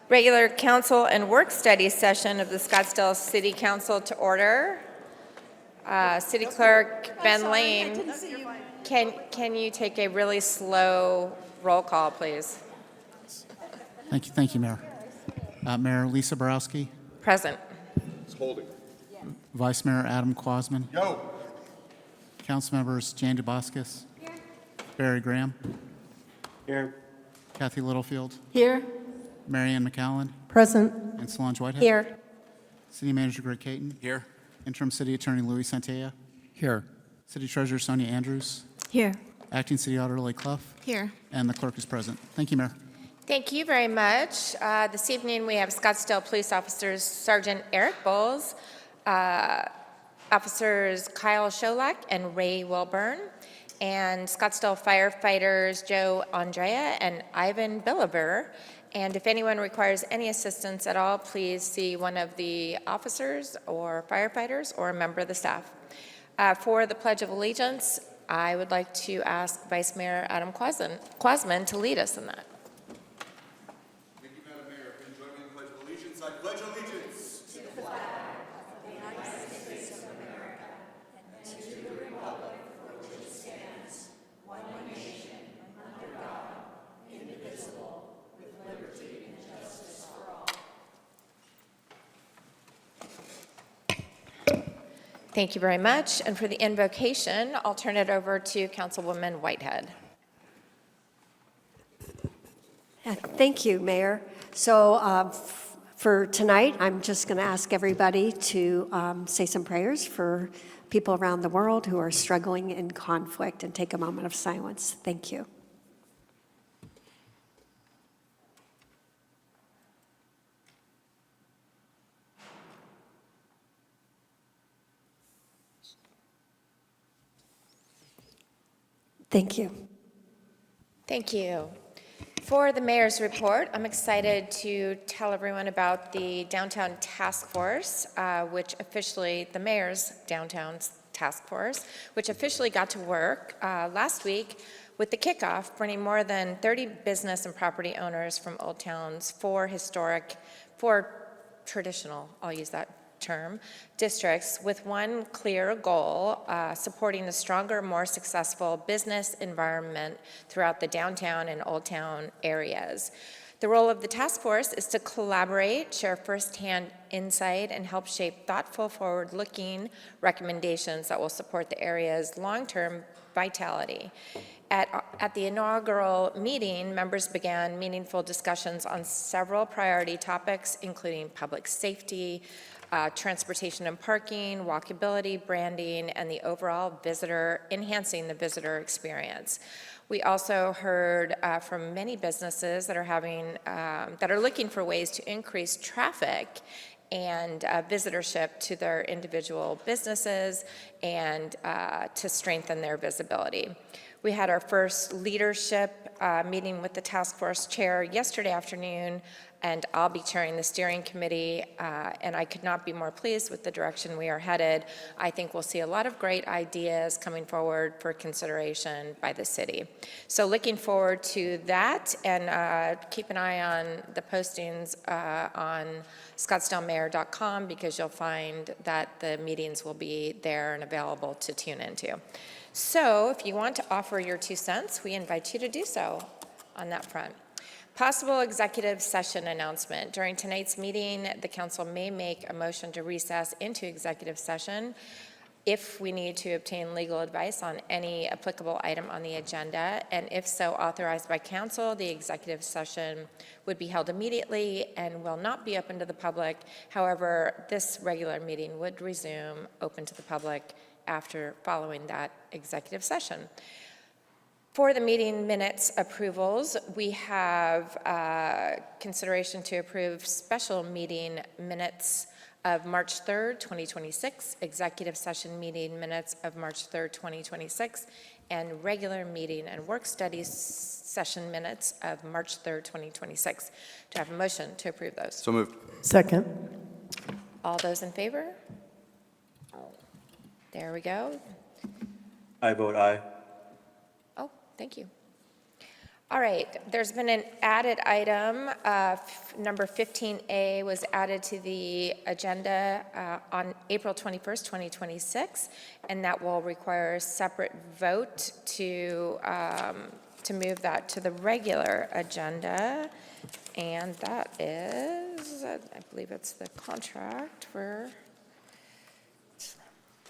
Regular council and work study session of the Scottsdale City Council to order. City Clerk Ben Lane, can you take a really slow roll call, please? Thank you, Mayor. Mayor Lisa Borowski, Present. It's holding. Vice Mayor Adam Quasman, Yo. Council members Jan DeBoscus, Barry Graham, Here. Kathy Littlefield, Here. Marianne McAllen, Present. and Solange Whitehead. Here. City Manager Greg Caton. Here. Interim City Attorney Louis Santea. Here. City Treasurer Sonia Andrews. Here. Acting City Auditor Lake Clough. Here. And the clerk is present. Thank you, Mayor. Thank you very much. This evening we have Scottsdale Police Officers Sergeant Eric Bowles, Officers Kyle Sholak and Ray Wilburn, and Scottsdale firefighters Joe Andrea and Ivan Billiver. And if anyone requires any assistance at all, please see one of the officers or firefighters or a member of the staff. For the Pledge of Allegiance, I would like to ask Vice Mayor Adam Quasman to lead us in that. Thank you, Madam Mayor. Please join me in the Pledge of Allegiance. I pledge allegiance to the flag of the United States of America and to the republic for which it stands, one nation, under God, indivisible, with liberty and justice for all. Thank you very much. And for the invocation, I'll turn it over to Councilwoman Whitehead. Thank you, Mayor. So for tonight, I'm just going to ask everybody to say some prayers for people around the world who are struggling in conflict and take a moment of silence. Thank you. Thank you. Thank you. For the mayor's report, I'm excited to tell everyone about the Downtown Task Force, the mayor's Downtown Task Force, which officially got to work last week with the kickoff, bringing more than 30 business and property owners from Old Town's four traditional, I'll use that term, districts with one clear goal, supporting a stronger, more successful business environment throughout the downtown and Old Town areas. The role of the task force is to collaborate, share firsthand insight, and help shape thoughtful, forward-looking recommendations that will support the area's long-term vitality. At the inaugural meeting, members began meaningful discussions on several priority topics, including public safety, transportation and parking, walkability, branding, and the overall enhancing the visitor experience. We also heard from many businesses that are looking for ways to increase traffic and visitorship to their individual businesses and to strengthen their visibility. We had our first leadership meeting with the task force chair yesterday afternoon, and I'll be chairing the steering committee, and I could not be more pleased with the direction we are headed. I think we'll see a lot of great ideas coming forward for consideration by the city. So looking forward to that, and keep an eye on the postings on scottsdalemayor.com, because you'll find that the meetings will be there and available to tune into. So if you want to offer your 2 cents, we invite you to do so on that front. Possible executive session announcement. During tonight's meeting, the council may make a motion to recess into executive session if we need to obtain legal advice on any applicable item on the agenda, and if so authorized by council, the executive session would be held immediately and will not be open to the public. However, this regular meeting would resume open to the public following that executive session. For the meeting minutes approvals, we have consideration to approve special meeting minutes of March 3rd, 2026, executive session meeting minutes of March 3rd, 2026, and regular meeting and work study session minutes of March 3rd, 2026. Do I have a motion to approve those? So moved. Second. All those in favor? There we go. I vote aye. Oh, thank you. All right, there's been an added item, number 15A was added to the agenda on April 21st, 2026, and that will require a separate vote to move that to the regular agenda, and that is, I believe it's the contract for,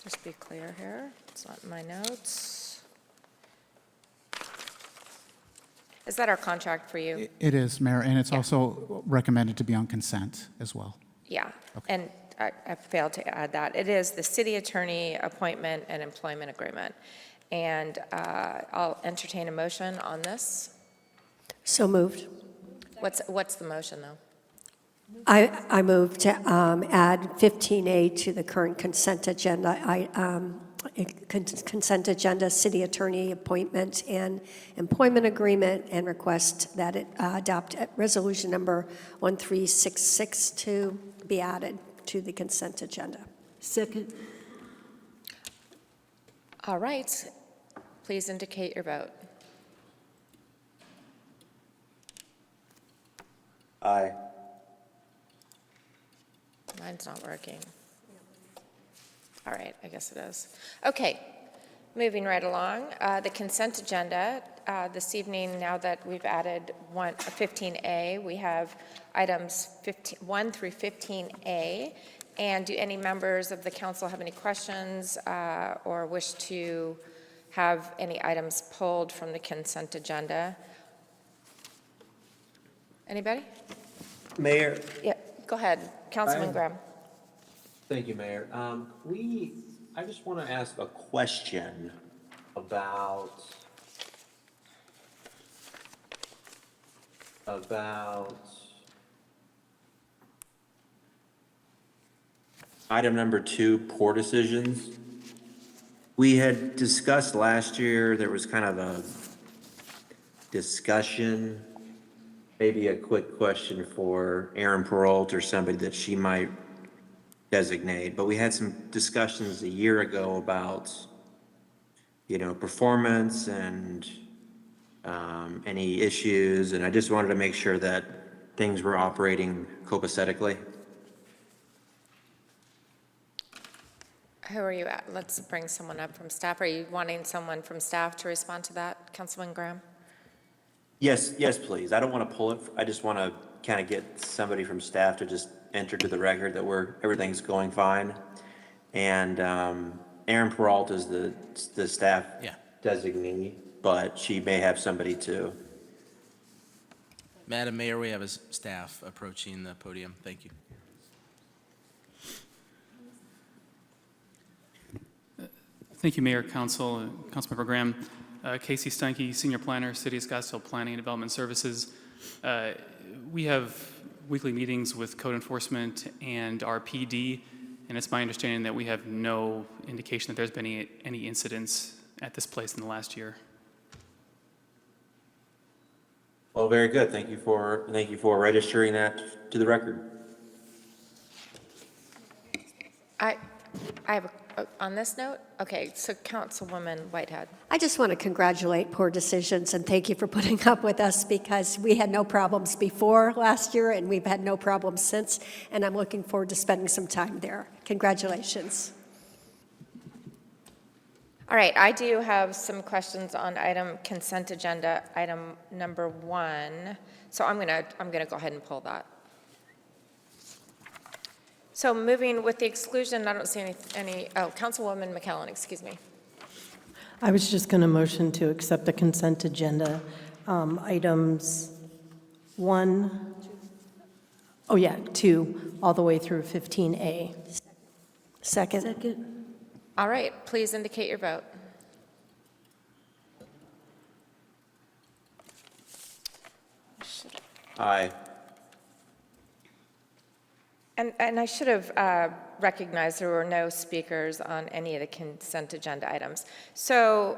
just be clear here, it's not in my notes. Is that our contract for you? It is, Mayor, and it's Yeah. also recommended to be on consent as well. Yeah, and I failed to add that. It is the city attorney appointment and employment agreement. And I'll entertain a motion on this. So moved. What's the motion, though? I move to add 15A to the current consent agenda, consent agenda, city attorney appointment and employment agreement, and request that it adopt resolution number 13662 be added to the consent agenda. Second. All right, please indicate your vote. Aye. Mine's not working. All right, I guess it is. Okay, moving right along. The consent agenda, this evening, now that we've added 15A, we have items 1 through 15A. And do any members of the council have any questions or wish to have any items pulled from the consent agenda? Anybody? Mayor. Yeah, go ahead, Councilman Graham. Thank you, Mayor. I just want to ask a question about item number 2, poor decisions. We had discussed last year, there was kind of a discussion, maybe a quick question for Aaron Peralt or somebody that she might designate, but we had some discussions a year ago about, performance and any issues, and I just wanted to make sure that things were operating copacetically. Who are you at? Let's bring someone up from staff. Are you wanting someone from staff to respond to that, Councilman Graham? Yes, please. I don't want to pull it. I just want to kind of get somebody from staff to just enter to the record that everything's going fine. And Aaron Peralt is the staff designee, but she may have somebody too. Madam Mayor, we have a staff approaching the podium. Thank you. Thank you, Mayor, Council, Councilmember Graham. Casey Steinke, Senior Planner, City of Scottsdale Planning and Development Services. We have weekly meetings with code enforcement and our PD, and it's my understanding that we have no indication that there's been any incidents at this place in the last year. Well, very good. Thank you for registering that to the record. I have, on this note, okay, so Councilwoman Whitehead. I just want to congratulate Poor Decisions and thank you for putting up with us, because we had no problems before last year and we've had no problems since, and I'm looking forward to spending some time there. Congratulations. All right, I do have some questions on consent agenda, item number 1. So I'm gonna go ahead and pull that. So moving with the exclusion, I don't see Councilwoman McKellen, excuse me. I was just going to motion to accept the consent agenda, items 1, 2, all the way through 15A. Second. All right, please indicate your vote. Aye. And I should have recognized there were no speakers on any of the consent agenda items. So,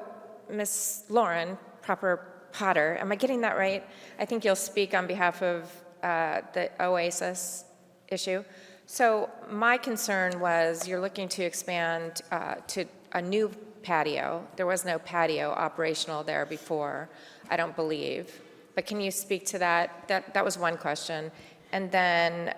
Ms. Lauren Potter, am I getting that right? I think you'll speak on behalf of the Oasis issue. So my concern was you're looking to expand to a new patio. There was no patio operational there before, I don't believe. But can you speak to that? That was one question. And then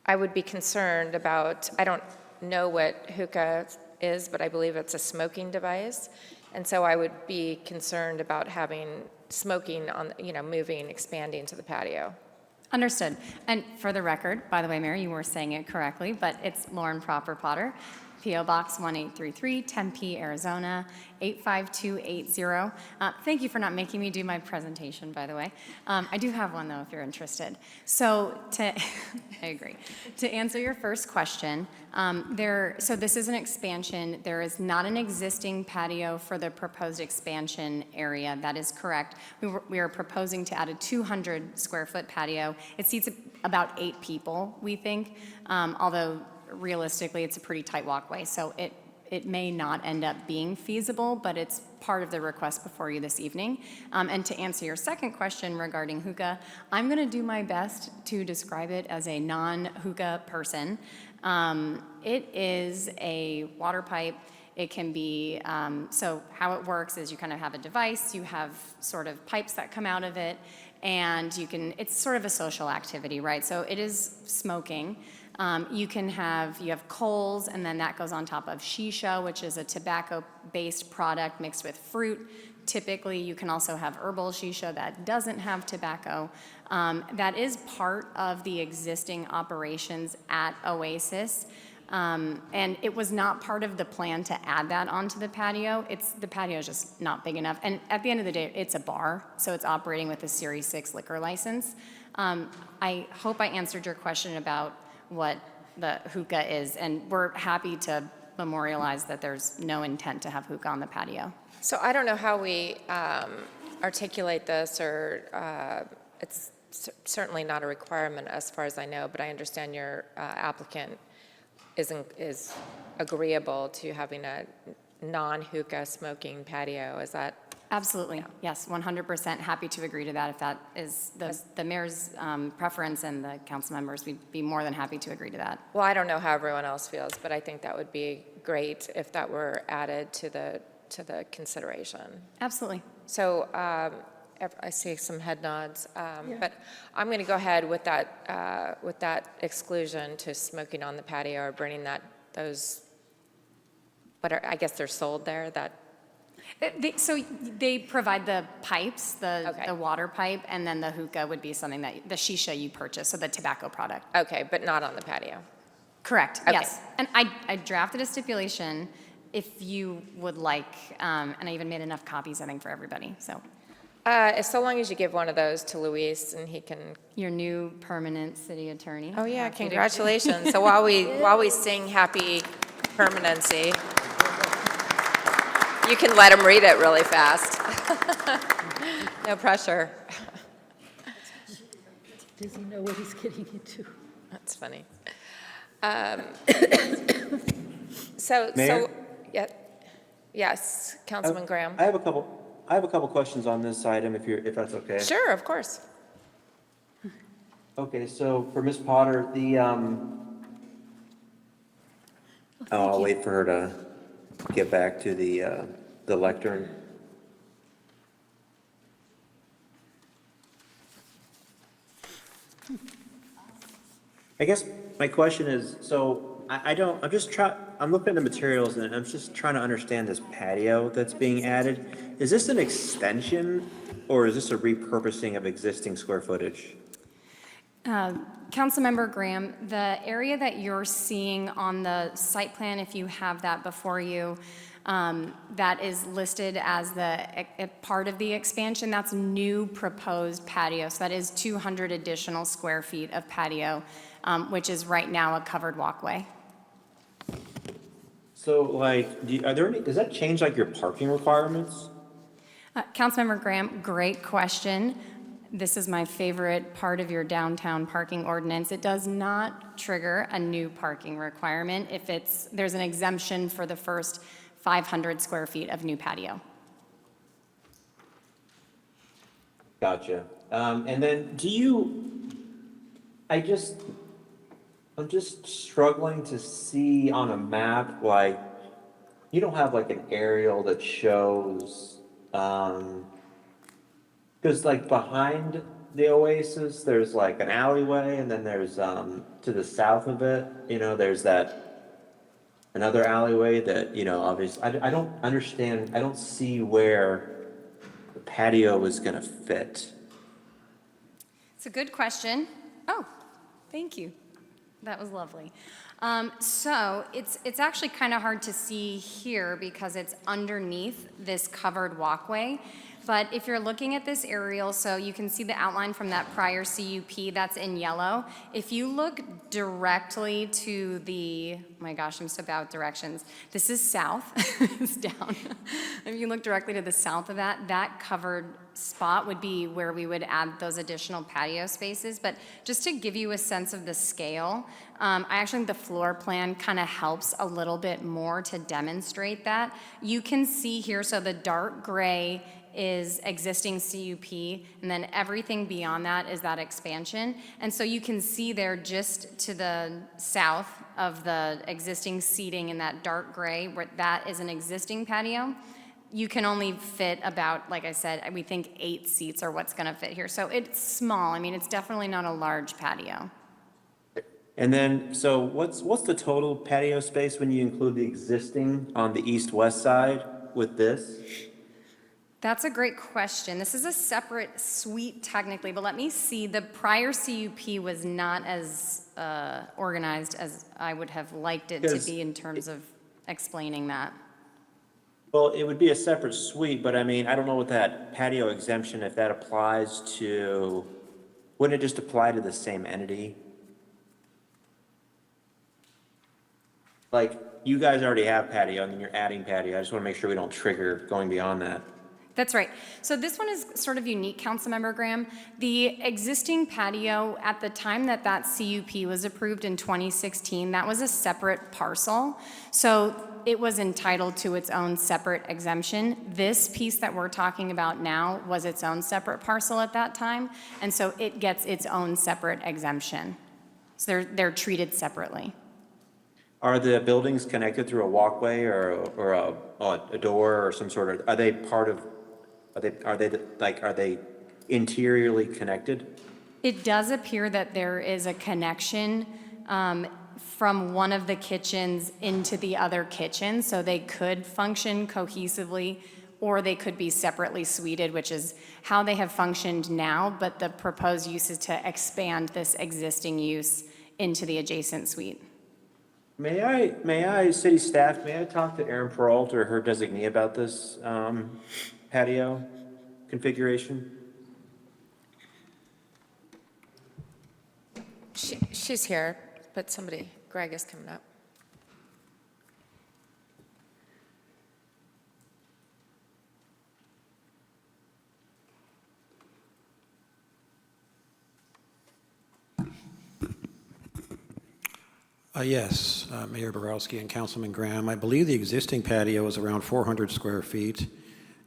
I would be concerned about, I don't know what hookah is, but I believe it's a smoking device. And so I would be concerned about having smoking on, moving, expanding to the patio. Understood. And for the record, by the way, Mary, you were saying it correctly, but it's Lauren Proper Potter, P.O. Box 1833, Tempe, Arizona, 85280. Thank you for not making me do my presentation, by the way. I do have one, though, if you're interested. So I agree. To answer your first question, so this is an expansion. There is not an existing patio for the proposed expansion area. That is correct. We are proposing to add a 200 square foot patio. It seats about 8 people, we think, although realistically, it's a pretty tight walkway, so it may not end up being feasible, but it's part of the request before you this evening. And to answer your second question regarding hookah, I'm going to do my best to describe it as a non-hookah person. It is a water pipe. It can be, so how it works is you kind of have a device, you have sort of pipes that come out of it, and it's sort of a social activity, right? So it is smoking. You have coals, and then that goes on top of shisha, which is a tobacco-based product mixed with fruit. Typically, you can also have herbal shisha that doesn't have tobacco. That is part of the existing operations at Oasis. And it was not part of the plan to add that onto the patio. The patio is just not big enough. And at the end of the day, it's a bar, so it's operating with a Series 6 liquor license. I hope I answered your question about what the hookah is, and we're happy to memorialize that there's no intent to have hookah on the patio. So I don't know how we articulate this, or it's certainly not a requirement as far as I know, but I understand your applicant is agreeable to having a non-hookah smoking patio. Is that? Absolutely, yes, 100% happy to agree to that. If that is the mayor's preference and the council members, we'd be more than happy to agree to that. Well, I don't know how everyone else feels, but I think that would be great if that were added to the consideration. Absolutely. So I see some head nods, but I'm going to go ahead with that exclusion to smoking on the patio or burning those. I guess they're sold there. So they provide the pipes, Okay. the water pipe, and then the hookah would be something that the shisha you purchase, so the tobacco product. Okay, but not on the patio. Correct, Okay. yes. And I drafted a stipulation if you would like, and I even made enough copies, I think, for everybody, so. So long as you give one of those to Luis and he can. Your new permanent city attorney. Oh yeah, Happy to- congratulations. So while we sing happy permanency, you can let him read it really fast. No pressure. Does he know what he's getting into? That's funny. Mayor? Yes, Councilman Graham. I have a couple questions on this item, if that's okay. Sure, of course. Okay, so for Ms. Potter, I'll wait for her to get back to the lectern. I guess my question is, so I'm looking at the materials and I'm just trying to understand this patio that's being added. Is this an extension or is this a repurposing of existing square footage? Councilmember Graham, the area that you're seeing on the site plan, if you have that before you, that is listed as a part of the expansion, that's new proposed patio. So that is 200 additional square feet of patio, which is right now a covered walkway. So like, does that change like your parking requirements? Councilmember Graham, great question. This is my favorite part of your downtown parking ordinance. It does not trigger a new parking requirement if there's an exemption for the first 500 square feet of new patio. Gotcha. And then I'm just struggling to see on a map, like, you don't have like an aerial that shows, Because like behind the Oasis, there's like an alleyway, and then there's, to the south of it, there's another alleyway that, obviously, I don't understand, I don't see where the patio is gonna fit. It's a good question. Oh, thank you. That was lovely. So it's actually kind of hard to see here because it's underneath this covered walkway. But if you're looking at this aerial, so you can see the outline from that prior CUP that's in yellow. If you look directly to the, oh my gosh, I'm so bad with directions. This is south, it's down. If you look directly to the south of that, that covered spot would be where we would add those additional patio spaces. But just to give you a sense of the scale, I actually think the floor plan kind of helps a little bit more to demonstrate that. You can see here, so the dark gray is existing CUP, and then everything beyond that is that expansion. And so you can see there just to the south of the existing seating in that dark gray, where that is an existing patio. You can only fit about, like I said, we think 8 seats are what's gonna fit here. So it's small. I mean, it's definitely not a large patio. And then, so what's the total patio space when you include the existing on the east-west side with this? That's a great question. This is a separate suite technically, but let me see. The prior CUP was not as organized as I would have liked it to be in terms of explaining that. Well, it would be a separate suite, but I mean, I don't know what that patio exemption, if that applies to, wouldn't it just apply to the same entity? Like, you guys already have patio, and then you're adding patio. I just want to make sure we don't trigger going beyond that. That's right. So this one is sort of unique, Councilmember Graham. The existing patio, at the time that that CUP was approved in 2016, that was a separate parcel. So it was entitled to its own separate exemption. This piece that we're talking about now was its own separate parcel at that time, and so it gets its own separate exemption. So they're treated separately. Are the buildings connected through a walkway or a door or some sort of, are they part of, are they interiorly connected? It does appear that there is a connection from one of the kitchens into the other kitchen, so they could function cohesively, or they could be separately suited, which is how they have functioned now, but the proposed use is to expand this existing use into the adjacent suite. May I, city staff, may I talk to Erin Peralta or her designee about this patio configuration? She's here, but Greg is coming up. Yes, Mayor Borowski and Councilman Graham. I believe the existing patio is around 400 square feet,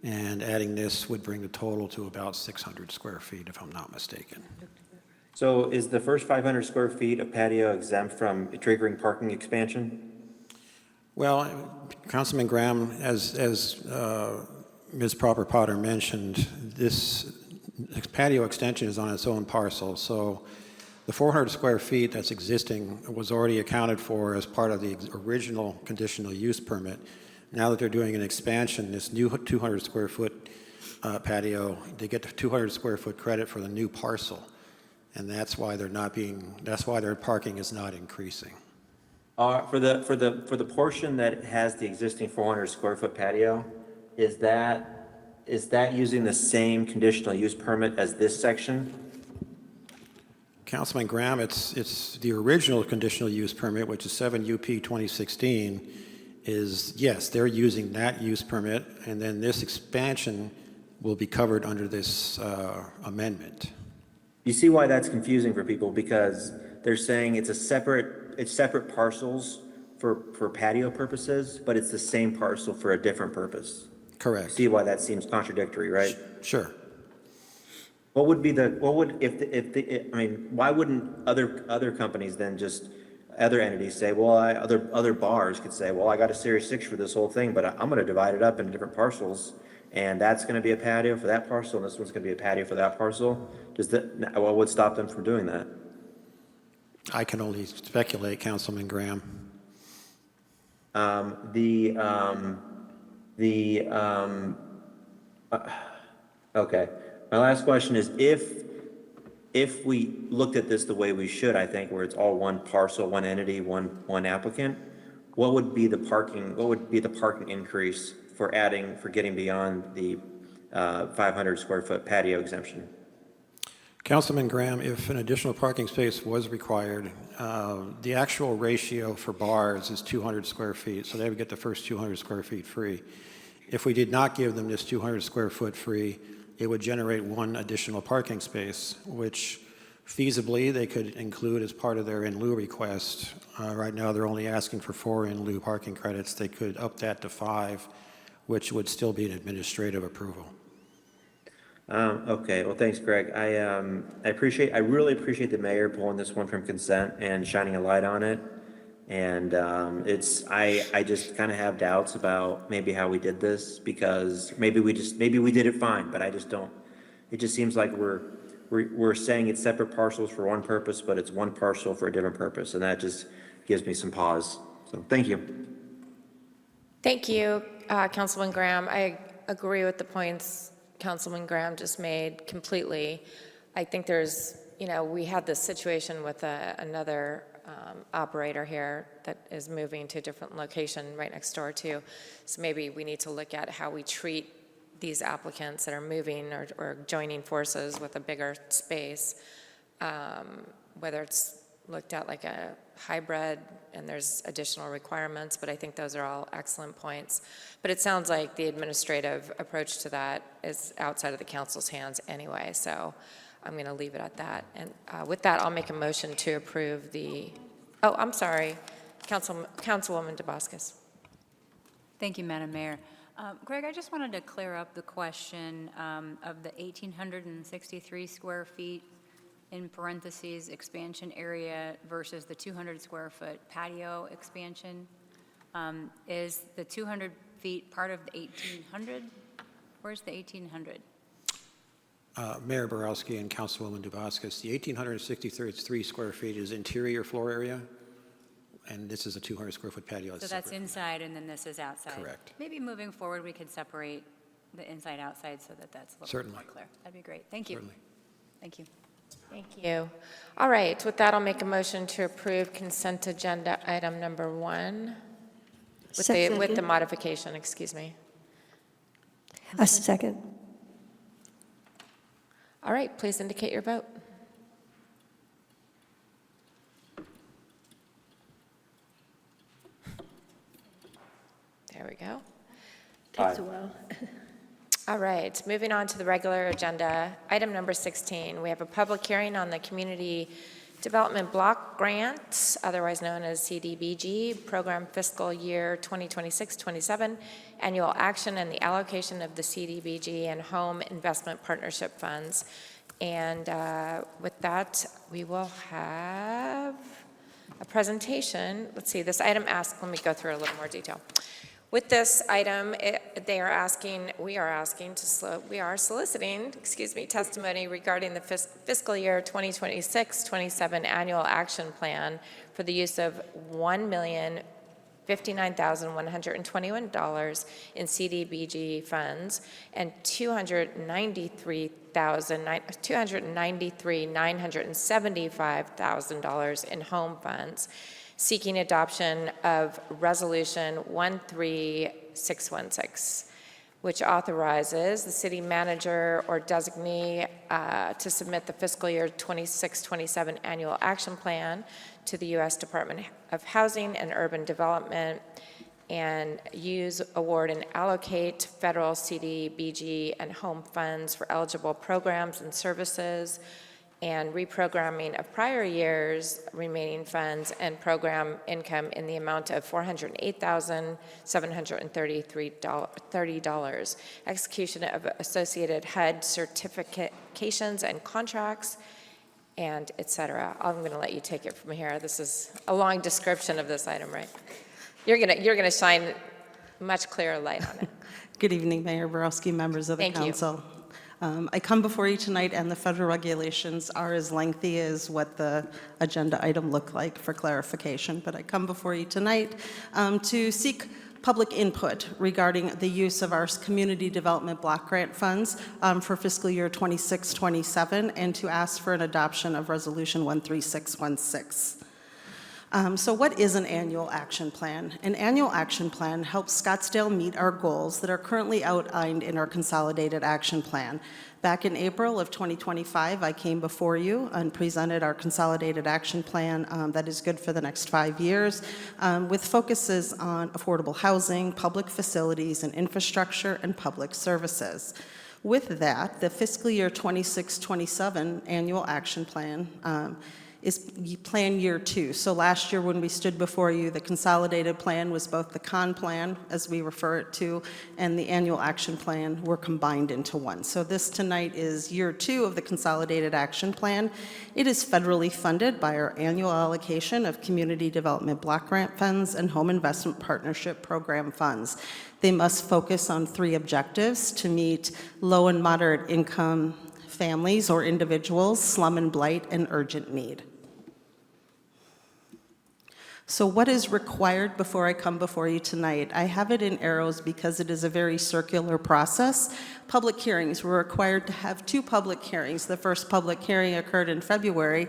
and adding this would bring the total to about 600 square feet, if I'm not mistaken. So is the first 500 square feet of patio exempt from triggering parking expansion? Well, Councilman Graham, as Ms. Proper Potter mentioned, this patio extension is on its own parcel, so the 400 square feet that's existing was already accounted for as part of the original conditional use permit. Now that they're doing an expansion, this new 200 square foot patio, they get the 200 square foot credit for the new parcel. And that's why their parking is not increasing. For the portion that has the existing 400 square foot patio, is that using the same conditional use permit as this section? Councilman Graham, it's the original conditional use permit, which is 7 UP 2016, is, yes, they're using that use permit, and then this expansion will be covered under this amendment. You see why that's confusing for people, because they're saying it's separate parcels for patio purposes, but it's the same parcel for a different purpose. Correct. See why that seems contradictory, right? Sure. Why wouldn't other companies then just, other entities say, well, other bars could say, well, I got a Series 6 for this whole thing, but I'm going to divide it up into different parcels and that's gonna be a patio for that parcel, and this one's gonna be a patio for that parcel, what would stop them from doing that? I can only speculate, Councilman Graham. Okay. My last question is, if we looked at this the way we should, I think, where it's all one parcel, one entity, one applicant, what would be the parking increase for getting beyond the 500 square foot patio exemption? Councilman Graham, if an additional parking space was required, the actual ratio for bars is 200 square feet, so they would get the first 200 square feet free. If we did not give them this 200 square foot free, it would generate one additional parking space, which feasibly they could include as part of their in lieu request. Right now, they're only asking for 4 in lieu parking credits. They could up that to 5, which would still be an administrative approval. Okay, well, thanks, Greg. I really appreciate the mayor pulling this one from consent and shining a light on it. And I just kind of have doubts about maybe how we did this, because maybe we did it fine, but I just don't. It just seems like we're saying it's separate parcels for one purpose, but it's one parcel for a different purpose, and that just gives me some pause. So, thank you. Thank you, Councilman Graham. I agree with the points Councilman Graham just made completely. I think we had this situation with another operator here that is moving to a different location right next door too. So maybe we need to look at how we treat these applicants that are moving or joining forces with a bigger space, whether it's looked at like a hybrid and there's additional requirements, but I think those are all excellent points. But it sounds like the administrative approach to that is outside of the council's hands anyway, so I'm going to leave it at that. And with that, I'll make a motion to approve I'm sorry, Councilwoman DeBoscus. Thank you, Madam Mayor. Greg, I just wanted to clear up the question of the 1,863 square feet in parentheses expansion area versus the 200 square foot patio expansion. Is the 200 feet part of the 1,800? Where's the 1,800? Mayor Borowski and Councilwoman DeBoscus, the 1,863 square feet is interior floor area, and this is a 200 square foot patio. So that's inside and then this is outside? Correct. Maybe moving forward, we could separate the inside outside so that that's a little bit more clear. That'd be great. Thank you. Certainly. Thank you. Thank you. All right, with that, I'll make a motion to approve consent agenda item number 1 with the modification, excuse me. A second. All right, please indicate your vote. There we go. Takes a while. All right, moving on to the regular agenda. Item number 16, we have a public hearing on the Community Development Block Grant, otherwise known as CDBG, Program Fiscal Year 2026-27, Annual Action and the Allocation of the CDBG and Home Investment Partnership Funds. And with that, we will have a presentation. Let's see, this item asks, let me go through a little more detail. With this item, we are soliciting, testimony regarding the fiscal year 2026-27 annual action plan for the use of $1,059,121 in CDBG funds and $293,975,000 in home funds, seeking adoption of Resolution 13616, which authorizes the city manager or designee to submit the fiscal year 26-27 annual action plan to the U.S. Department of Housing and Urban Development and use, award, and allocate federal CDBG and home funds for eligible programs and services, and reprogramming of prior years' remaining funds and program income in the amount of $408,730. Execution of associated HUD certifications and contracts, and et cetera. I'm going to let you take it from here. This is a long description of this item, right? You're going to shine much clearer light on it. Good evening, Mayor Borowski, members of the Thank you. council. I come before you tonight, and the federal regulations are as lengthy as what the agenda item looked like for clarification. But I come before you tonight to seek public input regarding the use of our community development block grant funds for fiscal year 26-27, and to ask for an adoption of Resolution 13616. So what is an annual action plan? An annual action plan helps Scottsdale meet our goals that are currently outlined in our consolidated action plan. Back in April of 2025, I came before you and presented our consolidated action plan that is good for the next 5 years, with focuses on affordable housing, public facilities and infrastructure, and public services. With that, the fiscal year 26-27 annual action plan is plan year 2. So last year when we stood before you, the consolidated plan was both the con plan, as we refer it to, and the annual action plan were combined into one. So this tonight is year 2 of the consolidated action plan. It is federally funded by our annual allocation of community development block grant funds and home investment partnership program funds. They must focus on 3 objectives: to meet low and moderate income families or individuals, slum and blight, and urgent need. So what is required before I come before you tonight? I have it in arrows because it is a very circular process. Public hearings. We're required to have 2 public hearings. The first public hearing occurred in February,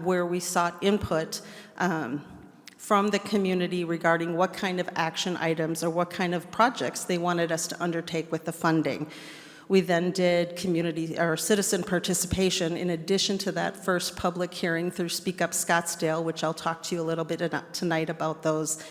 where we sought input from the community regarding what kind of action items or what kind of projects they wanted us to undertake with the funding. We then did community or citizen participation in addition to that first public hearing through Speak Up Scottsdale, which I'll talk to you a little bit tonight about those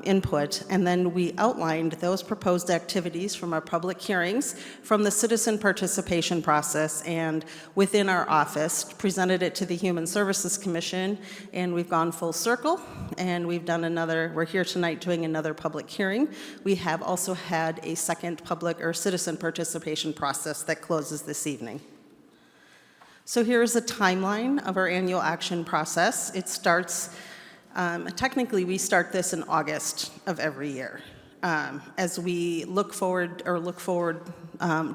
input. And then we outlined those proposed activities from our public hearings, from the citizen participation process, and within our office, presented it to the Human Services Commission, and we've gone full circle, and we're here tonight doing another public hearing. We have also had a second public or citizen participation process that closes this evening. So here's a timeline of our annual action process. It starts technically, we start this in August of every year as we look forward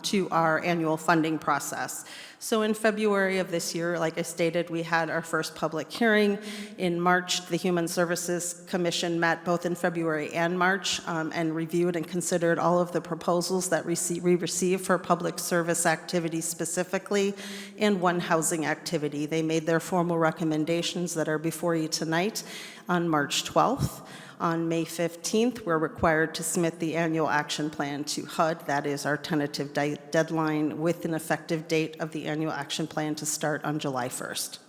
to our annual funding process. So in February of this year, like I stated, we had our first public hearing. In March, the Human Services Commission met both in February and March and reviewed and considered all of the proposals that we received for public service activities specifically, and one housing activity. They made their formal recommendations that are before you tonight on March 12th. On May 15th, we're required to submit the annual action plan to HUD. That is our tentative deadline, with an effective date of the annual action plan to start on July 1st.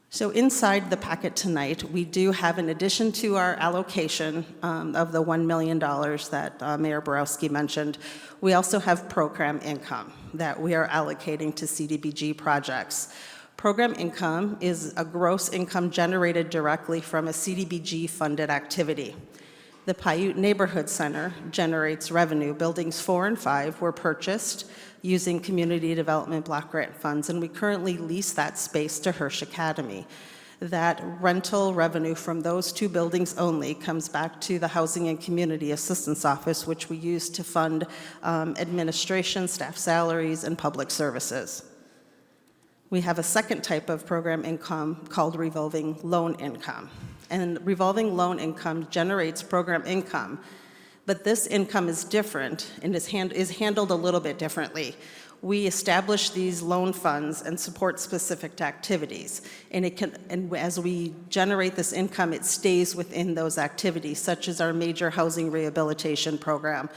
So inside the packet tonight, we do have, in addition to our allocation of the $1 million that Mayor Borowski mentioned, we also have program income that we are allocating to CDBG projects. Program income is a gross income generated directly from a CDBG-funded activity. The Paiute Neighborhood Center generates revenue. Buildings 4 and 5 were purchased using community development block grant funds, and we currently lease that space to Hirsch Academy. That rental revenue from those 2 buildings only comes back to the Housing and Community Assistance Office, which we use to fund administration, staff salaries, and public services. We have a second type of program income called revolving loan income. And revolving loan income generates program income, but this income is different and is handled a little bit differently. We establish these loan funds and support specific activities, and as we generate this income, it stays within those activities, such as our major housing rehabilitation program.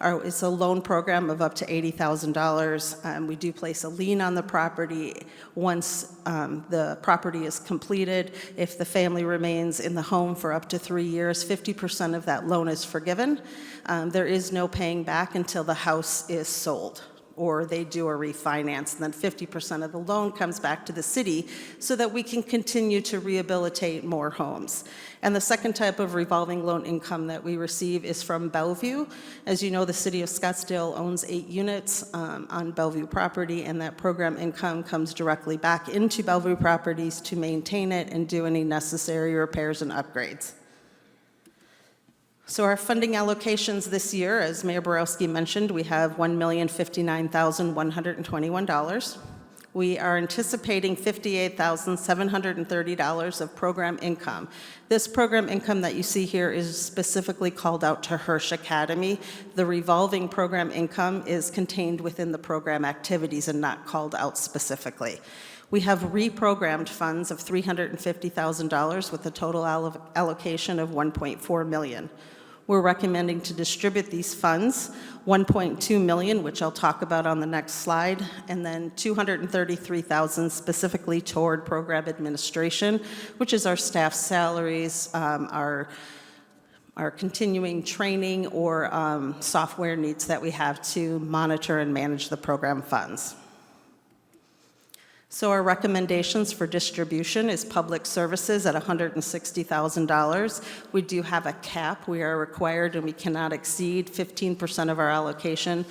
It's a loan program of up to $80,000. We do place a lien on the property once the property is completed. If the family remains in the home for up to 3 years, 50% of that loan is forgiven. There is no paying back until the house is sold, or they do a refinance, and then 50% of the loan comes back to the city so that we can continue to rehabilitate more homes. And the second type of revolving loan income that we receive is from Bellevue. As you know, the city of Scottsdale owns 8 units on Bellevue property, and that program income comes directly back into Bellevue properties to maintain it and do any necessary repairs and upgrades. So our funding allocations this year, as Mayor Borowski mentioned, we have $1,059,121. We are anticipating $58,730 of program income. This program income that you see here is specifically called out to Hirsch Academy. The revolving program income is contained within the program activities and not called out specifically. We have reprogrammed funds of $350,000 with a total allocation of $1.4 million. We're recommending to distribute these funds, $1.2 million, which I'll talk about on the next slide, and then $233,000 specifically toward program administration, which is our staff salaries, our continuing training or software needs that we have to monitor and manage the program funds. So our recommendations for distribution is public services at $160,000. We do have a cap. We are required and we cannot exceed 15% of our allocation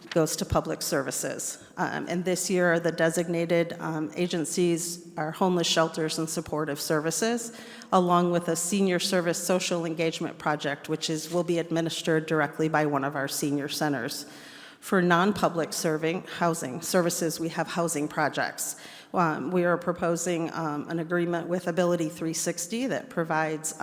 goes to public services. And this year, the designated agencies are homeless shelters and supportive services, along with a senior service social engagement project, which will be administered directly by one of our senior centers. For non-public serving housing services, we have housing projects. We are proposing an agreement with Ability 360 that provides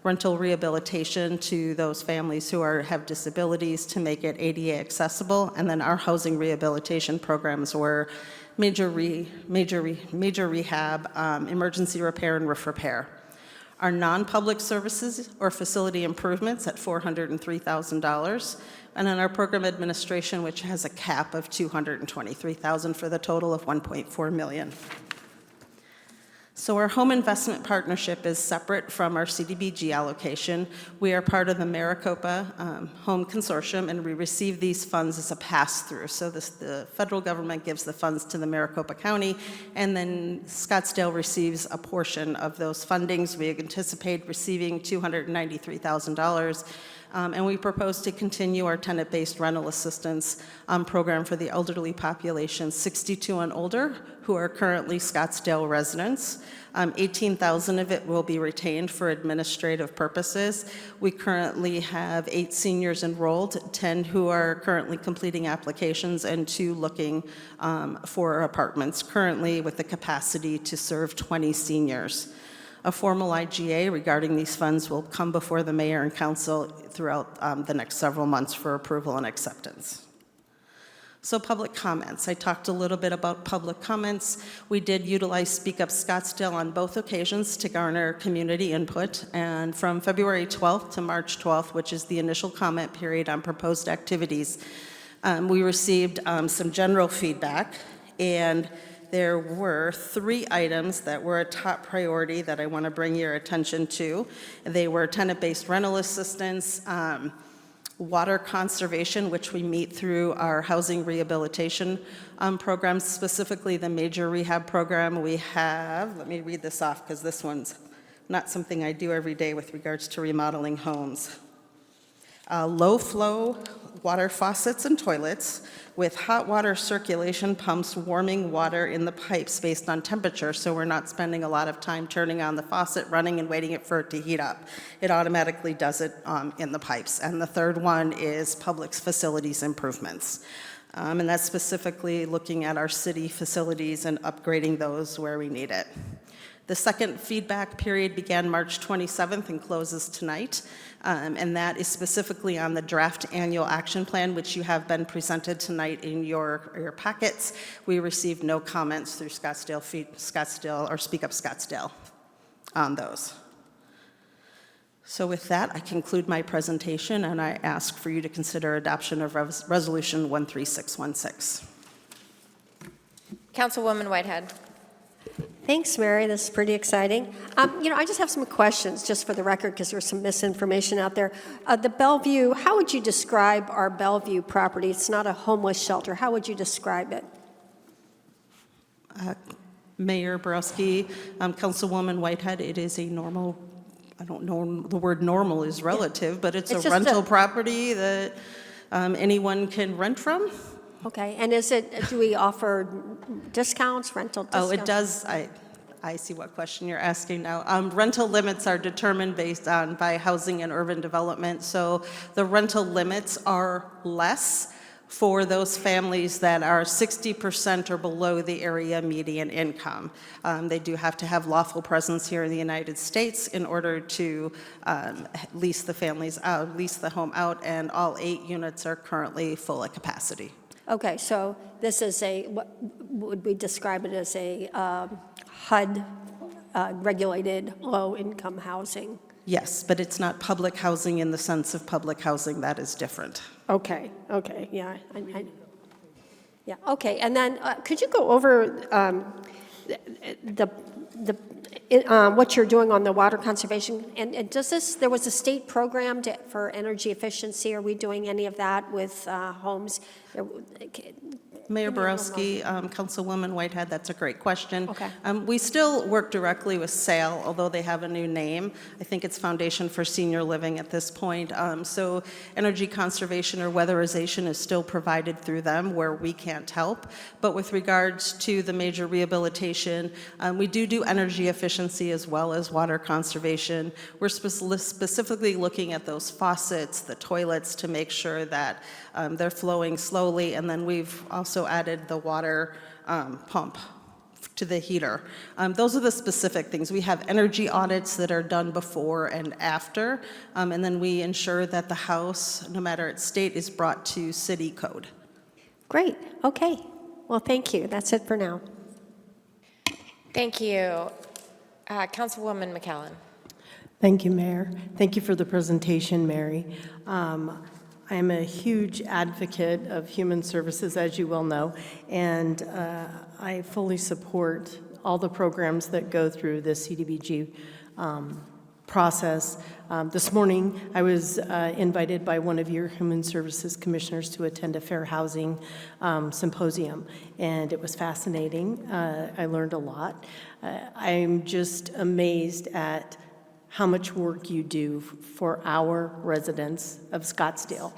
rental rehabilitation to those families who have disabilities to make it ADA accessible, and then our housing rehabilitation programs were major rehab, emergency repair, and roof repair. Our non-public services or facility improvements at $403,000, and then our program administration, which has a cap of $223,000 for the total of $1.4 million. So our home investment partnership is separate from our CDBG allocation. We are part of the Maricopa Home Consortium, and we receive these funds as a pass-through. So the federal government gives the funds to the Maricopa County, and then Scottsdale receives a portion of those fundings. We anticipate receiving $293,000. And we propose to continue our tenant-based rental assistance program for the elderly population 62 and older who are currently Scottsdale residents. 18,000 of it will be retained for administrative purposes. We currently have 8 seniors enrolled, 10 who are currently completing applications, and 2 looking for apartments, currently with the capacity to serve 20 seniors. A formal IGA regarding these funds will come before the mayor and council throughout the next several months for approval and acceptance. So public comments. I talked a little bit about public comments. We did utilize Speak Up Scottsdale on both occasions to garner community input. And from February 12th to March 12th, which is the initial comment period on proposed activities, we received some general feedback, and there were 3 items that were a top priority that I want to bring your attention to. They were tenant-based rental assistance, water conservation, which we meet through our housing rehabilitation programs, specifically the major rehab program. We have, let me read this off because this one's not something I do every day with regards to remodeling homes. Low flow water faucets and toilets with hot water circulation pumps warming water in the pipes based on temperature, so we're not spending a lot of time turning on the faucet, running and waiting for it to heat up. It automatically does it in the pipes. And the third one is public facilities improvements. And that's specifically looking at our city facilities and upgrading those where we need it. The second feedback period began March 27th and closes tonight, and that is specifically on the draft annual action plan, which you have been presented tonight in your packets. We received no comments through Scottsdale or Speak Up Scottsdale on those. So with that, I conclude my presentation, and I ask for you to consider adoption of Resolution 13616. Councilwoman Whitehead. Thanks, Mary. This is pretty exciting. I just have some questions, just for the record, because there's some misinformation out there. The Bellevue, how would you describe our Bellevue property? It's not a homeless shelter. How would you describe it? Mayor Borowski, Councilwoman Whitehead, it is a normal, I don't know, the word normal is relative, but it's a rental property that anyone can rent from. Okay, and do we offer discounts, rental discounts? Oh, it does. I see what question you're asking now. Rental limits are determined by Housing and Urban Development, so the rental limits are less for those families that are 60% or below the area median income. They do have to have lawful presence here in the United States in order to lease the families out, lease the home out, and all 8 units are currently full at capacity. Okay, so this is what would we describe it as a HUD regulated low-income housing? Yes, but it's not public housing in the sense of public housing. That is different. Okay, yeah. Yeah, okay, and then could you go over what you're doing on the water conservation? And there was a state program for energy efficiency. Are we doing any of that with homes? Mayor Borowski, Councilwoman Whitehead, that's a great question. Okay. We still work directly with SAIL, although they have a new name. I think it's Foundation for Senior Living at this point. So energy conservation or weatherization is still provided through them where we can't help. But with regards to the major rehabilitation, we do energy efficiency as well as water conservation. We're specifically looking at those faucets, the toilets, to make sure that they're flowing slowly, and then we've also added the water pump to the heater. Those are the specific things. We have energy audits that are done before and after, and then we ensure that the house, no matter its state, is brought to city code. Great, okay. Well, thank you. That's it for now. Thank you. Councilwoman McCallum. Thank you, Mayor. Thank you for the presentation, Mary. I am a huge advocate of human services, as you well know, and I fully support all the programs that go through the CDBG process. This morning, I was invited by one of your Human Services Commissioners to attend a fair housing symposium, and it was fascinating. I learned a lot. I'm just amazed at how much work you do for our residents of Scottsdale.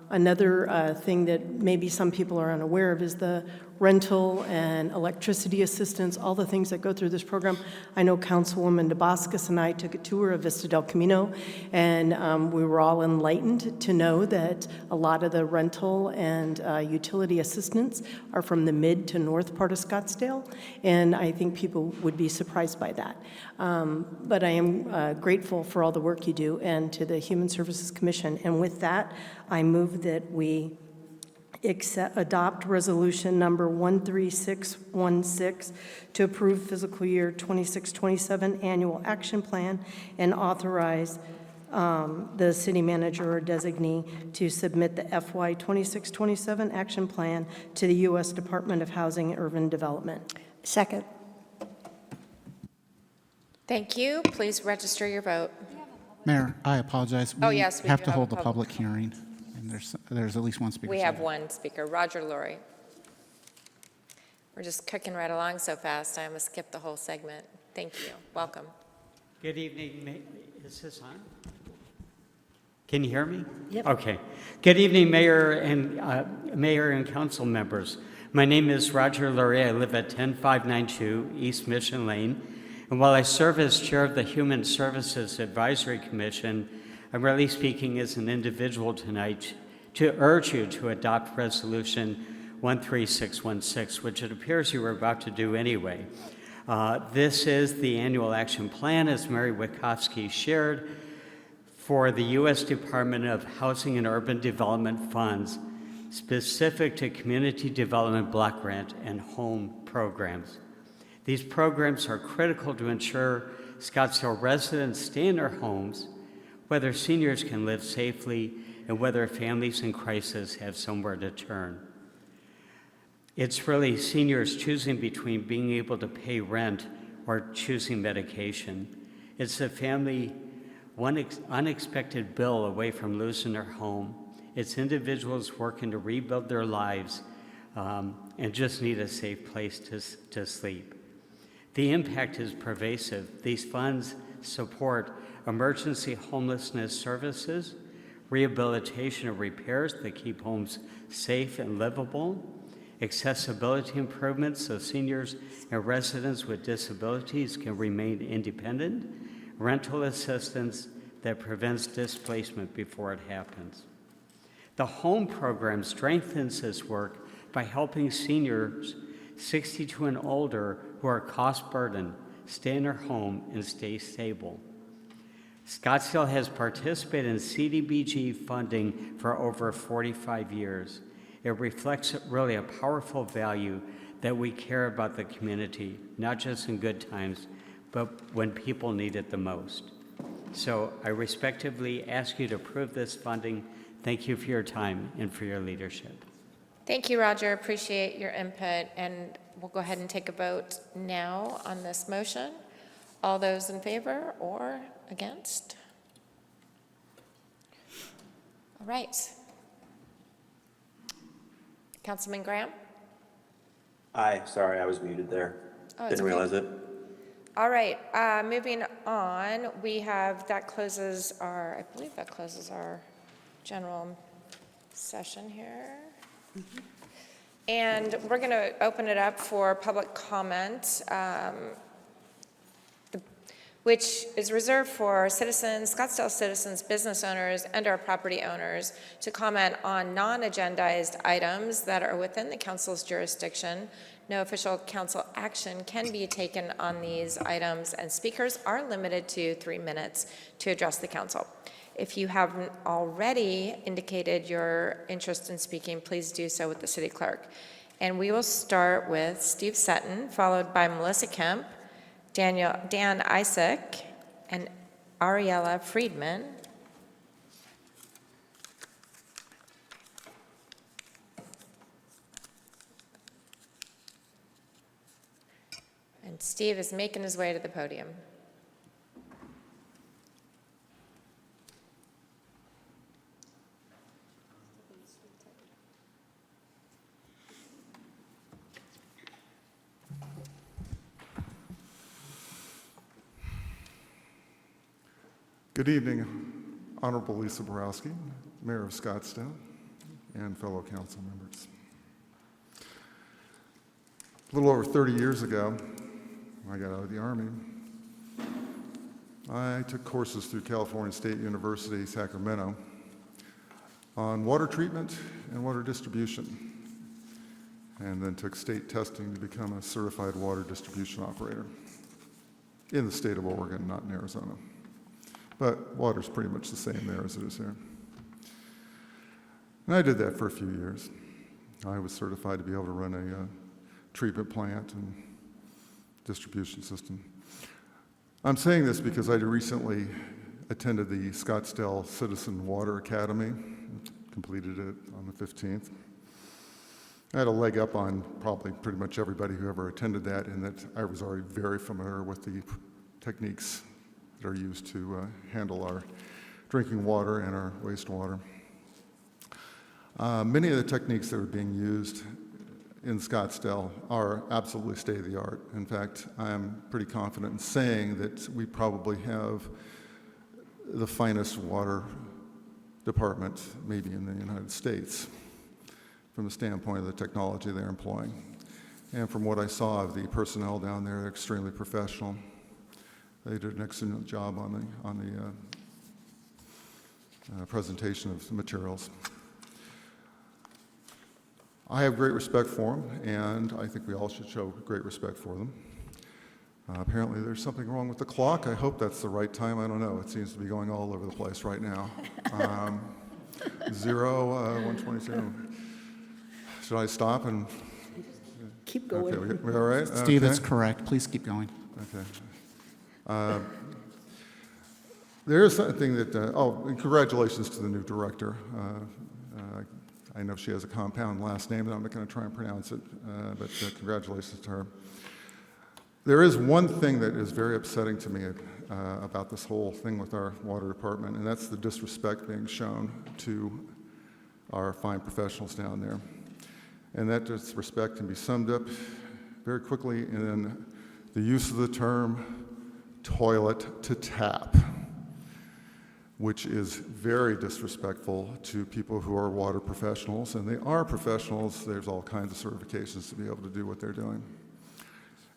Another thing that maybe some people are unaware of is the rental and electricity assistance, all the things that go through this program. I know Councilwoman DeBoscus and I took a tour of Vista del Camino, and we were all enlightened to know that a lot of the rental and utility assistance are from the mid to north part of Scottsdale, and I think people would be surprised by that. But I am grateful for all the work you do and to the Human Services Commission, and with that, I move that we adopt resolution number 13616 to approve fiscal year 26-27 annual action plan and authorize the city manager or designee to submit the FY 26-27 action plan to the U.S. Department of Housing and Urban Development. Second. Thank you. Please register your vote. Mayor, I apologize. Oh, yes, we have do to have a hold the public public hearing, and there's at least one speaker. We have signed. one speaker, Roger Laurie. We're just cooking right along so fast, I almost skipped the whole segment. Thank you. Welcome. Good evening. Is this on? Can you hear me? Yep. Okay. Good evening, Mayor and council members. My name is Roger Laurie. I live at 10592 East Mission Lane. And while I serve as chair of the Human Services Advisory Commission, I'm really speaking as an individual tonight to urge you to adopt Resolution 13616, which it appears you were about to do anyway. This is the annual action plan, as Mary Witkowski shared, for the U.S. Department of Housing and Urban Development funds specific to community development block grant and home programs. These programs are critical to ensure Scottsdale residents stay in their homes, whether seniors can live safely, and whether families in crisis have somewhere to turn. It's really seniors choosing between being able to pay rent or choosing medication. It's a family, one unexpected bill away from losing their home. It's individuals working to rebuild their lives and just need a safe place to sleep. The impact is pervasive. These funds support emergency homelessness services, rehabilitation and repairs that keep homes safe and livable, accessibility improvements so seniors and residents with disabilities can remain independent, rental assistance that prevents displacement before it happens. The home program strengthens this work by helping seniors 62 and older who are cost burdened stay in their home and stay stable. Scottsdale has participated in CDBG funding for over 45 years. It reflects really a powerful value that we care about the community, not just in good times, but when people need it the most. So I respectfully ask you to approve this funding. Thank you for your time and for your leadership. Thank you, Roger. Appreciate your input. And we'll go ahead and take a vote now on this motion. All those in favor or against? All right. Councilman Graham? Aye, sorry, I was muted there. Oh, it's Didn't okay. realize it. All right, moving on, we have, I believe that closes our general session here. And we're going to open it up for public comment, which is reserved for citizens, Scottsdale citizens, business owners, and/or property owners to comment on non-agendized items that are within the council's jurisdiction. No official council action can be taken on these items, and speakers are limited to 3 minutes to address the council. If you haven't already indicated your interest in speaking, please do so with the city clerk. And we will start with Steve Sutton, followed by Melissa Kemp, Dan Isaac, and Ariella Friedman. And Steve is making his way to the podium. Good evening, Honorable Lisa Borowski, Mayor of Scottsdale, and fellow council members. A little over 30 years ago, when I got out of the Army, I took courses through California State University, Sacramento, on water treatment and water distribution, and then took state testing to become a certified water distribution operator in the state of Oregon, not in Arizona. But water's pretty much the same there as it is here. And I did that for a few years. I was certified to be able to run a treatment plant and distribution system. I'm saying this because I recently attended the Scottsdale Citizen Water Academy, completed it on the 15th. I had a leg up on probably pretty much everybody who ever attended that, in that I was already very familiar with the techniques that are used to handle our drinking water and our wastewater. Many of the techniques that are being used in Scottsdale are absolutely state-of-the-art. In fact, I'm pretty confident in saying that we probably have the finest water department maybe in the United States from the standpoint of the technology they're employing. And from what I saw of the personnel down there, they're extremely professional. They did an excellent job on the presentation of the materials. I have great respect for them, and I think we all should show great respect for them. Apparently there's something wrong with the clock. I hope that's the right time. I don't know. It seems to be going all over the place right now. 1:22. Should I stop and? Keep going. Okay, we all right? Steve, Okay. it's correct. Please keep going. Okay. There is something that, and congratulations to the new director. I know she has a compound last name, and I'm not going to try and pronounce it, but congratulations to her. There is one thing that is very upsetting to me about this whole thing with our water department, and that's the disrespect being shown to our fine professionals down there. And that disrespect can be summed up very quickly in the use of the term toilet to tap. which is very disrespectful to people who are water professionals, and they are professionals. There's all kinds of certifications to be able to do what they're doing.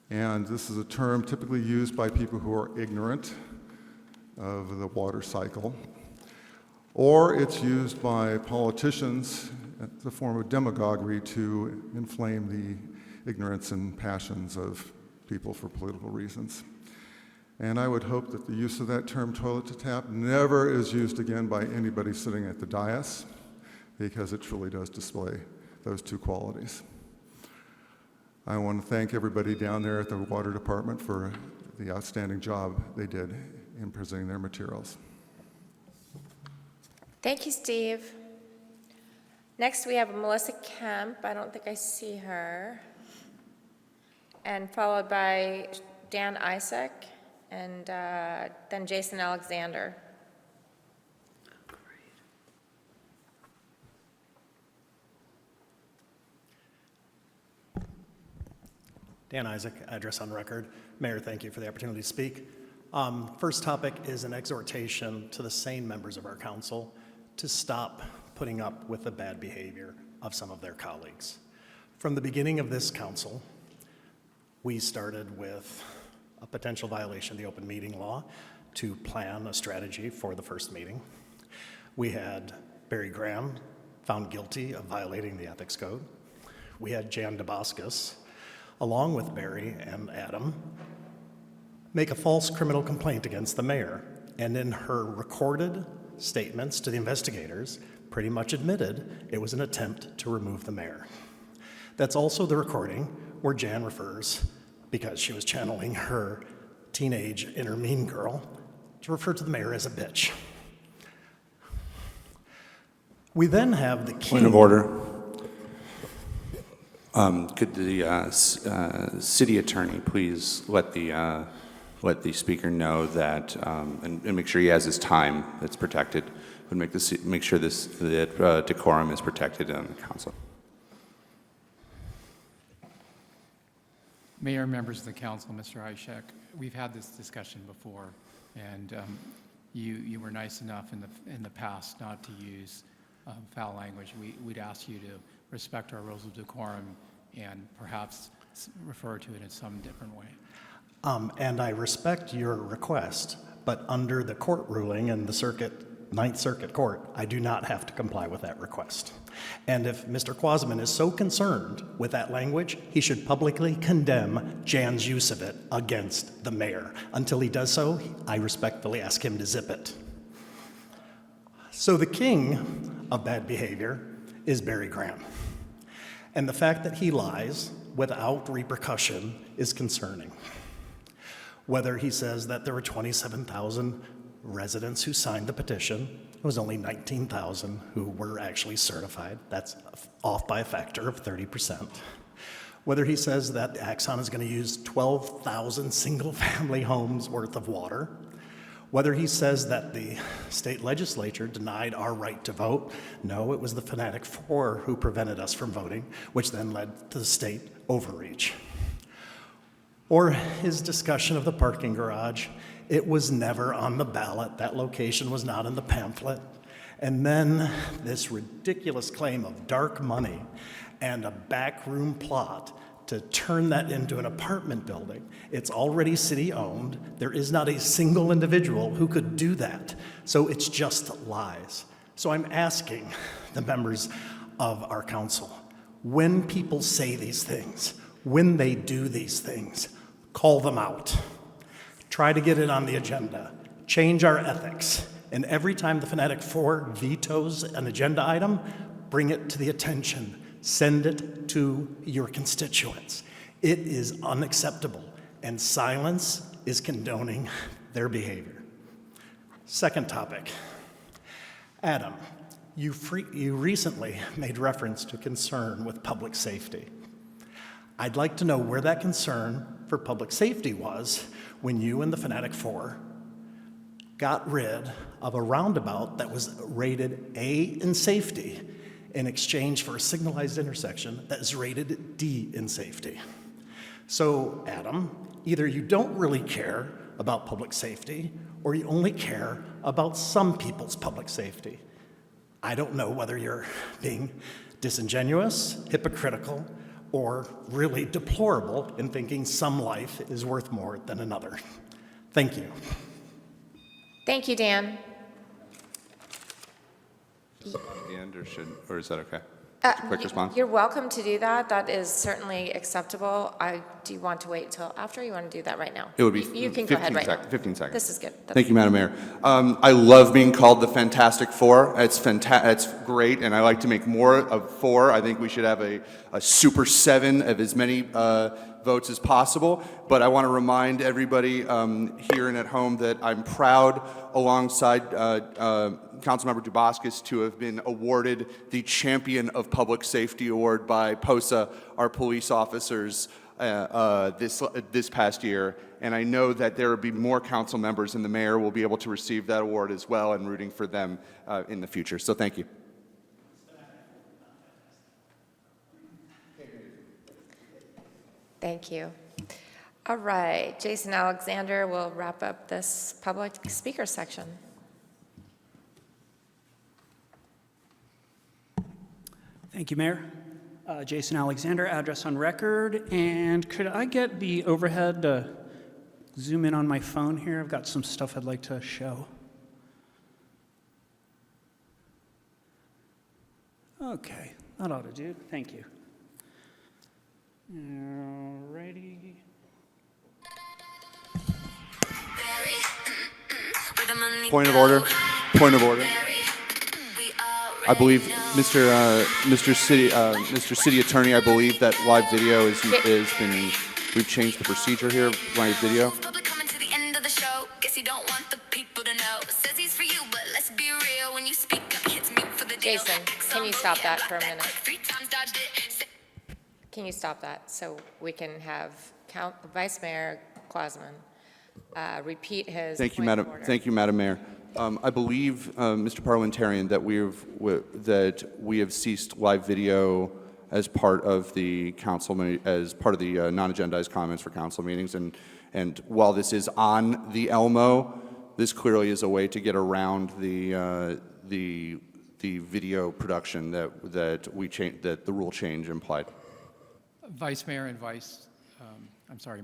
And this is a term typically used by people who are ignorant of the water cycle, or it's used by politicians as a form of demagoguery to inflame the ignorance and passions of people for political reasons. And I would hope that the use of that term toilet to tap never is used again by anybody sitting at the dais, because it truly does display those two qualities. I want to thank everybody down there at the Water Department for the outstanding job they did in presenting their materials. Thank you, Steve. Next, we have Melissa Kemp. I don't think I see her. And followed by Dan Isaac, and then Jason Alexander. Dan Isaac, address on record. Mayor, thank you for the opportunity to speak. First topic is an exhortation to the sane members of our council to stop putting up with the bad behavior of some of their colleagues. From the beginning of this council, we started with a potential violation of the open meeting law to plan a strategy for the first meeting. We had Barry Graham found guilty of violating the ethics code. We had Jan DeBoscus, along with Barry and Adam, make a false criminal complaint against the mayor, and in her recorded statements to the investigators, pretty much admitted it was an attempt to remove the mayor. That's also the recording where Jan refers, because she was channeling her teenage inner mean girl, to refer to the mayor as a bitch. We then have the king. Point of order. Could the city attorney please let the speaker know that, and make sure he has his time that's protected, and make sure that decorum is protected in the council. Mayor, members of the council, Mr. Ishak, we've had this discussion before, and you were nice enough in the past not to use foul language. We'd ask you to respect our rules of decorum and perhaps refer to it in some different way. And I respect your request, but under the court ruling in the Ninth Circuit Court, I do not have to comply with that request. And if Mr. Quasman is so concerned with that language, he should publicly condemn Jan's use of it against the mayor. Until he does so, I respectfully ask him to zip it. So the king of bad behavior is Barry Graham. And the fact that he lies without repercussion is concerning. Whether he says that there were 27,000 residents who signed the petition, it was only 19,000 who were actually certified. That's off by a factor of 30%. Whether he says that Axon is going to use 12,000 single-family homes worth of water. Whether he says that the state legislature denied our right to vote. No, it was the Fanatic Four who prevented us from voting, which then led to the state overreach. Or his discussion of the parking garage. It was never on the ballot. That location was not in the pamphlet. And then this ridiculous claim of dark money and a backroom plot to turn that into an apartment building. It's already city-owned. There is not a single individual who could do that. So it's just lies. So I'm asking the members of our council, when people say these things, when they do these things, call them out. Try to get it on the agenda. Change our ethics. And every time the Fanatic Four vetoes an agenda item, bring it to the attention. Send it to your constituents. It is unacceptable, and silence is condoning their behavior. Second topic. Adam, you recently made reference to concern with public safety. I'd like to know where that concern for public safety was when you and the Fanatic Four got rid of a roundabout that was rated A in safety in exchange for a signalized intersection that is rated D in safety. So, Adam, either you don't really care about public safety, or you only care about some people's public safety. I don't know whether you're being disingenuous, hypocritical, or really deplorable in thinking some life is worth more than another. Thank you. Thank you, Dan. And or is that okay? Just a quick response. You're welcome to do that. That is certainly acceptable. Do you want to wait till after? Or you want to do that right now? It would be You can go ahead right now. 15 seconds. This is good. Thank you, Madam Mayor. I love being called the Fantastic Four. It's great, and I like to make more of four. I think we should have a super seven of as many votes as possible. But I want to remind everybody here and at home that I'm proud, alongside Councilmember Dubaskis, to have been awarded the Champion of Public Safety Award by POSA, our police officers, this past year. And I know that there will be more council members, and the mayor will be able to receive that award as well, and rooting for them in the future. So thank you. Thank you. All right, Jason Alexander will wrap up this public speaker section. Thank you, Mayor. Jason Alexander, address on record. And could I get the overhead to zoom in on my phone here? I've got some stuff I'd like to show. Okay, that ought to do. Thank you. Alrighty. Point of order. Point of order. I believe, Mr. City Attorney, I believe that live video has been. We've changed the procedure here. Live video. Jason, can you stop that for a minute? Can you stop that so we can have Vice Mayor Quasman repeat his Thank you, point Madam. of order? Thank you, Madam Mayor. I believe, Mr. Parliamentarian, that we have ceased live video as part of the as part of the non-agendized comments for council meetings, and while this is on the Elmo, this clearly is a way to get around the video production that the rule change implied. Vice Mayor and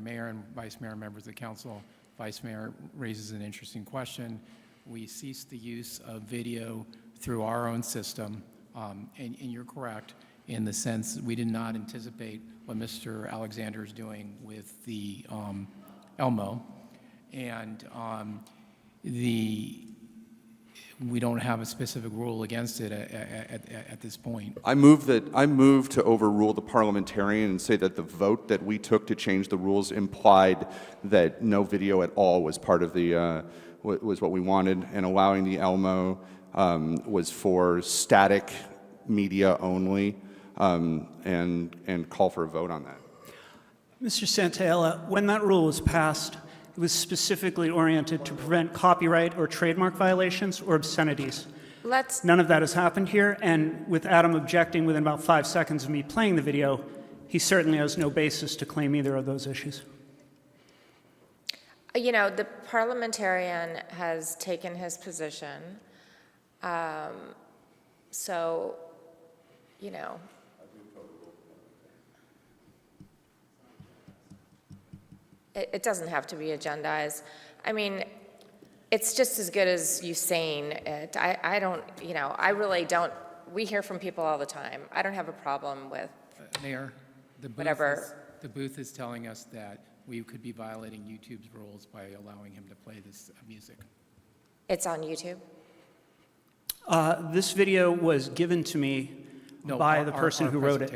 Mayor and Vice Mayor, members of the council. Vice Mayor raises an interesting question. We ceased the use of video through our own system, and you're correct in the sense we did not anticipate what Mr. Alexander is doing with the Elmo, and we don't have a specific rule against it at this point. I move to overrule the parliamentarian and say that the vote that we took to change the rules implied that no video at all was part of the was what we wanted, and allowing the Elmo was for static media only, and call for a vote on that. Mr. Santaella, when that rule was passed, it was specifically oriented to prevent copyright or trademark violations or obscenities. None of that has happened here, and with Adam objecting within about 5 seconds of me playing the video, he certainly has no basis to claim either of those issues. You know, the parliamentarian has taken his position, so, you know. It doesn't have to be agendized. I mean, it's just as good as you saying it. I don't, you know, I really don't. We hear from people all the time. I don't have a problem with Mayor, whatever. The booth is telling us that we could be violating YouTube's rules by allowing him to play this music. It's on YouTube? This video was given to me by the person who wrote it.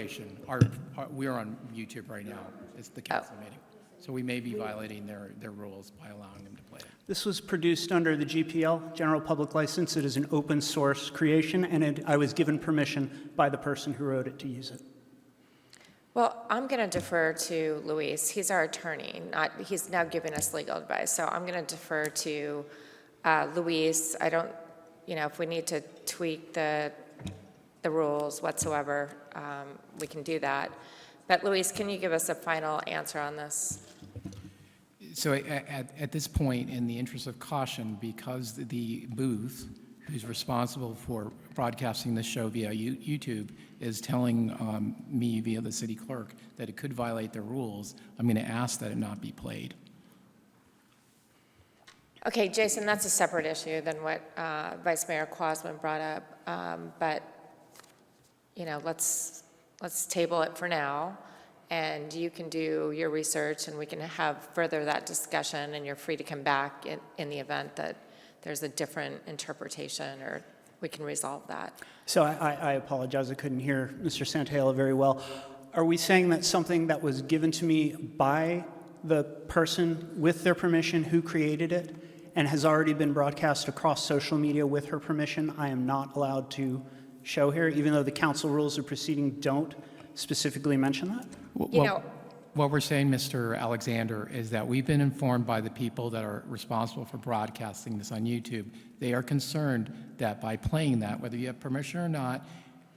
We are on YouTube right now. It's the council meeting. So we may be violating their rules by allowing them to play it. This was produced under the GPL, General Public License. It is an open source creation, and I was given permission by the person who wrote it to use it. Well, I'm going to defer to Luis. He's our attorney. He's now giving us legal advice. So I'm going to defer to Luis. I don't, you know, if we need to tweak the rules whatsoever, we can do that. But Luis, can you give us a final answer on this? So at this point, in the interest of caution, because the booth who's responsible for broadcasting the show via YouTube is telling me via the city clerk that it could violate the rules, I'm going to ask that it not be played. Okay, Jason, that's a separate issue than what Vice Mayor Quasman brought up. But, you know, let's table it for now. And you can do your research and we can have further that discussion, and you're free to come back in the event that there's a different interpretation, or we can resolve that. So I apologize, I couldn't hear Mr. Santaella very well. Are we saying that something that was given to me by the person with their permission who created it and has already been broadcast across social media with her permission, I am not allowed to show here, even though the council rules of proceeding don't specifically mention that? What we're saying, Mr. Alexander, is that we've been informed by the people that are responsible for broadcasting this on YouTube. They are concerned that by playing that, whether you have permission or not,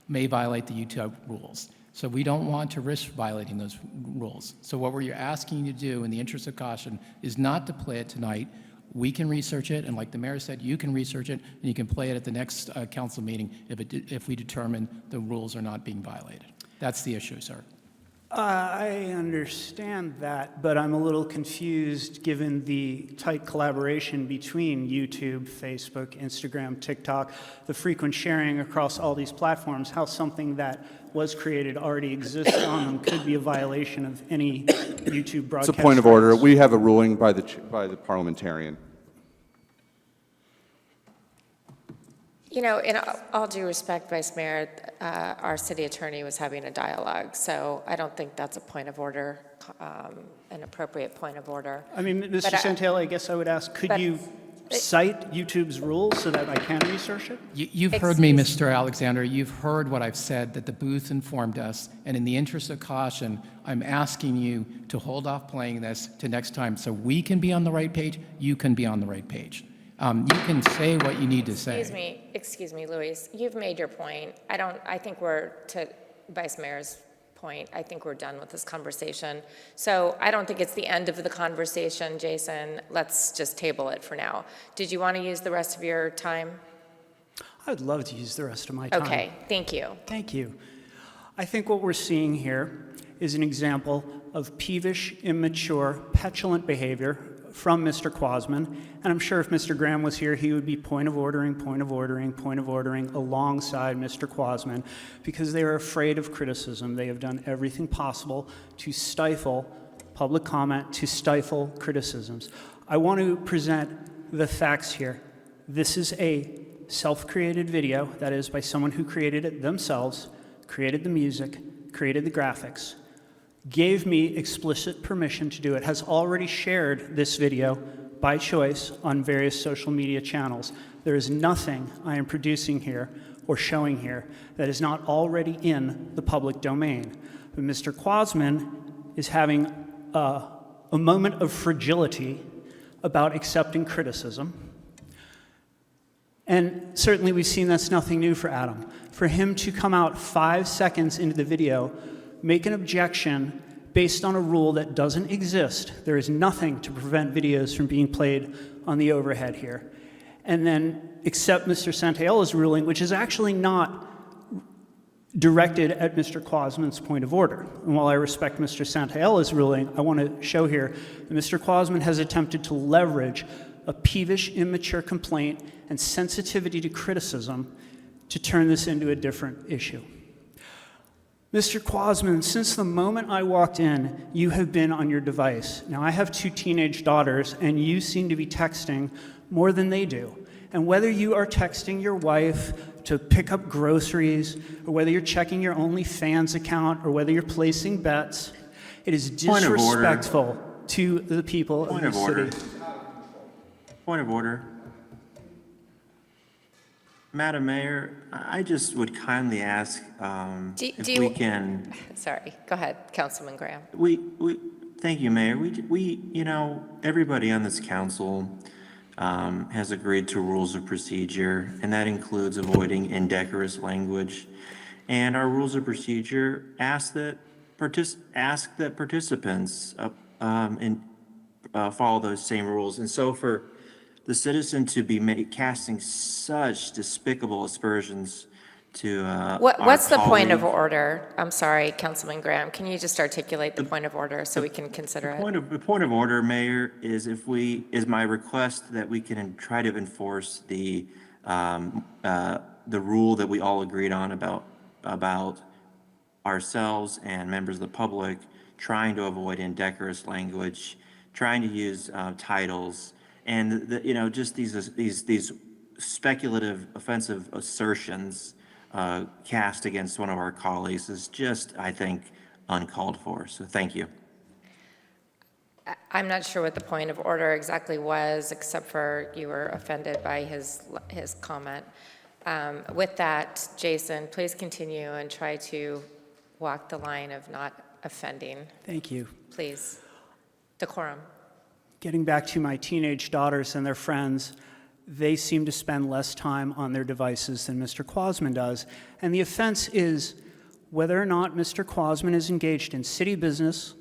may violate the YouTube rules. So we don't want to risk violating those rules. So what we're asking you to do, in the interest of caution, is not to play it tonight. We can research it, and like the mayor said, you can research it, and you can play it at the next council meeting if we determine the rules are not being violated. That's the issue, sir. I understand that, but I'm a little confused given the tight collaboration between YouTube, Facebook, Instagram, TikTok, the frequent sharing across all these platforms, how something that was created already exists on them could be a violation of any YouTube broadcast. It's a point of order. We have a ruling by the parliamentarian. You know, in all due respect, Vice Mayor, our city attorney was having a dialogue, so I don't think that's a point of order, an appropriate point of order. I mean, Mr. Santaella, I guess I would ask, could you cite YouTube's rules so that I can research it? You've heard me, Mr. Alexander. You've heard what I've said, that the booth informed us, and in the interest of caution, I'm asking you to hold off playing this to next time so we can be on the right page, you can be on the right page. You can say what you need to say. Excuse me, Luis. You've made your point. I think we're, to Vice Mayor's point, I think we're done with this conversation. So I don't think it's the end of the conversation, Jason. Let's just table it for now. Did you want to use the rest of your time? I would love to use the rest of my time. Okay, thank you. Thank you. I think what we're seeing here is an example of peevish, immature, petulant behavior from Mr. Quasman, and I'm sure if Mr. Graham was here, he would be point of ordering alongside Mr. Quasman, because they are afraid of criticism. They have done everything possible to stifle public comment, to stifle criticisms. I want to present the facts here. This is a self-created video, that is, by someone who created it themselves, created the music, created the graphics, gave me explicit permission to do it, has already shared this video by choice on various social media channels. There is nothing I am producing here or showing here that is not already in the public domain. But Mr. Quasman is having a moment of fragility about accepting criticism. And certainly we've seen that's nothing new for Adam. For him to come out 5 seconds into the video, make an objection based on a rule that doesn't exist. There is nothing to prevent videos from being played on the overhead here. And then accept Mr. Santaella's ruling, which is actually not directed at Mr. Quasman's point of order. And while I respect Mr. Santaella's ruling, I want to show here that Mr. Quasman has attempted to leverage a peevish, immature complaint and sensitivity to criticism to turn this into a different issue. Mr. Quasman, since the moment I walked in, you have been on your device. Now, I have 2 teenage daughters, and you seem to be texting more than they do. And whether you are texting your wife to pick up groceries, or whether you're checking your OnlyFans account, or whether you're placing bets, it is disrespectful to the people of the city. Point of order. Madam Mayor, I just would kindly ask if we can. Sorry, go ahead, Councilman Graham. Thank you, Mayor. We, you know, everybody on this council has agreed to rules of procedure, and that includes avoiding indecorous language. And our rules of procedure ask that participants follow those same rules. And so for the citizen to be casting such despicable aspersions to What's the point of colleague. order? I'm sorry, Councilman Graham. Can you just articulate the point of order so we can consider it? The point of order, Mayor, is my request that we can try to enforce the rule that we all agreed on about ourselves and members of the public trying to avoid indecorous language, trying to use titles, and just these speculative, offensive assertions cast against one of our colleagues is just, I think, uncalled for. So thank you. I'm not sure what the point of order exactly was, except for you were offended by his comment. With that, Jason, please continue and try to walk the line of not offending. Thank you. Please. Decorum. Getting back to my teenage daughters and their friends, they seem to spend less time on their devices than Mr. Quasman does. And the offense is whether or not Mr. Quasman is engaged in city business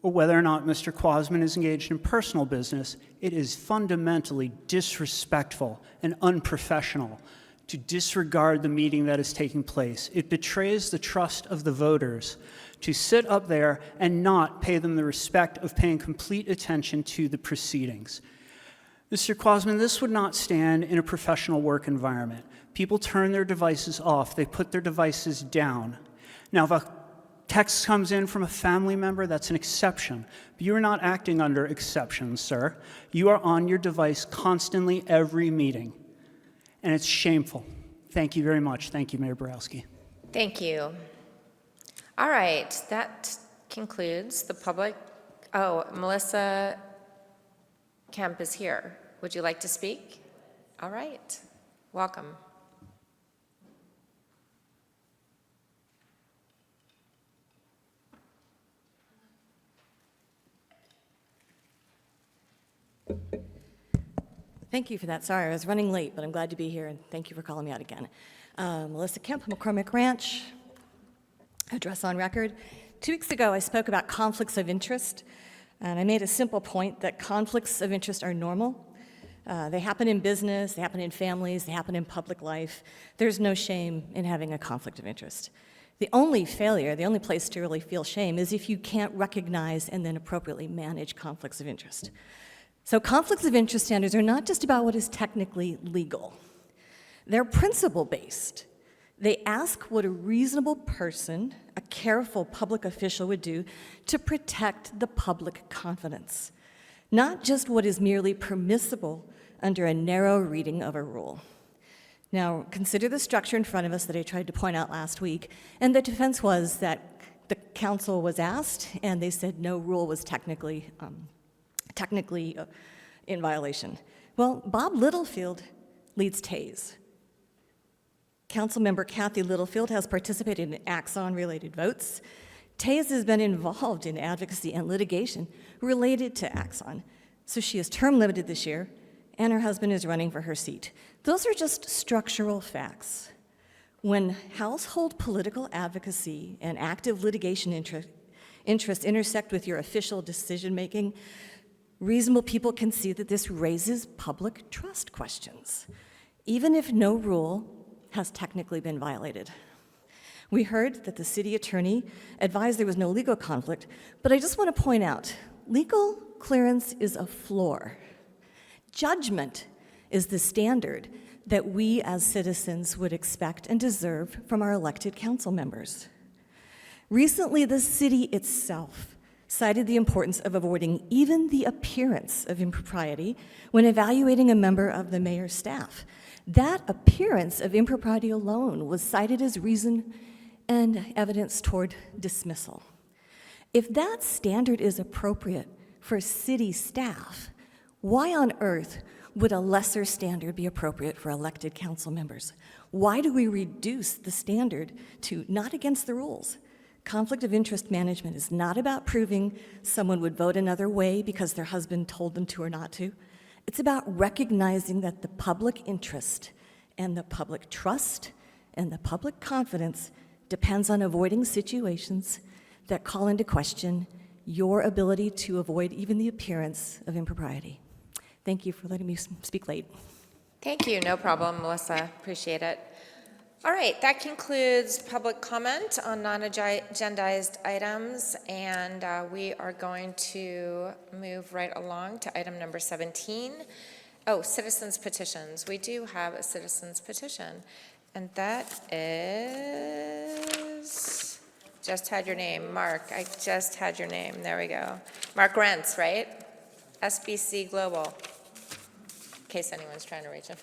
or whether or not Mr. Quasman is engaged in personal business. It is fundamentally disrespectful and unprofessional to disregard the meeting that is taking place. It betrays the trust of the voters to sit up there and not pay them the respect of paying complete attention to the proceedings. Mr. Quasman, this would not stand in a professional work environment. People turn their devices off. They put their devices down. Now, if a text comes in from a family member, that's an exception. But you are not acting under exceptions, sir. You are on your device constantly every meeting. And it's shameful. Thank you very much. Thank you, Mayor Borowski. Thank you. All right, that concludes the public. Oh, Melissa Kemp is here. Would you like to speak? All right, welcome. Thank you for that. Sorry, I was running late, but I'm glad to be here, and thank you for calling me out again. Melissa Kemp, McCormick Ranch, address on record. 2 weeks ago, I spoke about conflicts of interest, and I made a simple point that conflicts of interest are normal. They happen in business, they happen in families, they happen in public life. There's no shame in having a conflict of interest. The only failure, the only place to really feel shame is if you can't recognize and then appropriately manage conflicts of interest. So conflicts of interest standards are not just about what is technically legal. They're principle-based. They ask what a reasonable person, a careful public official would do to protect the public confidence, not just what is merely permissible under a narrow reading of a rule. Now, consider the structure in front of us that I tried to point out last week, and the defense was that the council was asked, and they said no rule was technically in violation. Well, Bob Littlefield leads TASE. Councilmember Kathy Littlefield has participated in Axon-related votes. TASE has been involved in advocacy and litigation related to Axon. So she is term limited this year, and her husband is running for her seat. Those are just structural facts. When household political advocacy and active litigation interests intersect with your official decision-making, reasonable people can see that this raises public trust questions, even if no rule has technically been violated. We heard that the city attorney advised there was no legal conflict, but I just want to point out, legal clearance is a floor. Judgment is the standard that we as citizens would expect and deserve from our elected council members. Recently, the city itself cited the importance of avoiding even the appearance of impropriety when evaluating a member of the mayor's staff. That appearance of impropriety alone was cited as reason and evidence toward dismissal. If that standard is appropriate for city staff, why on earth would a lesser standard be appropriate for elected council members? Why do we reduce the standard to not against the rules? Conflict of interest management is not about proving someone would vote another way because their husband told them to or not to. It's about recognizing that the public interest and the public trust and the public confidence depends on avoiding situations that call into question your ability to avoid even the appearance of impropriety. Thank you for letting me speak late. Thank you, no problem, Melissa, appreciate it. All right, that concludes public comment on non-agendized items, and we are going to move right along to item number 17. Oh, citizens petitions. We do have a citizens petition, and that is, just had your name, Mark, I just had your name, there we go. Mark Rentz, right? SBC Global, in case anyone's trying to reach him.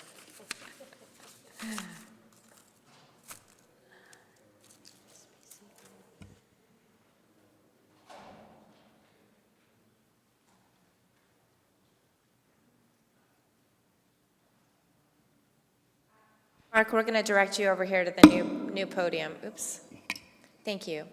Mark, we're going to direct you over here to the new podium. Oops. Thank you.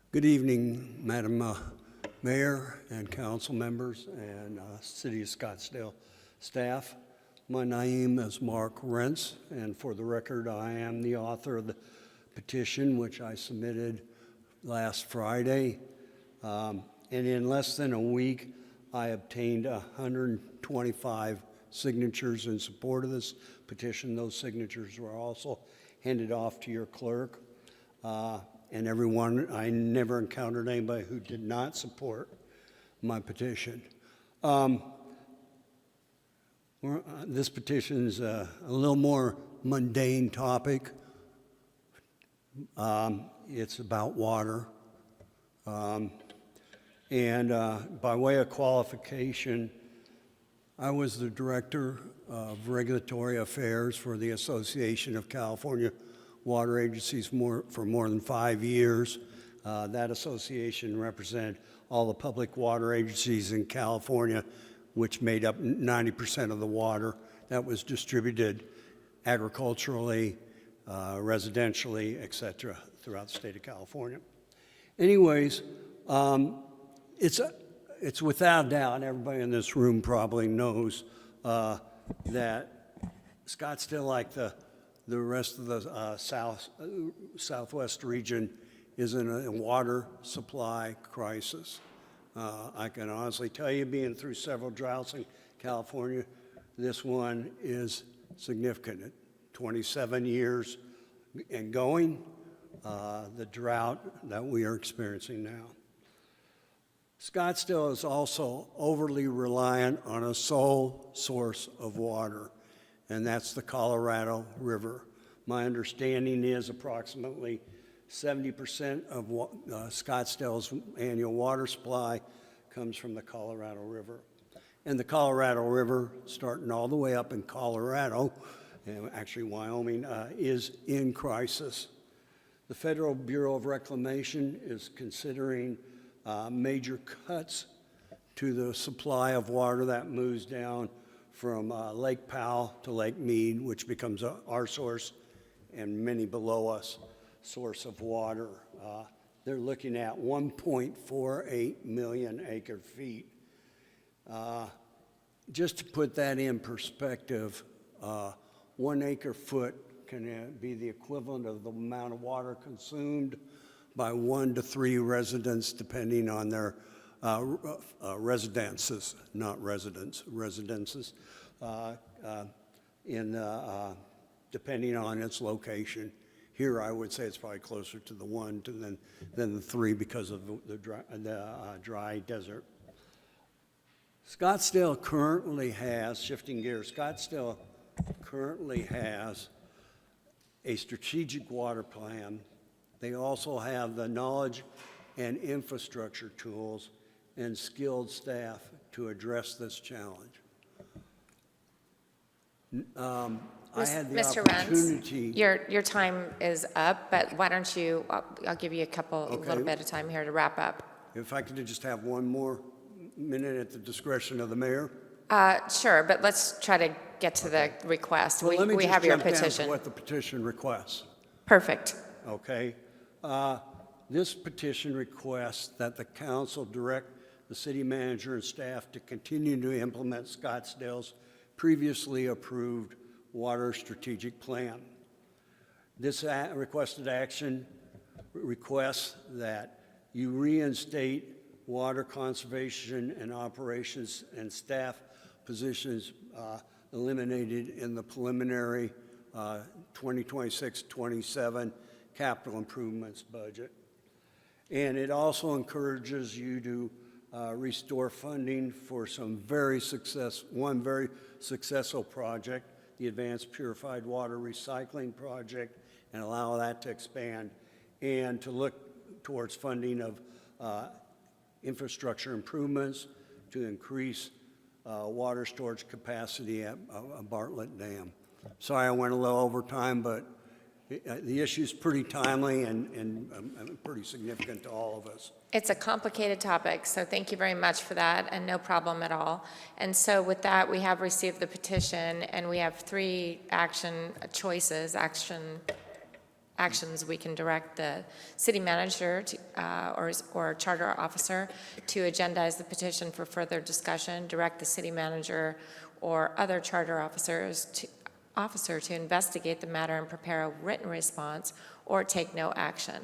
Good evening, Madam Mayor and council members and City of Scottsdale staff. My name is Mark Rentz, and for the record, I am the author of the petition which I submitted last Friday. And in less than a week, I obtained 125 signatures in support of this petition. Those signatures were also handed off to your clerk. And everyone, I never encountered anybody who did not support my petition. This petition is a little more mundane topic. It's about water. And by way of qualification, I was the Director of Regulatory Affairs for the Association of California Water Agencies for more than 5 years. That association represented all the public water agencies in California, which made up 90% of the water that was distributed agriculturally, residentially, et cetera, throughout the state of California. Anyways, it's without doubt, everybody in this room probably knows that Scottsdale, like the rest of the southwest region, is in a water supply crisis. I can honestly tell you, being through several droughts in California, this one is significant. At 27 years and going, the drought that we are experiencing now. Scottsdale is also overly reliant on a sole source of water, and that's the Colorado River. My understanding is approximately 70% of Scottsdale's annual water supply comes from the Colorado River. And the Colorado River, starting all the way up in Colorado, and actually Wyoming, is in crisis. The Federal Bureau of Reclamation is considering major cuts to the supply of water that moves down from Lake Powell to Lake Mead, which becomes our source, and many below us source of water. They're looking at 1.48 million acre feet. Just to put that in perspective, 1 acre foot can be the equivalent of the amount of water consumed by 1 to 3 residents, depending on their residences, not residents, residences, depending on its location. Here, I would say it's probably closer to the 1 than the 3 because of the dry desert. Scottsdale currently has, shifting gears, Scottsdale currently has a strategic water plan. They also have the knowledge and infrastructure tools and skilled staff to address this challenge. I had the Mr. opportunity. Rentz, your time is up, but why don't you, I'll give you a little bit of time here to wrap up. If I could just have one more minute at the discretion of the mayor? Sure, but let's try to get to the request. Well, let me We just have your jump down to petition. what the petition requests. Perfect. Okay. This petition requests that the council direct the city manager and staff to continue to implement Scottsdale's previously approved water strategic plan. This requested action requests that you reinstate water conservation and operations and staff positions eliminated in the preliminary 2026-27 capital improvements budget. And it also encourages you to restore funding for one very successful project, the Advanced Purified Water Recycling Project, and allow that to expand, and to look towards funding of infrastructure improvements to increase water storage capacity at Bartlett Dam. Sorry I went a little over time, but the issue is pretty timely and pretty significant to all of us. It's a complicated topic, so thank you very much for that, and no problem at all. And so with that, we have received the petition, and we have 3 actions we can direct the city manager to, or charter officer to agendize the petition for further discussion, direct the city manager or other charter officer to investigate the matter and prepare a written response, or take no action.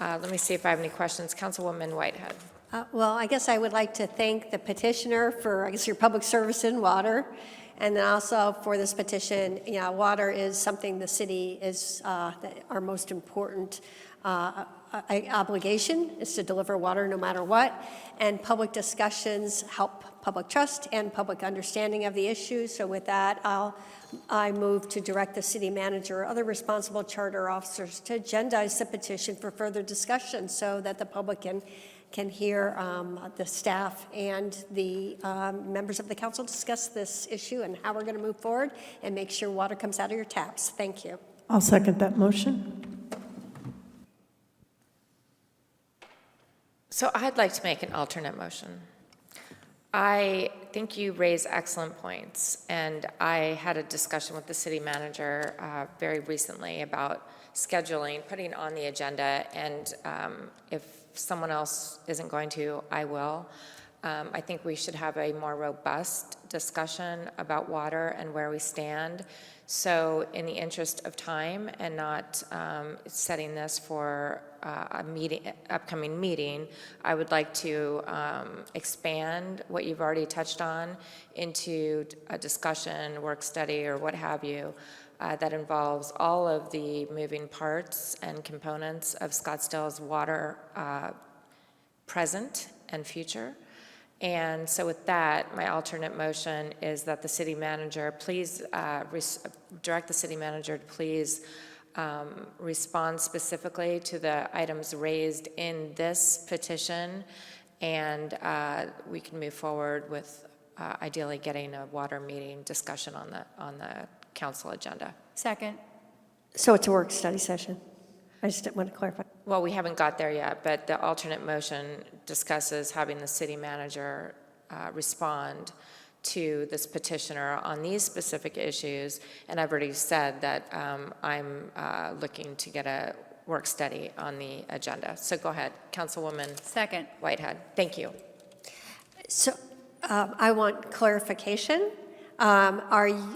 Let me see if I have any questions. Councilwoman Whitehead. Well, I guess I would like to thank the petitioner for, I guess, your public service in water, and then also for this petition. Water is something the city is our most important obligation is to deliver water no matter what, and public discussions help public trust and public understanding of the issue. So with that, I move to direct the city manager or other responsible charter officers to agendize the petition for further discussion so that the public can hear the staff and the members of the council discuss this issue and how we're going to move forward and make sure water comes out of your taps. Thank you. I'll second that motion. So I'd like to make an alternate motion. I think you raise excellent points, and I had a discussion with the city manager very recently about scheduling, putting on the agenda, and if someone else isn't going to, I will. I think we should have a more robust discussion about water and where we stand. So in the interest of time and not setting this for upcoming meeting, I would like to expand what you've already touched on into a discussion, work study, or what have you, that involves all of the moving parts and components of Scottsdale's water present and future. And so with that, my alternate motion is that the city manager please direct the city manager to please respond specifically to the items raised in this petition, and we can move forward with ideally getting a water meeting discussion on the council agenda. Second. So it's a work study session. I just didn't want to clarify. Well, we haven't got there yet, but the alternate motion discusses having the city manager respond to this petitioner on these specific issues, and I've already said that I'm looking to get a work study on the agenda. So go ahead, Councilwoman. Second. Whitehead. Thank you. So I want clarification.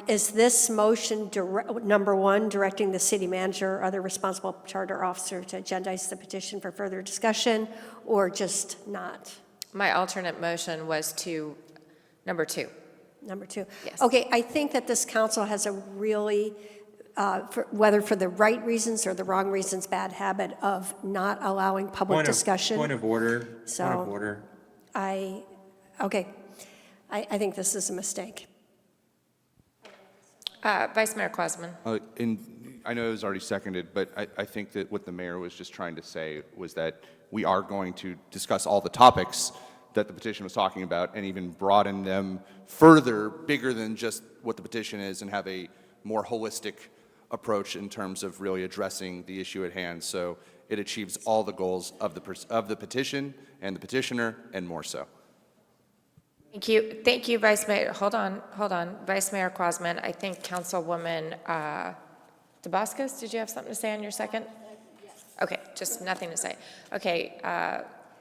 Is this motion, number 1, directing the city manager or other responsible charter officer to agendize the petition for further discussion, or just not? My alternate motion was to number 2. Number 2. Yes. Okay, I think that this council has a really, whether for the right reasons or the wrong reasons, bad habit of not allowing public discussion. Point of order. So Point of order. I think this is a mistake. Vice Mayor Quasman. I know it was already seconded, but I think that what the mayor was just trying to say was that we are going to discuss all the topics that the petition was talking about and even broaden them further, bigger than just what the petition is, and have a more holistic approach in terms of really addressing the issue at hand. So it achieves all the goals of the petition and the petitioner, and more so. Thank you, Vice Mayor, hold on, Vice Mayor Quasman, I think Councilwoman DeBoscos, did you have something to say on your second? Okay, just nothing to say. Okay,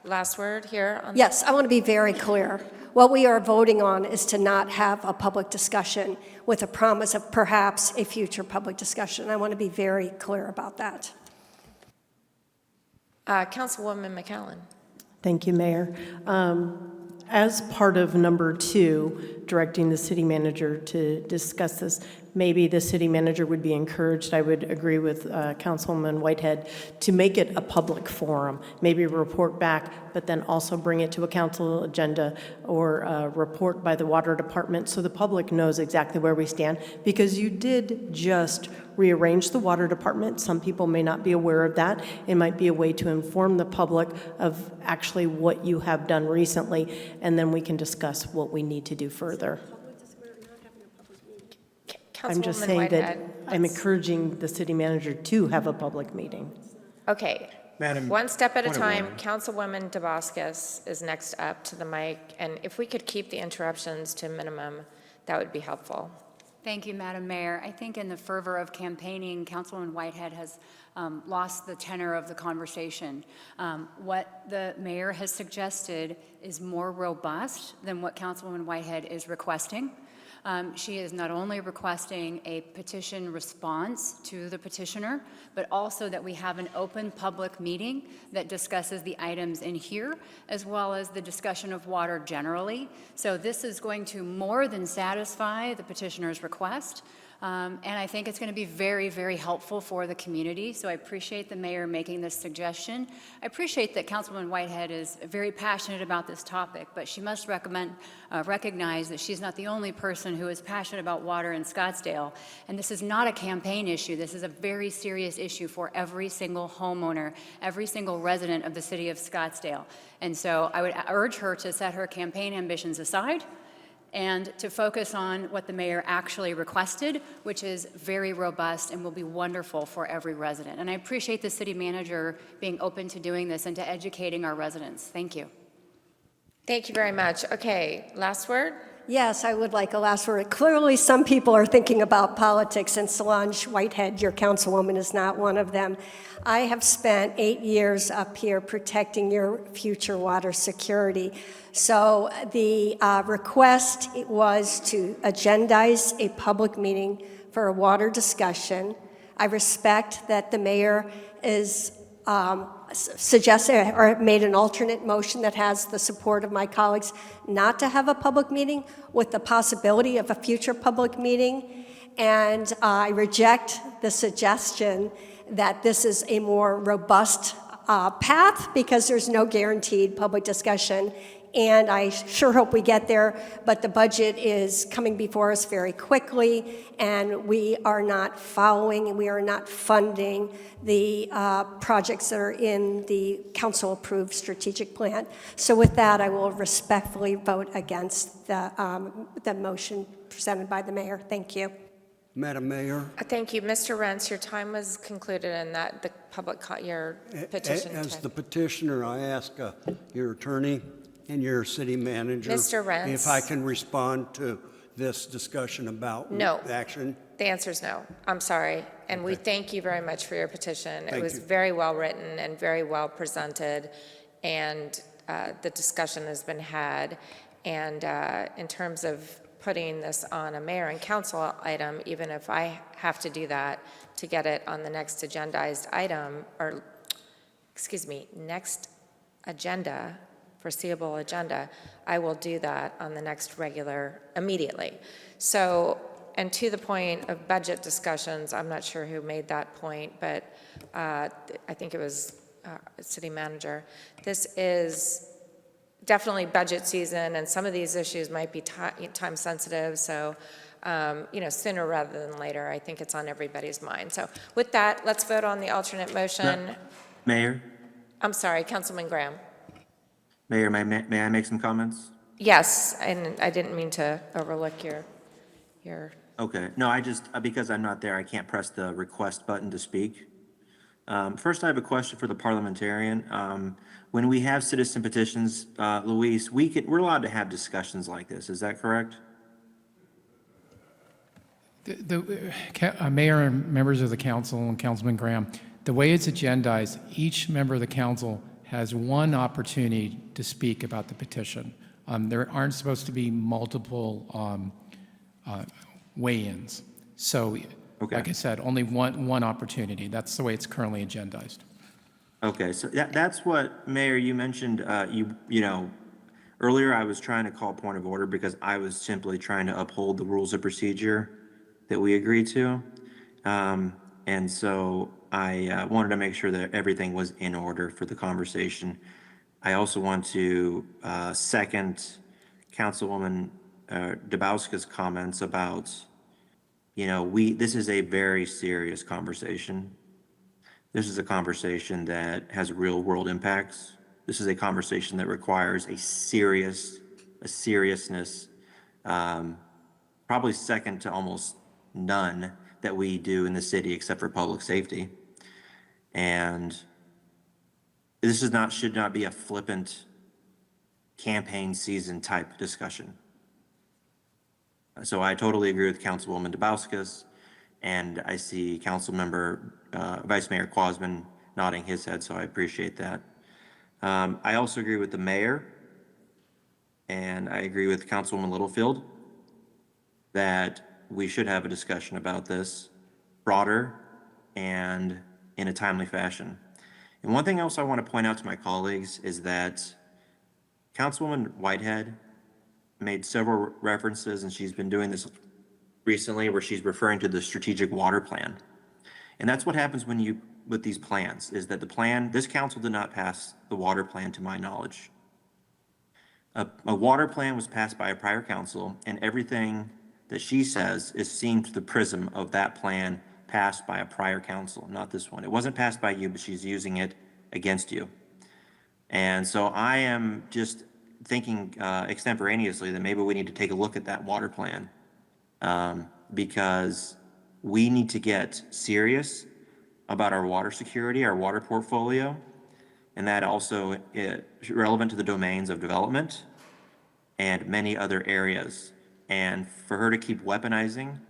last word here on. Yes, I want to be very clear. What we are voting on is to not have a public discussion with a promise of perhaps a future public discussion. I want to be very clear about that. Councilwoman McAllen. Thank you, Mayor. As part of number 2, directing the city manager to discuss this, maybe the city manager would be encouraged, I would agree with Councilwoman Whitehead, to make it a public forum, maybe report back, but then also bring it to a council agenda or a report by the water department so the public knows exactly where we stand, because you did just rearrange the water department. Some people may not be aware of that. It might be a way to inform the public of actually what you have done recently, and then we can discuss what we need to do further. I'm just Councilwoman saying that Whitehead, I'm encouraging the city manager to have a public meeting. Okay. Madam, One step at a point of time. order. Councilwoman DeBoscos is next up to the mic, and if we could keep the interruptions to a minimum, that would be helpful. Thank you, Madam Mayor. I think in the fervor of campaigning, Councilwoman Whitehead has lost the tenor of the conversation. What the mayor has suggested is more robust than what Councilwoman Whitehead is requesting. She is not only requesting a petition response to the petitioner, but also that we have an open public meeting that discusses the items in here, as well as the discussion of water generally. So this is going to more than satisfy the petitioner's request. And I think it's going to be very, very helpful for the community. So I appreciate the mayor making this suggestion. I appreciate that Councilwoman Whitehead is very passionate about this topic, but she must recognize that she's not the only person who is passionate about water in Scottsdale. And this is not a campaign issue. This is a very serious issue for every single homeowner, every single resident of the city of Scottsdale. And so I would urge her to set her campaign ambitions aside and to focus on what the mayor actually requested, which is very robust and will be wonderful for every resident. And I appreciate the city manager being open to doing this and to educating our residents. Thank you. Thank you very much. Okay, last word? Yes, I would like a last word. Clearly, some people are thinking about politics, and Solange Whitehead, your councilwoman, is not one of them. I have spent 8 years up here protecting your future water security. So the request was to agendize a public meeting for a water discussion. I respect that the mayor is suggested or made an alternate motion that has the support of my colleagues not to have a public meeting with the possibility of a future public meeting. And I reject the suggestion that this is a more robust path because there's no guaranteed public discussion. And I sure hope we get there, but the budget is coming before us very quickly, and we are not following and we are not funding the projects that are in the council-approved strategic plan. So with that, I will respectfully vote against the motion presented by the mayor. Thank you. Madam Mayor. Thank you. Mr. Rentz, your time was concluded and that the public, your petition. As the petitioner, I ask your attorney and your city manager Mr. Rentz. if I can respond to this discussion about No. action. The answer is no. I'm sorry. And we thank you very much for your petition. It was you. very well written and very well presented, and the discussion has been had. And in terms of putting this on a mayor and council item, even if I have to do that to get it on the next agendized item, or, excuse me, next agenda, foreseeable agenda, I will do that on the next regular, immediately. So, and to the point of budget discussions, I'm not sure who made that point, but I think it was city manager. This is definitely budget season, and some of these issues might be time sensitive, so sooner rather than later, I think it's on everybody's mind. So with that, let's vote on the alternate motion. Mayor? I'm sorry, Councilman Graham. Mayor, may I make some comments? Yes, and I didn't mean to overlook your Okay. No, I just, because I'm not there, I can't press the request button to speak. First, I have a question for the parliamentarian. When we have citizen petitions, Luis, we're allowed to have discussions like this. Is that correct? Mayor and members of the council and Councilman Graham, the way it's agendized, each member of the council has one opportunity to speak about the petition. There aren't supposed to be multiple weigh-ins. So, like I said, only one opportunity. That's the way it's currently agendized. Okay, so that's what, Mayor, you mentioned, earlier I was trying to call point of order because I was simply trying to uphold the rules of procedure that we agreed to. And so I wanted to make sure that everything was in order for the conversation. I also want to second Councilwoman Dabowska's comments about, this is a very serious conversation. This is a conversation that has real world impacts. This is a conversation that requires a seriousness, probably second to almost none that we do in the city except for public safety. And this should not be a flippant campaign season type discussion. So I totally agree with Councilwoman Dabowskis, and I see Councilmember Vice Mayor Quasman nodding his head, so I appreciate that. I also agree with the mayor, and I agree with Councilwoman Littlefield that we should have a discussion about this broader and in a timely fashion. And one thing else I want to point out to my colleagues is that Councilwoman Whitehead made several references, and she's been doing this recently, where she's referring to the strategic water plan. And that's what happens with these plans, is that this council did not pass the water plan to my knowledge. A water plan was passed by a prior council, and everything that she says is seen through the prism of that plan passed by a prior council, not this one. It wasn't passed by you, but she's using it against you. And so I am just thinking extemporaneously that maybe we need to take a look at that water plan, because we need to get serious about our water security, our water portfolio, and that also is relevant to the domains of development and many other areas. And for her to keep weaponizing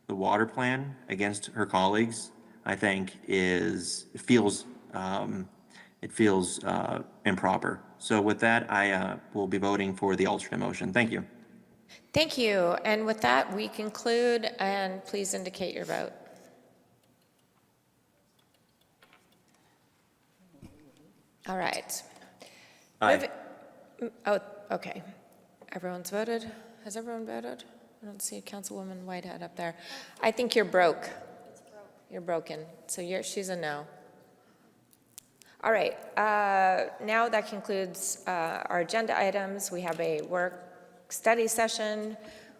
the water plan against her colleagues, I think feels improper. So with that, I will be voting for the alternate motion. Thank you. Thank you. And with that, we conclude, and please indicate your vote. All right. Aye. Oh, okay. Everyone's voted? Has everyone voted? I don't see Councilwoman Whitehead up there. I think you're broke. You're broken. So she's a no. All right. Now that concludes our agenda items. We have a work study session,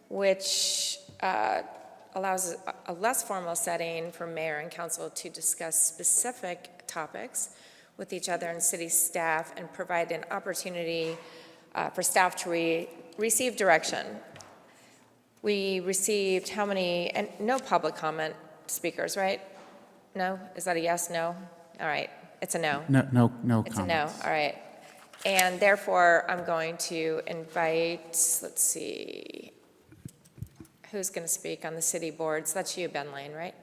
which allows a less formal setting for mayor and council to discuss specific topics with each other and city staff and provide an opportunity for staff to receive direction. We received how many, and no public comment speakers, right? No? Is that a yes, no? All right, it's a no. No It's a no, comments. all right. And therefore, I'm going to invite, let's see, who's going to speak on the city boards? That's you, Ben Lane, right?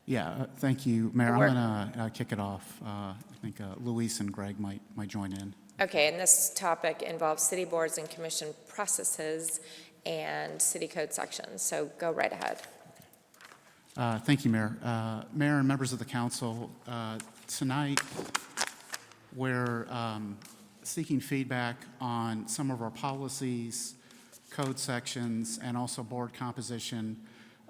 Yeah, thank you, Mayor. I'm Work. going to kick it off. I think Luis and Greg might join in. Okay, and this topic involves city boards and commission processes and city code sections, so go right ahead. Thank you, Mayor. Mayor and members of the council, tonight we're seeking feedback on some of our policies, code sections, and also board composition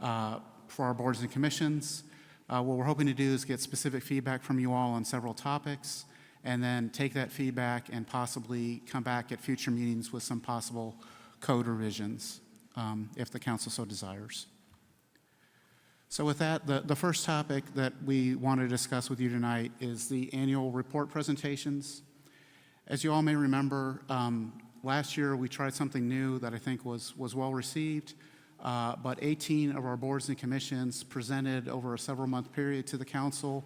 for our boards and commissions. What we're hoping to do is get specific feedback from you all on several topics, and then take that feedback and possibly come back at future meetings with some possible code revisions, if the council so desires. So with that, the first topic that we want to discuss with you tonight is the annual report presentations. As you all may remember, last year we tried something new that I think was well received, but 18 of our boards and commissions presented over a several-month period to the council,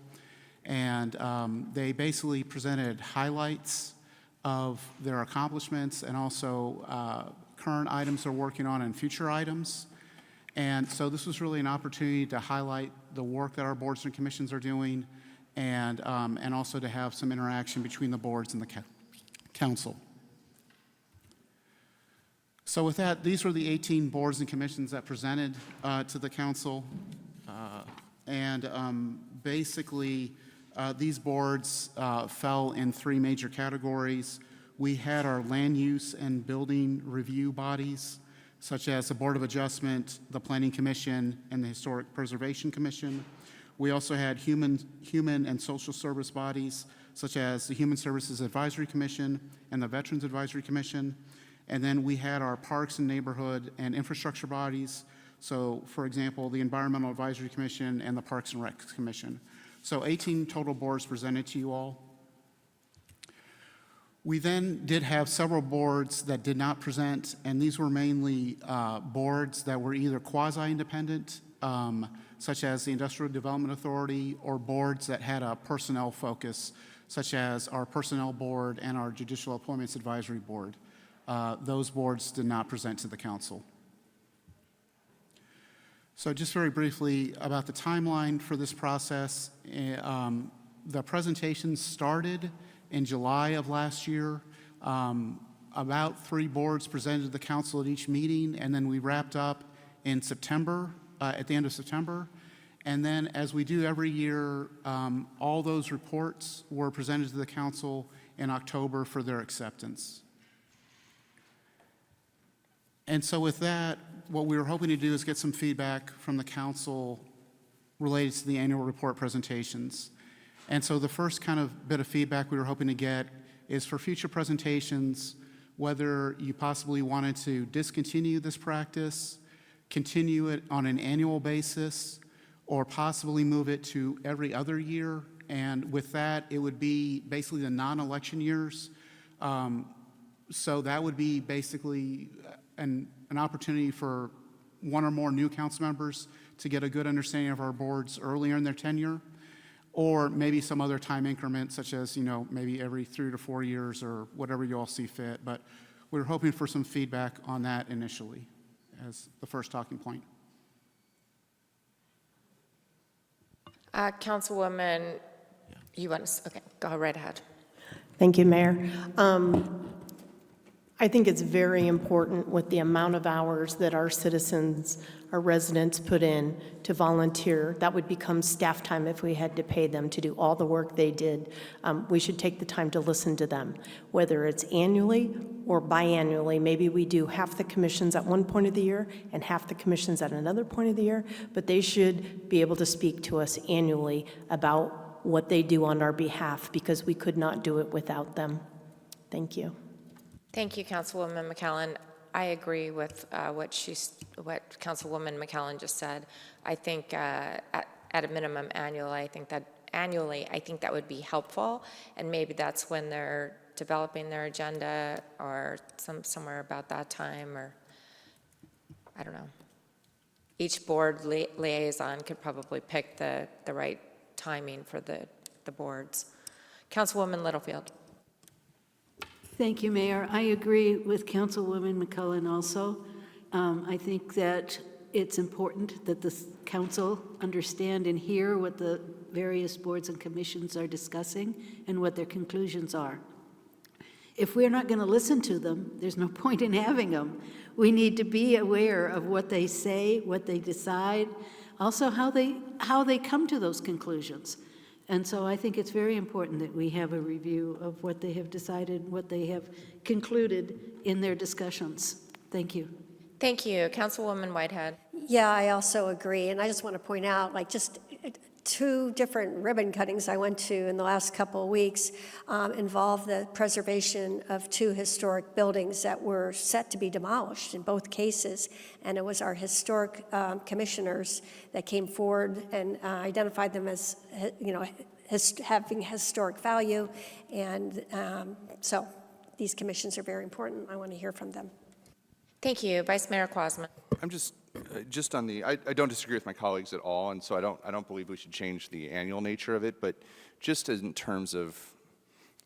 And they basically presented highlights of their accomplishments and also current items they're working on and future items. And so this was really an opportunity to highlight the work that our boards and commissions are doing, and also to have some interaction between the boards and the council. So with that, these were the 18 boards and commissions that presented to the council. Basically, these boards fell in three major categories. We had our land use and building review bodies, such as the Board of Adjustment, the Planning Commission, and the Historic Preservation Commission. We also had human and social service bodies, such as the Human Services Advisory Commission and the Veterans Advisory Commission. And then we had our Parks and Neighborhood and Infrastructure bodies. So, for example, the Environmental Advisory Commission and the Parks and Rec Commission. So 18 total boards presented to you all. We then did have several boards that did not present, and these were mainly boards that were either quasi-independent, such as the Industrial Development Authority, or boards that had a personnel focus, such as our Personnel Board and our Judicial Appointments Advisory Board. Those boards did not present to the council. So just very briefly about the timeline for this process, the presentations started in July of last year. About 3 boards presented to the council at each meeting, and then we wrapped up in September, at the end of September. And then, as we do every year, all those reports were presented to the council in October for their acceptance. And so with that, what we were hoping to do is get some feedback from the council related to the annual report presentations. And so the first kind of bit of feedback we were hoping to get is for future presentations, whether you possibly wanted to discontinue this practice, continue it on an annual basis, or possibly move it to every other year. And with that, it would be basically the non-election years. So that would be basically an opportunity for one or more new council members to get a good understanding of our boards earlier in their tenure, or maybe some other time increment, such as, maybe every 3 to 4 years or whatever you all see fit. But we're hoping for some feedback on that initially as the first talking point. Councilwoman, you want to, okay, go right ahead. Thank you, Mayor. I think it's very important with the amount of hours that our citizens, our residents put in to volunteer. That would become staff time if we had to pay them to do all the work they did. We should take the time to listen to them, whether it's annually or biannually. Maybe we do half the commissions at one point of the year and half the commissions at another point of the year, but they should be able to speak to us annually about what they do on our behalf, because we could not do it without them. Thank you. Thank you, Councilwoman McCallum. I agree with what Councilwoman McCallum just said. I think at a minimum annually, I think that would be helpful, and maybe that's when they're developing their agenda or somewhere about that time, or I don't know. Each board liaison could probably pick the right timing for the boards. Councilwoman Littlefield. Thank you, Mayor. I agree with Councilwoman McCullen also. I think that it's important that the council understand and hear what the various boards and commissions are discussing and what their conclusions are. If we're not going to listen to them, there's no point in having them. We need to be aware of what they say, what they decide, also how they come to those conclusions. And so I think it's very important that we have a review of what they have decided, what they have concluded in their discussions. Thank you. Thank you. Councilwoman Whitehead. Yeah, I also agree. And I just want to point out, just 2 different ribbon cuttings I went to in the last couple of weeks involved the preservation of 2 historic buildings that were set to be demolished in both cases. And it was our historic commissioners that came forward and identified them as, having historic value. And so these commissions are very important. I want to hear from them. Thank you. Vice Mayor Quasman. I'm just just on the, I don't disagree with my colleagues at all, and so I don't believe we should change the annual nature of it, but just in terms of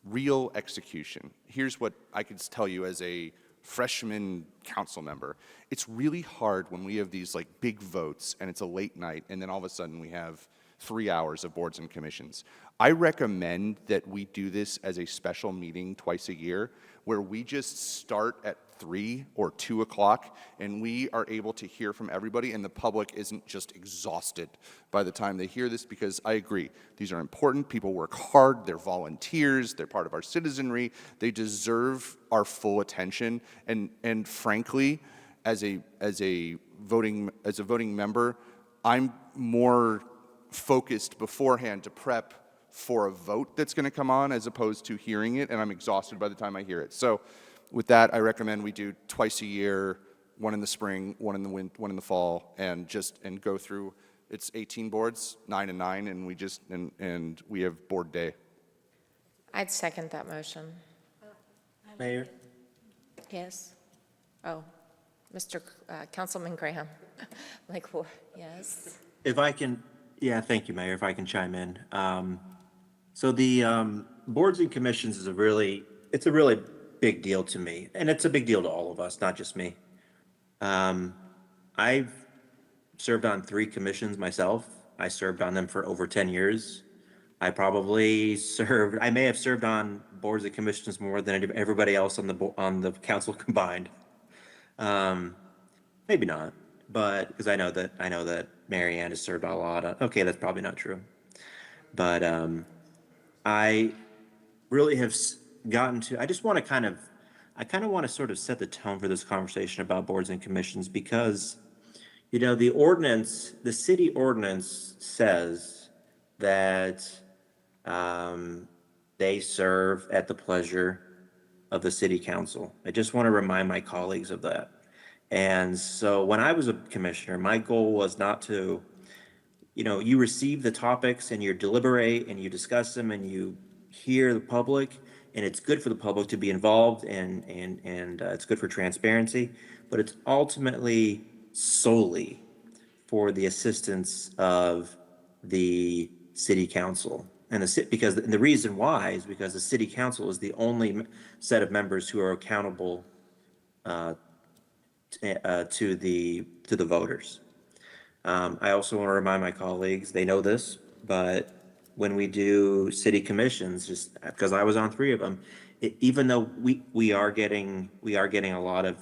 real execution, here's what I could tell you as a freshman council member. It's really hard when we have these like big votes and it's a late night and then all of a sudden we have 3 hours of boards and commissions. I recommend that we do this as a special meeting twice a year where we just start at 3 or 2 o'clock and we are able to hear from everybody and the public isn't just exhausted by the time they hear this, because I agree, these are important, people work hard, they're volunteers, they're part of our citizenry, they deserve our full attention, and frankly, as a voting member, I'm more focused beforehand to prep for a vote that's going to come on as opposed to hearing it, and I'm exhausted by the time I hear it. So with that, I recommend we do twice a year, one in the spring, one in the fall, and go through. It's 18 boards, 9 and 9, and we have board day. I'd second that motion. Mayor? Yes? Oh, Mr. Councilman Graham. Yes? If I can, yeah, thank you, Mayor, if I can chime in. So the boards and commissions is it's a really big deal to me, and it's a big deal to all of us, not just me. I've served on 3 commissions myself. I served on them for over 10 years. I may have served on boards and commissions more than everybody else on the council combined. Maybe not, but because I know that Mary Ann has served a lot. Okay, that's probably not true. But I really have gotten to, I kind of want to sort of set the tone for this conversation about boards and commissions, because, the city ordinance says that they serve at the pleasure of the city council. I just want to remind my colleagues of that. And so when I was a commissioner, my goal was not to, you receive the topics and you deliberate and you discuss them and you hear the public, and it's good for the public to be involved, and it's good for transparency, but it's ultimately solely for the assistance of the city council. And the reason why is because the city council is the only set of members who are accountable to the voters. I also want to remind my colleagues, they know this, but when we do city commissions, just because I was on 3 of them, even though we are getting a lot of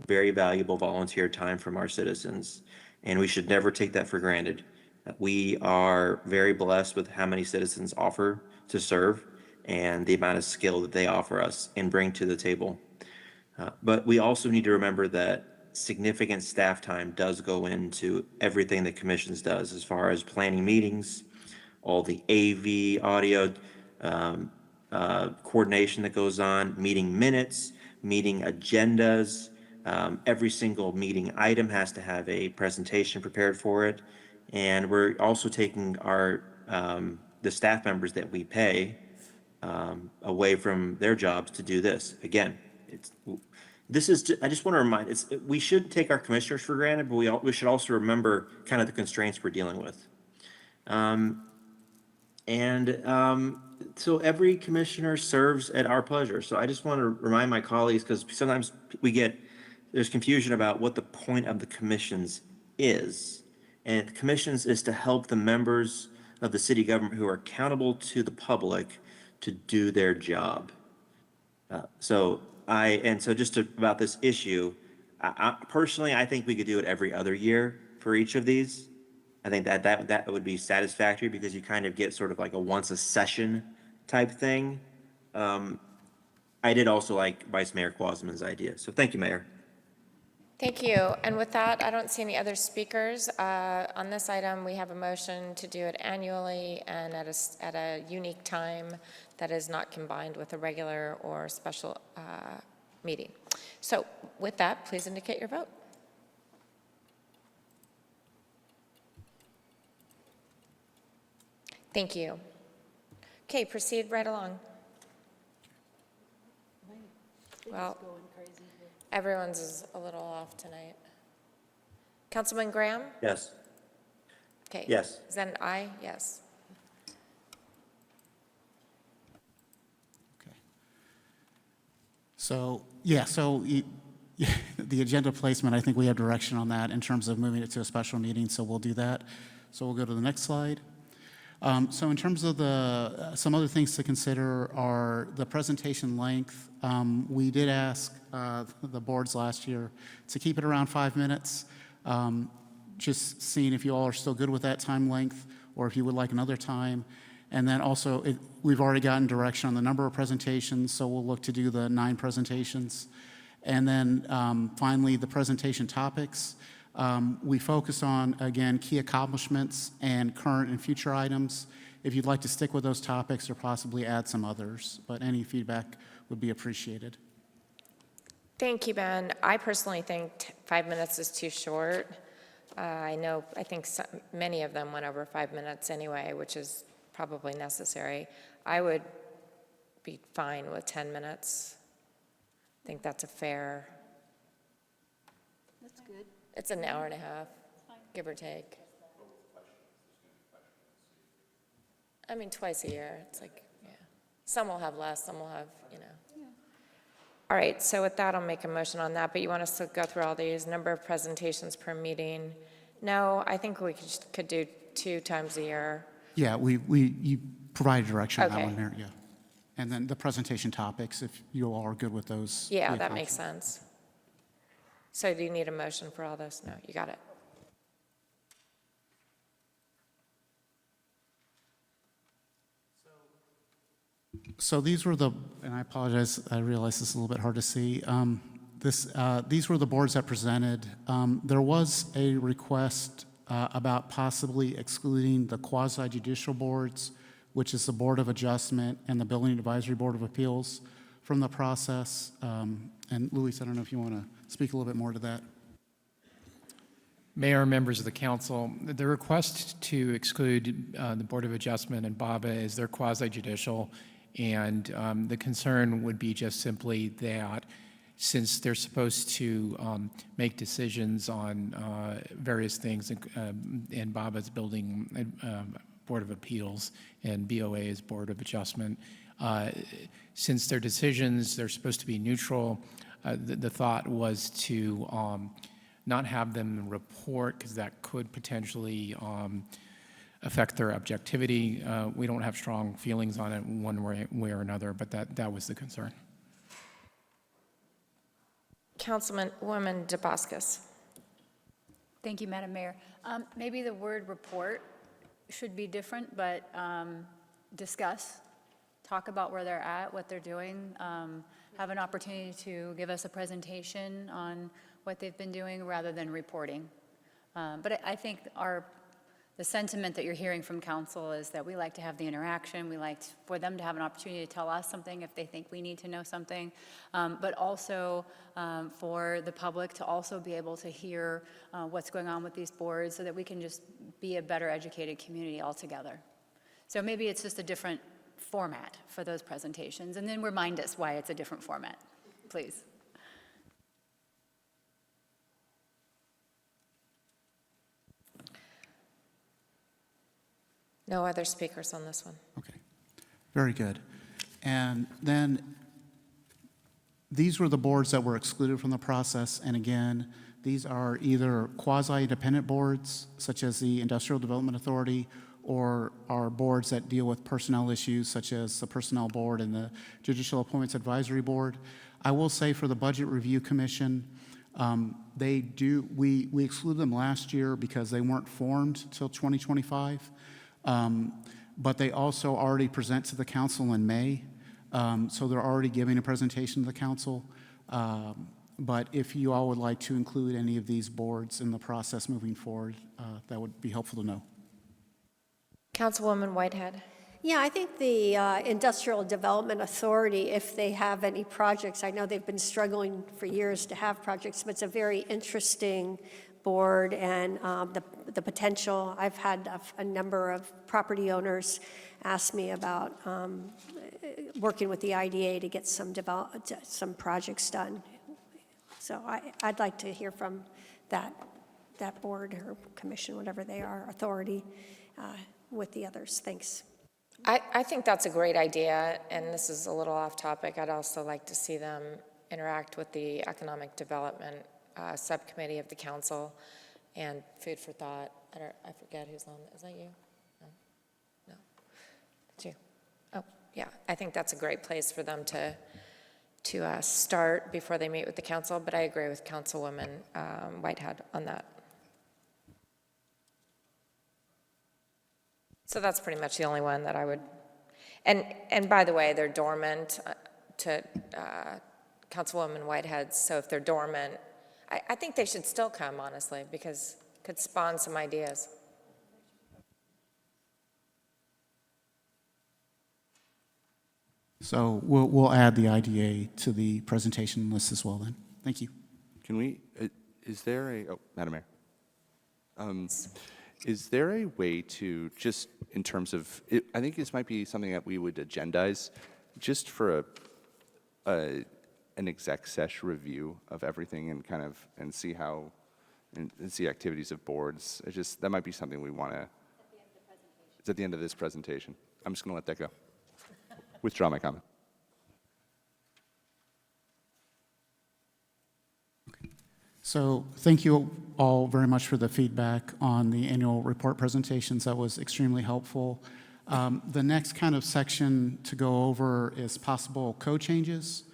very valuable volunteer time from our citizens, and we should never take that for granted. We are very blessed with how many citizens offer to serve and the amount of skill that they offer us and bring to the table. But we also need to remember that significant staff time does go into everything that commissions does, as far as planning meetings, all the AV, audio, coordination that goes on, meeting minutes, meeting agendas. Every single meeting item has to have a presentation prepared for it. And we're also taking the staff members that we pay away from their jobs to do this. Again, I just want to remind, we should take our commissioners for granted, but we should also remember kind of the constraints we're dealing with. So every commissioner serves at our pleasure. So I just want to remind my colleagues, because sometimes there's confusion about what the point of the commissions is. And the commissions is to help the members of the city government who are accountable to the public to do their job. So just about this issue, personally, I think we could do it every other year for each of these. I think that would be satisfactory, because you kind of get sort of like a once a session type thing. I did also like Vice Mayor Quasman's idea. So thank you, Mayor. Thank you. And with that, I don't see any other speakers. On this item, we have a motion to do it annually and at a unique time that is not combined with a regular or special meeting. So with that, please indicate your vote. Thank you. Okay, proceed right along. Well, everyone's is a little off tonight. Councilman Graham? Yes. Okay. Yes. Is that an aye? Yes. So, yeah, the agenda placement, I think we have direction on that in terms of moving it to a special meeting, so we'll do that. So we'll go to the next slide. So in terms of some other things to consider are the presentation length. We did ask the boards last year to keep it around 5 minutes. Just seeing if you all are still good with that time length or if you would like another time. And then also, we've already gotten direction on the number of presentations, so we'll look to do the 9 presentations. And then finally, the presentation topics. We focus on, again, key accomplishments and current and future items. If you'd like to stick with those topics or possibly add some others, but any feedback would be appreciated. Thank you, Ben. I personally think 5 minutes is too short. I think many of them went over 5 minutes anyway, which is probably necessary. I would be fine with 10 minutes. I think that's a fair. That's good. It's an hour and a half, give or take. I mean, twice a year. It's like, yeah. Some will have less, some will have, All right, so with that, I'll make a motion on that, but you want us to go through all these, number of presentations per meeting? No, I think we could do 2 times a year. Yeah, you provided direction on that Okay. one, Mayor, yeah. And then the presentation topics, if you all are good with those. Yeah, that makes sense. So do you need a motion for all this? No, you got it. So these were and I apologize, I realize this is a little bit hard to see. These were the boards that presented. There was a request about possibly excluding the quasi-judicial boards, which is the Board of Adjustment and the Building Advisory Board of Appeals, from the process. And Luis, I don't know if you want to speak a little bit more to that. Mayor, members of the council, the request to exclude the Board of Adjustment and BABA is they're quasi-judicial, and the concern would be just simply that since they're supposed to make decisions on various things, and BABA's Building Board of Appeals and BOA is Board of Adjustment, since their decisions, they're supposed to be neutral, the thought was to not have them report because that could potentially affect their objectivity. We don't have strong feelings on it one way or another, but that was the concern. Councilwoman DeBoscus. Thank you, Madam Mayor. Maybe the word report should be different, but discuss, talk about where they're at, what they're doing, have an opportunity to give us a presentation on what they've been doing rather than reporting. But I think the sentiment that you're hearing from council is that we like to have the interaction. We like for them to have an opportunity to tell us something if they think we need to know something, but also for the public to also be able to hear what's going on with these boards so that we can just be a better educated community altogether. So maybe it's just a different format for those presentations, and then remind us why it's a different format, please. No other speakers on this one. Okay, very good. And then these were the boards that were excluded from the process. And again, these are either quasi-independent boards, such as the Industrial Development Authority, or are boards that deal with personnel issues, such as the Personnel Board and the Judicial Appointments Advisory Board. I will say for the Budget Review Commission, we excluded them last year because they weren't formed till 2025. But they also already present to the council in May, so they're already giving a presentation to the council. But if you all would like to include any of these boards in the process moving forward, that would be helpful to know. Councilwoman Whitehead. Yeah, I think the Industrial Development Authority, if they have any projects, I know they've been struggling for years to have projects, but it's a very interesting board, and the potential. I've had a number of property owners ask me about working with the IDA to get some projects done. So I'd like to hear from that that board or commission, whatever they are, authority with the others. Thanks. I think that's a great idea, and this is a little off topic. I'd also like to see them interact with the Economic Development Subcommittee of the Council and Food for Thought. I forget who's on. Is that you? No. It's you. Oh, yeah. I think that's a great place for them to start before they meet with the council, but I agree with Councilwoman Whitehead on that. So that's pretty much the only one that I would, and by the way, they're dormant to Councilwoman Whitehead, so if they're dormant, I think they should still come, honestly, because it could spawn some ideas. So we'll add the IDA to the presentation list as well then. Thank you. Can we, is there a, oh, Madam Mayor. Is there a way to, just in terms of, I think this might be something that we would agendize, just for an exec sesh review of everything and kind of, and see how, and see activities of boards. It just, that might be something we want to. It's at the end of this presentation. I'm just going to let that go. Withdraw my comment. So thank you all very much for the feedback on the annual report presentations. That was extremely helpful. The next kind of section to go over is possible code changes.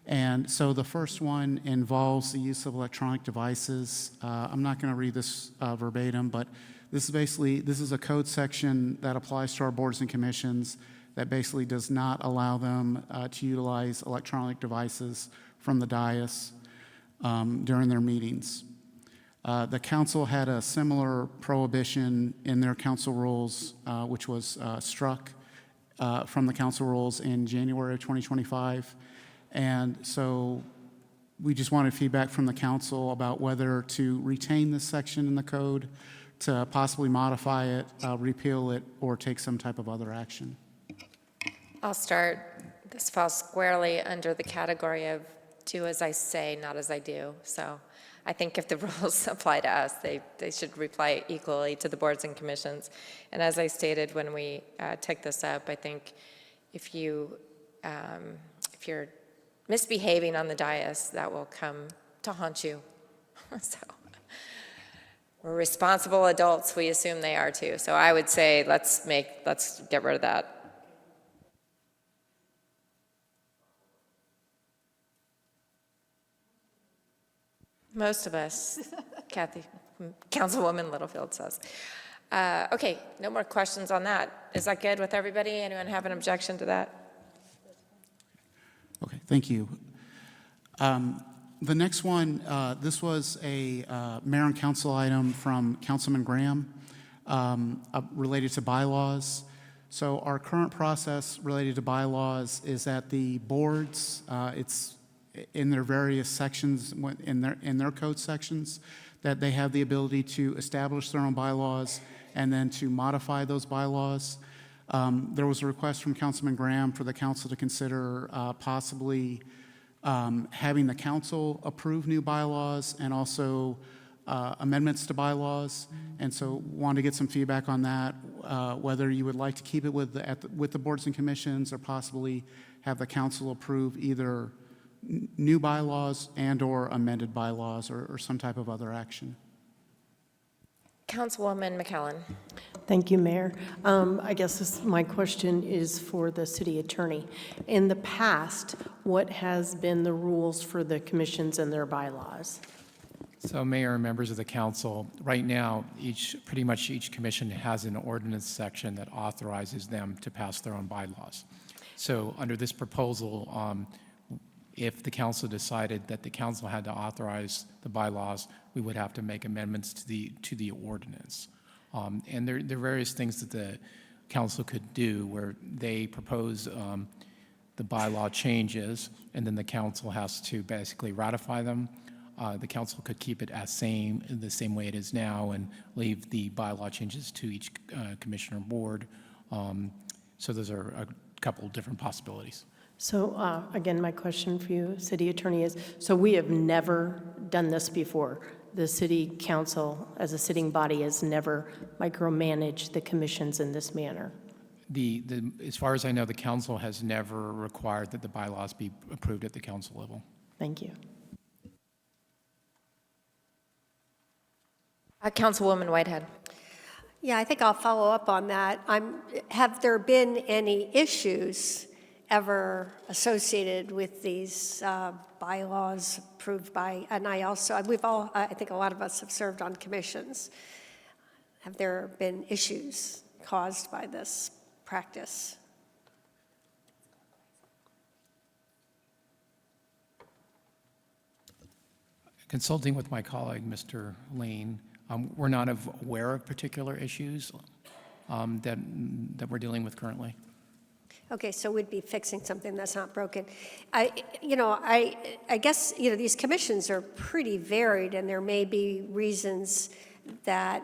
And so the first one involves the use of electronic devices. I'm not going to read this verbatim, but this is basically, this is a code section that applies to our boards and commissions that basically does not allow them to utilize electronic devices from the dais during their meetings. The council had a similar prohibition in their council rules, which was struck from the council rules in January of 2025. And so we just wanted feedback from the council about whether to retain this section in the code, to possibly modify it, repeal it, or take some type of other action. I'll start. This falls squarely under the category of do as I say, not as I do. So I think if the rules apply to us, they should apply equally to the boards and commissions. And as I stated when we took this up, I think if you're misbehaving on the dais, that will come to haunt you. So we're responsible adults. We assume they are too. So I would say let's get rid of that. Most of us, Kathy, Councilwoman Littlefield says. Okay, no more questions on that. Is that good with everybody? Anyone have an objection to that? Okay, thank you. The next one, this was a mayor and council item from Councilman Graham related to bylaws. So our current process related to bylaws is that the boards, it's in their various sections, in their code sections, that they have the ability to establish their own bylaws and then to modify those bylaws. There was a request from Councilman Graham for the council to consider possibly having the council approve new bylaws and also amendments to bylaws. And so wanted to get some feedback on that, whether you would like to keep it with the boards and commissions or possibly have the council approve either new bylaws and or amended bylaws or some type of other action. Councilwoman McKellen. Thank you, Mayor. I guess my question is for the city attorney. In the past, what has been the rules for the commissions and their bylaws? So Mayor and members of the council, right now, pretty much each commission has an ordinance section that authorizes them to pass their own bylaws. So under this proposal, if the council decided that the council had to authorize the bylaws, we would have to make amendments to the ordinance. And there are various things that the council could do where they propose the bylaw changes, and then the council has to basically ratify them. The council could keep it as the same way it is now and leave the bylaw changes to each commissioner board. So those are a couple different possibilities. So again, my question for you, city attorney, is, so we have never done this before. the city council, as a sitting body, has never micromanaged the commissions in this manner. As far as I know, the council has never required that the bylaws be approved at the council level. Thank you. Councilwoman Whitehead. Yeah, I think I'll follow up on that. Have there been any issues ever associated with these bylaws approved by, and I think a lot of us have served on commissions. Have there been issues caused by this practice? Consulting with my colleague, Mr. Lane, we're not aware of particular issues that we're dealing with currently. Okay, so we'd be fixing something that's not broken. I guess, these commissions are pretty varied, and there may be reasons that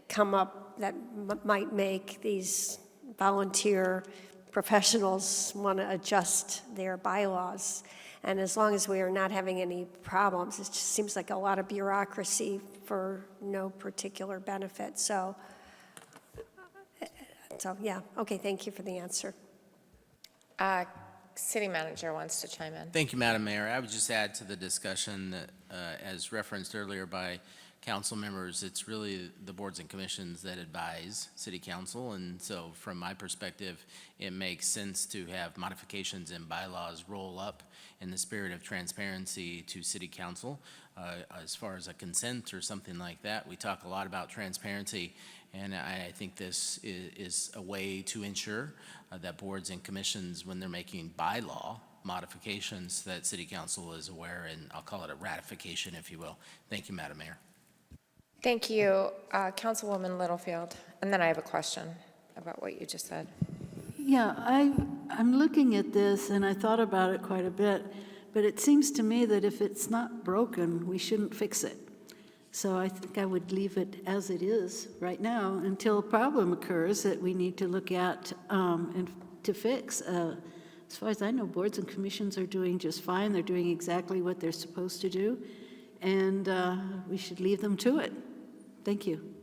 come up that might make these volunteer professionals want to adjust their bylaws. And as long as we are not having any problems, it just seems like a lot of bureaucracy for no particular benefit. So yeah, okay, thank you for the answer. City manager wants to chime in. Thank you, Madam Mayor. I would just add to the discussion that, as referenced earlier by council members, it's really the boards and commissions that advise city council. And so from my perspective, it makes sense to have modifications in bylaws roll up in the spirit of transparency to city council. As far as a consent or something like that, we talk a lot about transparency, and I think this is a way to ensure that boards and commissions, when they're making bylaw modifications, that city council is aware, and I'll call it a ratification, if you will. Thank you, Madam Mayor. Thank you, Councilwoman Littlefield. And then I have a question about what you just said. Yeah, I'm looking at this, and I thought about it quite a bit, but it seems to me that if it's not broken, we shouldn't fix it. So I think I would leave it as it is right now until a problem occurs that we need to look at and to fix. As far as I know, boards and commissions are doing just fine. They're doing exactly what they're supposed to do, and we should leave them to it. Thank you.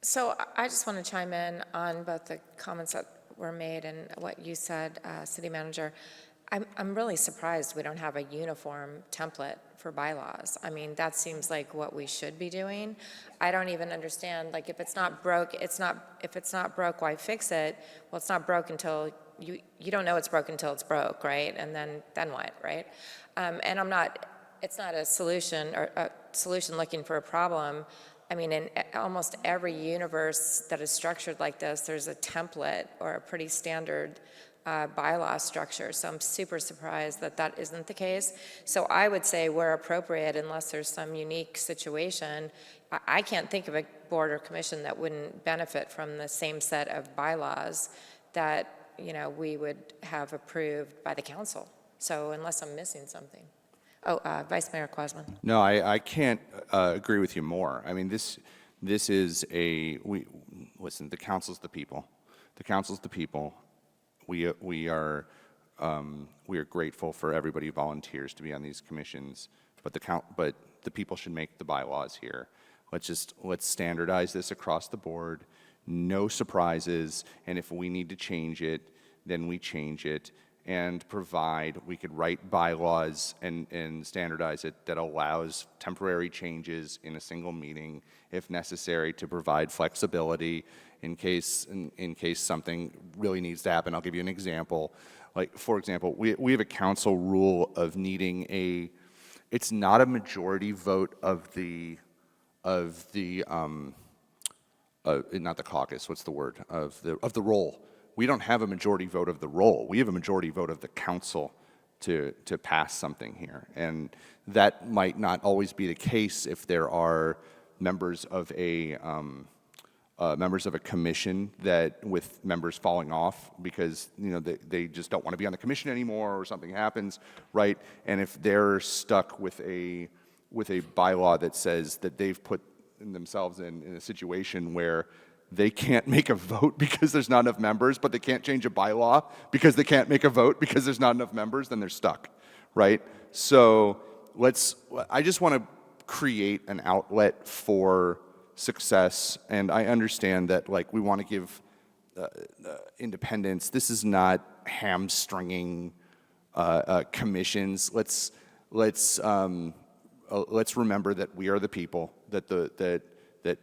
So I just want to chime in on both the comments that were made and what you said, City Manager. I'm really surprised we don't have a uniform template for bylaws. I mean, that seems like what we should be doing. I don't even understand, like, if it's not broke, if it's not broke, why fix it? Well, it's not broke until you don't know it's broken until it's broke, right? And then what, right? And it's not a solution or a solution looking for a problem. I mean, in almost every universe that is structured like this, there's a template or a pretty standard bylaw structure. So I'm super surprised that that isn't the case. So I would say where appropriate, unless there's some unique situation, I can't think of a board or commission that wouldn't benefit from the same set of bylaws that, we would have approved by the council. So unless I'm missing something. Oh, Vice Mayor Quasman. No, I can't agree with you more. I mean, this is listen, the council's the people. The council's the people. We are grateful for everybody who volunteers to be on these commissions, but the people should make the bylaws here. Let's standardize this across the board. No surprises, and if we need to change it, then we change it. And we could write bylaws and standardize it that allows temporary changes in a single meeting if necessary to provide flexibility in case something really needs to happen. I'll give you an example. Like, for example, we have a council rule of needing it's not a majority vote of not the caucus, what's the word, of the roll. We don't have a majority vote of the roll. We have a majority vote of the council to pass something here. And that might not always be the case if there are members of a commission that with members falling off because they just don't want to be on the commission anymore or something happens, right? And if they're stuck with a bylaw that says that they've put themselves in a situation where they can't make a vote because there's not enough members, but they can't change a bylaw because they can't make a vote because there's not enough members, then they're stuck, right? So I just want to create an outlet for success. And I understand that, like, we want to give independence. This is not hamstringing commissions. Let's remember that we are the people, that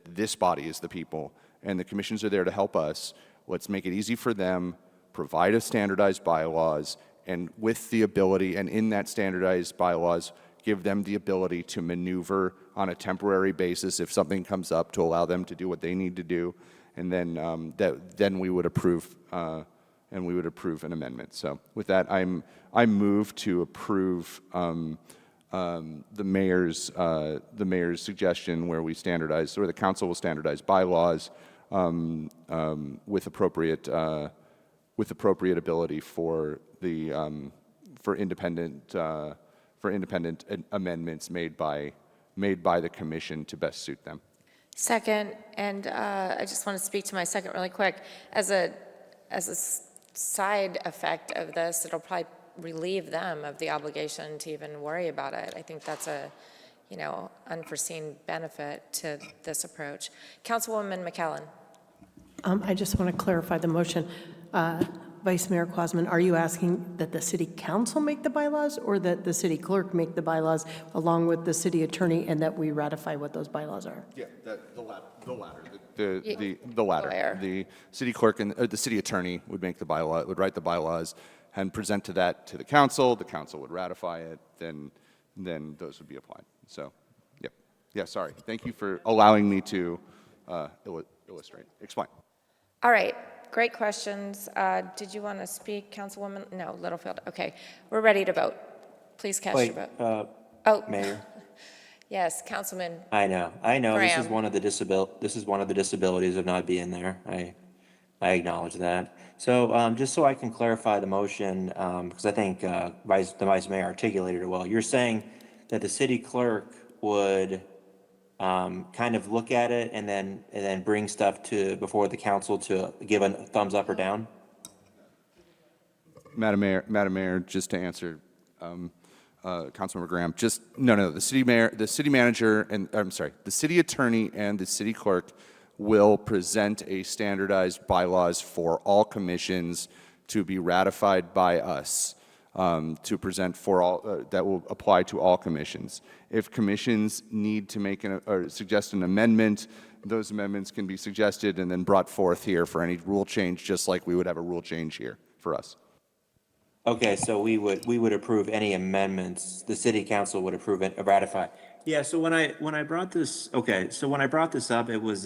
this body is the people, and the commissions are there to help us. Let's make it easy for them, provide a standardized bylaws, and with the ability, and in that standardized bylaws, give them the ability to maneuver on a temporary basis if something comes up, to allow them to do what they need to do, and then we would approve an amendment. So with that, I move to approve the mayor's suggestion, where we standardize, or the council will standardize bylaws with appropriate ability for independent amendments made by the commission to best suit them. Second, and I just want to speak to my second really quick. As a side effect of this, it'll probably relieve them of the obligation to even worry about it. I think that's a, unforeseen benefit to this approach. Councilwoman McCallum. I just want to clarify the motion. Vice Mayor Quasman, are you asking that the city council make the bylaws, or that the city clerk make the bylaws along with the city attorney, and that we ratify what those bylaws are? Yeah, the latter. The latter. The city clerk and the city attorney would make the bylaw, would write the bylaws, and present that to the council. The council would ratify it. Then those would be applied. So, yep. Yeah. Sorry. Thank you for allowing me to illustrate. Explain. All right. Great questions. Did you want to speak, Councilwoman? No, Littlefield. Okay. We're ready to vote. Please cast your vote. Mayor. Yes, Councilman. I know. This is Graham. one of the disabilities of not being there. I acknowledge that. So just so I can clarify the motion, because I think the Vice Mayor articulated it well. You're saying that the city clerk would kind of look at it and then bring stuff before the council to give a thumbs up or down? Madam Mayor, just to answer Councilmember Graham, the city manager, and I'm sorry, the city attorney and the city clerk will present a standardized bylaws for all commissions to be ratified by us, to present for all, that will apply to all commissions. If commissions need to make or suggest an amendment, those amendments can be suggested and then brought forth here for any rule change, just like we would have a rule change here for us. Okay, so we would approve any amendments. The city council would approve it, ratify. Yeah. So when I brought this, when I brought this up, it was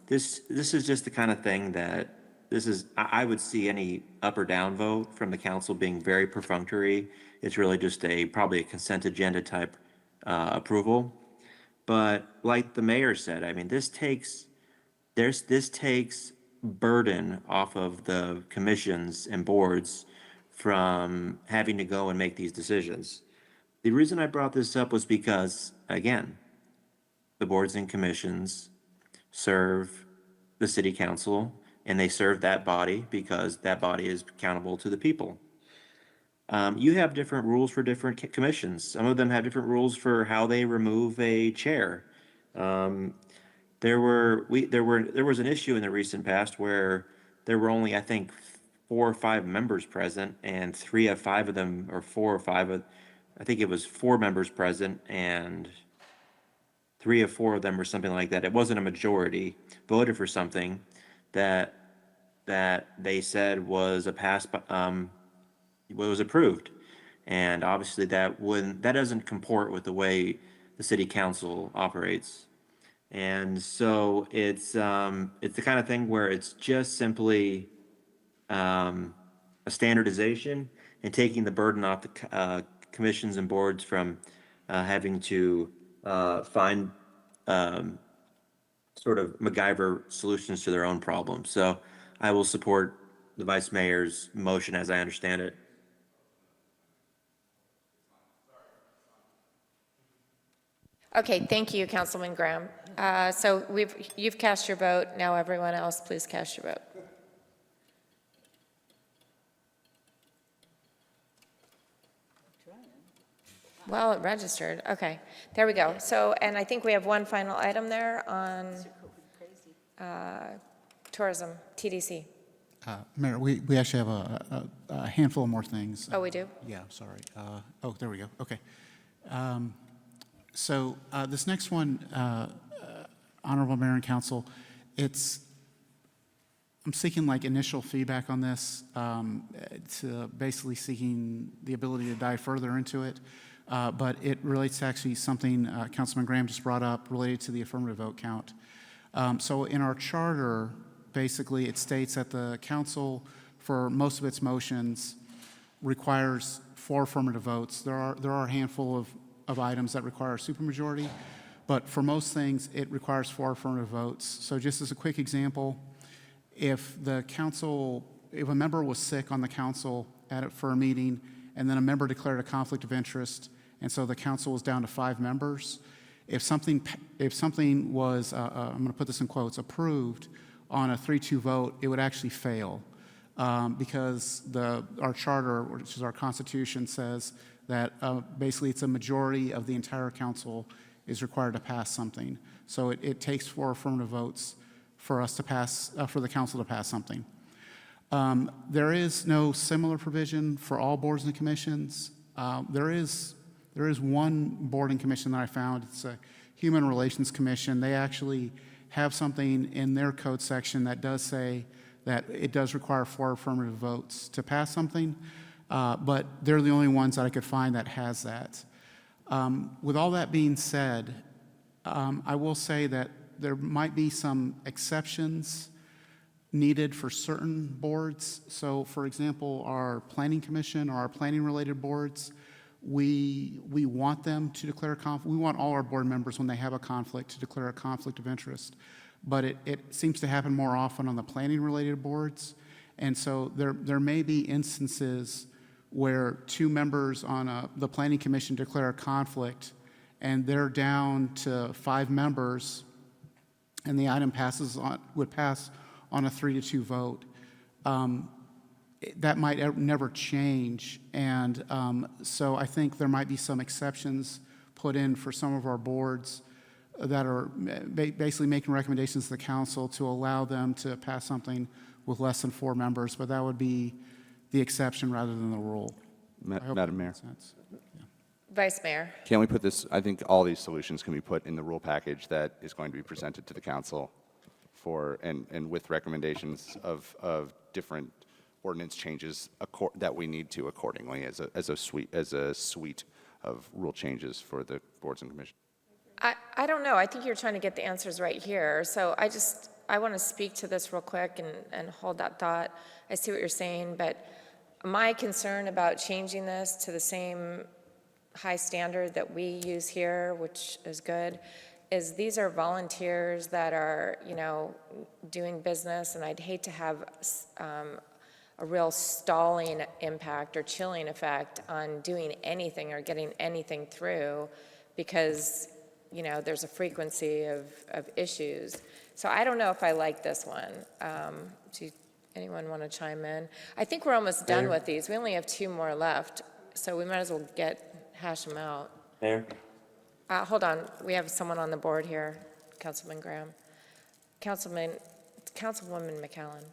this is just the kind of thing that I would see any up or down vote from the council being very perfunctory. It's really just probably a consent agenda type approval. But like the mayor said, I mean, this takes burden off of the commissions and boards from having to go and make these decisions. The reason I brought this up was because, again, the boards and commissions serve the city council, and they serve that body because that body is accountable to the people. You have different rules for different commissions. Some of them have different rules for how they remove a chair. There was an issue in the recent past where there were only, I think, 4 or 5 members present, and 3 of 5 of them, or 4 or 5 I think it was 4 members present, and 3 of 4 of them, or something like that. It wasn't a majority, voted for something that they said was was approved, and obviously that doesn't comport with the way the city council operates. And so it's the kind of thing where it's just simply a standardization and taking the burden off the commissions and boards from having to find sort of MacGyver solutions to their own problems. So I will support the Vice Mayor's motion as I understand it. Okay, thank you, Councilman Graham. So you've cast your vote. Now everyone else, please cast your vote. Well, it registered, okay, there we go. So, and I think we have one final item there on tourism, TDC. Mayor, we actually have a handful more things. Oh, we do? Yeah, sorry. Oh, there we go. Okay. So this next one, Honorable Mayor and Council, I'm seeking like initial feedback on this, to basically seeking the ability to dive further into it. But it relates to actually something Councilman Graham just brought up related to the affirmative vote count. So in our charter, basically it states that the council, for most of its motions, requires 4 affirmative votes. There are a handful of items that require a supermajority, but for most things, it requires 4 affirmative votes. So just as a quick example, if a member was sick on the council for a meeting, and then a member declared a conflict of interest, and so the council was down to 5 members, if something was, I'm going to put this in quotes, approved on a 3-2 vote, it would actually fail, because our charter, which is our constitution, says that basically it's a majority of the entire council is required to pass something. So it takes 4 affirmative votes for us to pass, for the council to pass something. There is no similar provision for all boards and commissions. There is one board and commission that I found. It's a Human Relations Commission. They actually have something in their code section that does say that it does require 4 affirmative votes to pass something, but they're the only ones that I could find that has that. With all that being said, I will say that there might be some exceptions needed for certain boards. So, for example, our planning commission or our planning-related boards, we want them to declare a conflict. We want all our board members, when they have a conflict, to declare a conflict of interest. But it seems to happen more often on the planning-related boards. And so there may be instances where 2 members on the planning commission declare a conflict, and they're down to 5 members, and the item would pass on a 3-2 vote. That might never change, and so I think there might be some exceptions put in for some of our boards that are basically making recommendations to the council to allow them to pass something with less than 4 members, but that would be the exception rather than the rule. Madam Mayor. Vice Mayor. Can we put this, I think all these solutions can be put in the rule package that is going to be presented to the council and with recommendations of different ordinance changes that we need to accordingly as a suite of rule changes for the boards and commissions. I don't know. I think you're trying to get the answers right here. So I want to speak to this real quick and hold that thought. I see what you're saying, but my concern about changing this to the same high standard that we use here, which is good, is these are volunteers that are, doing business, and I'd hate to have a real stalling impact or chilling effect on doing anything or getting anything through because, there's a frequency of issues. So I don't know if I like this one. Do anyone want to chime in? I think we're almost done with these. We only have 2 more left, so we might as well hash them out. Mayor? Hold on, we have someone on the board here, Councilman Graham. Councilwoman McAllen.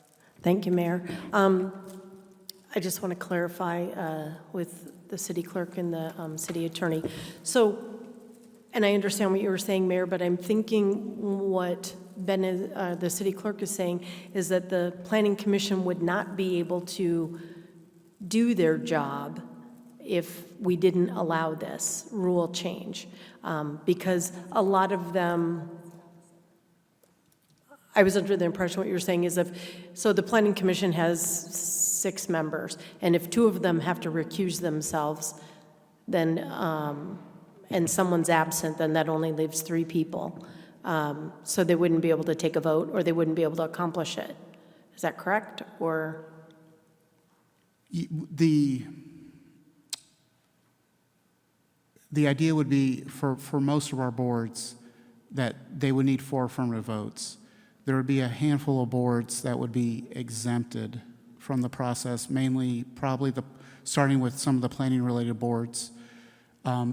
Thank you, Mayor. I just want to clarify with the city clerk and the city attorney. So, and I understand what you were saying, Mayor, but I'm thinking what the city clerk is saying is that the Planning Commission would not be able to do their job if we didn't allow this rule change, because a lot of them, I was under the impression what you were saying is so the Planning Commission has 6 members, and if 2 of them have to recuse themselves, then, and someone's absent, then that only leaves 3 people. So they wouldn't be able to take a vote, or they wouldn't be able to accomplish it. Is that correct, or? The idea would be for most of our boards that they would need 4 affirmative votes. There would be a handful of boards that would be exempted from the process, mainly probably starting with some of the planning-related boards.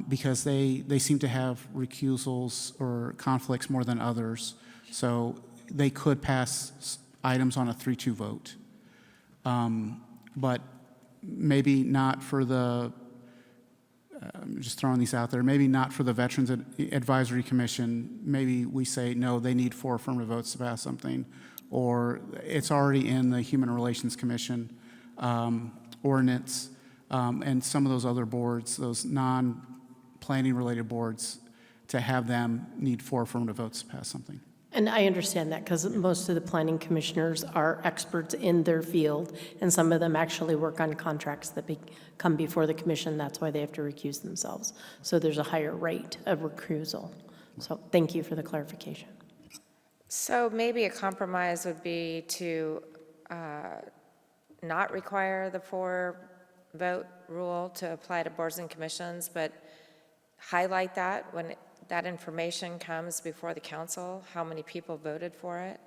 because they seem to have recusals or conflicts more than others. So they could pass items on a 3-2 vote. But maybe not for the, I'm just throwing these out there, maybe not for the Veterans Advisory Commission. Maybe we say, no, they need 4 affirmative votes to pass something, or it's already in the Human Relations Commission ordinance, and some of those other boards, those non-planning related boards, to have them need 4 affirmative votes to pass something. And I understand that because most of the planning commissioners are experts in their field, and some of them actually work on contracts that come before the commission. That's why they have to recuse themselves. So there's a higher rate of recusal. So thank you for the clarification. So maybe a compromise would be to not require the 4-vote rule to apply to boards and commissions, but highlight that when that information comes before the council, how many people voted for it.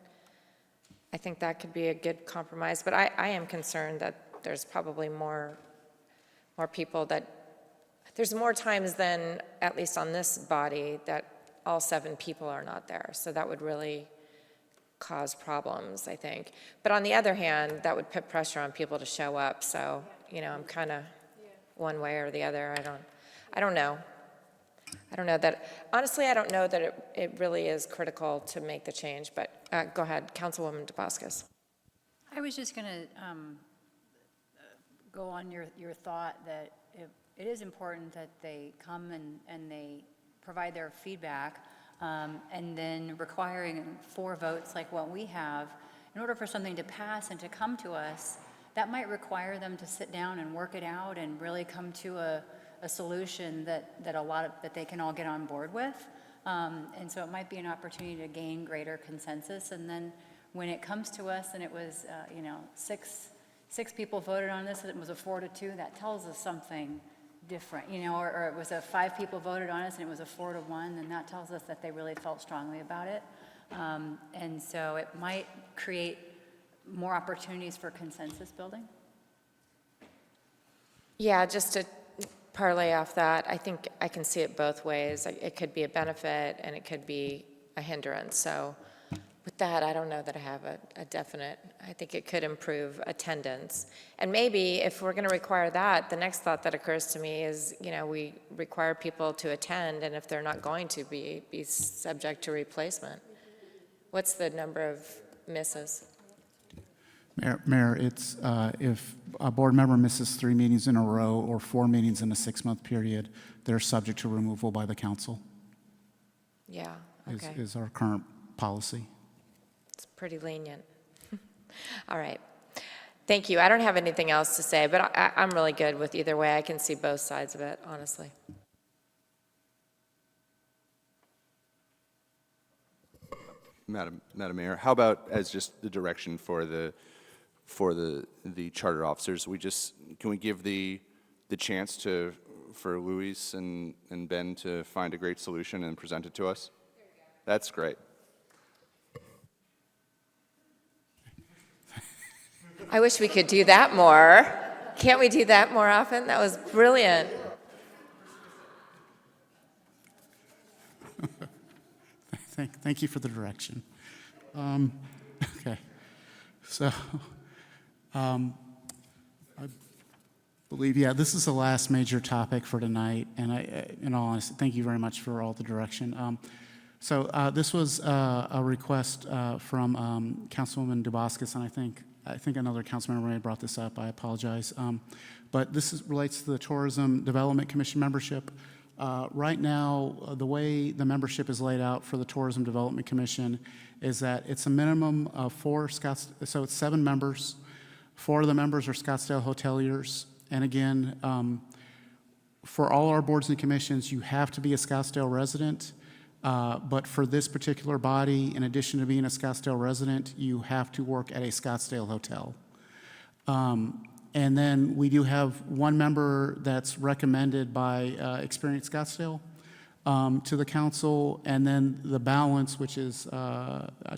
I think that could be a good compromise, but I am concerned that there's probably more people that, there's more times than, at least on this body, that all 7 people are not there. So that would really cause problems, I think. But on the other hand, that would put pressure on people to show up. So, I'm kind of one way or the other. I don't know. Honestly, I don't know that it really is critical to make the change, but go ahead, Councilwoman DeBoscus. I was just going to go on your thought that it is important that they come and they provide their feedback, and then requiring 4 votes like what we have, in order for something to pass and to come to us, that might require them to sit down and work it out and really come to a solution that they can all get on board with. And so it might be an opportunity to gain greater consensus. And then when it comes to us and it was, 6 people voted on this and it was a 4-2, that tells us something different, or it was 5 people voted on us and it was a 4-1, then that tells us that they really felt strongly about it. And so it might create more opportunities for consensus building. Yeah, just to parlay off that, I think I can see it both ways. It could be a benefit and it could be a hindrance. So with that, I don't know that I have a definite, I think it could improve attendance. And maybe if we're going to require that, the next thought that occurs to me is, we require people to attend, and if they're not going to be subject to replacement. What's the number of misses? Mayor, it's if a board member misses 3 meetings in a row or 4 meetings in a 6-month period, they're subject to removal by the council. Yeah, okay. Is our current policy. It's pretty lenient. All right. Thank you. I don't have anything else to say, but I'm really good with either way. I can see both sides of it, honestly. Madam Mayor, how about as just the direction for the charter officers, can we give the chance for Luis and Ben to find a great solution and present it to us? That's great. I wish we could do that more. Can't we do that more often? That was brilliant. Thank you for the direction. Okay, so I believe, this is the last major topic for tonight, and in all honesty, thank you very much for all the direction. So this was a request from Councilwoman DeBoscus, and I think another council member may have brought this up. I apologize, but this relates to the Tourism Development Commission membership. Right now, the way the membership is laid out for the Tourism Development Commission is that it's a minimum of 4 so it's 7 members. 4 of the members are Scottsdale hoteliers. And again, for all our boards and commissions, you have to be a Scottsdale resident. But for this particular body, in addition to being a Scottsdale resident, you have to work at a Scottsdale hotel. And then we do have 1 member that's recommended by Experience Scottsdale to the council, and then the balance, which is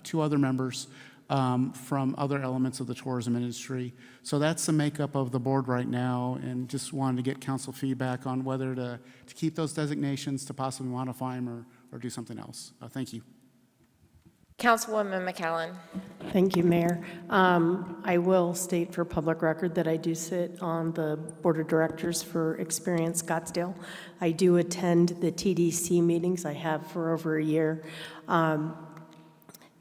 2 other members, from other elements of the tourism industry. So that's the makeup of the board right now, and just wanted to get council feedback on whether to keep those designations, to possibly modify them, or do something else. Thank you. Councilwoman McCallum. Thank you, Mayor. I will state for public record that I do sit on the Board of Directors for Experience Scottsdale. I do attend the TDC meetings. I have for over a year.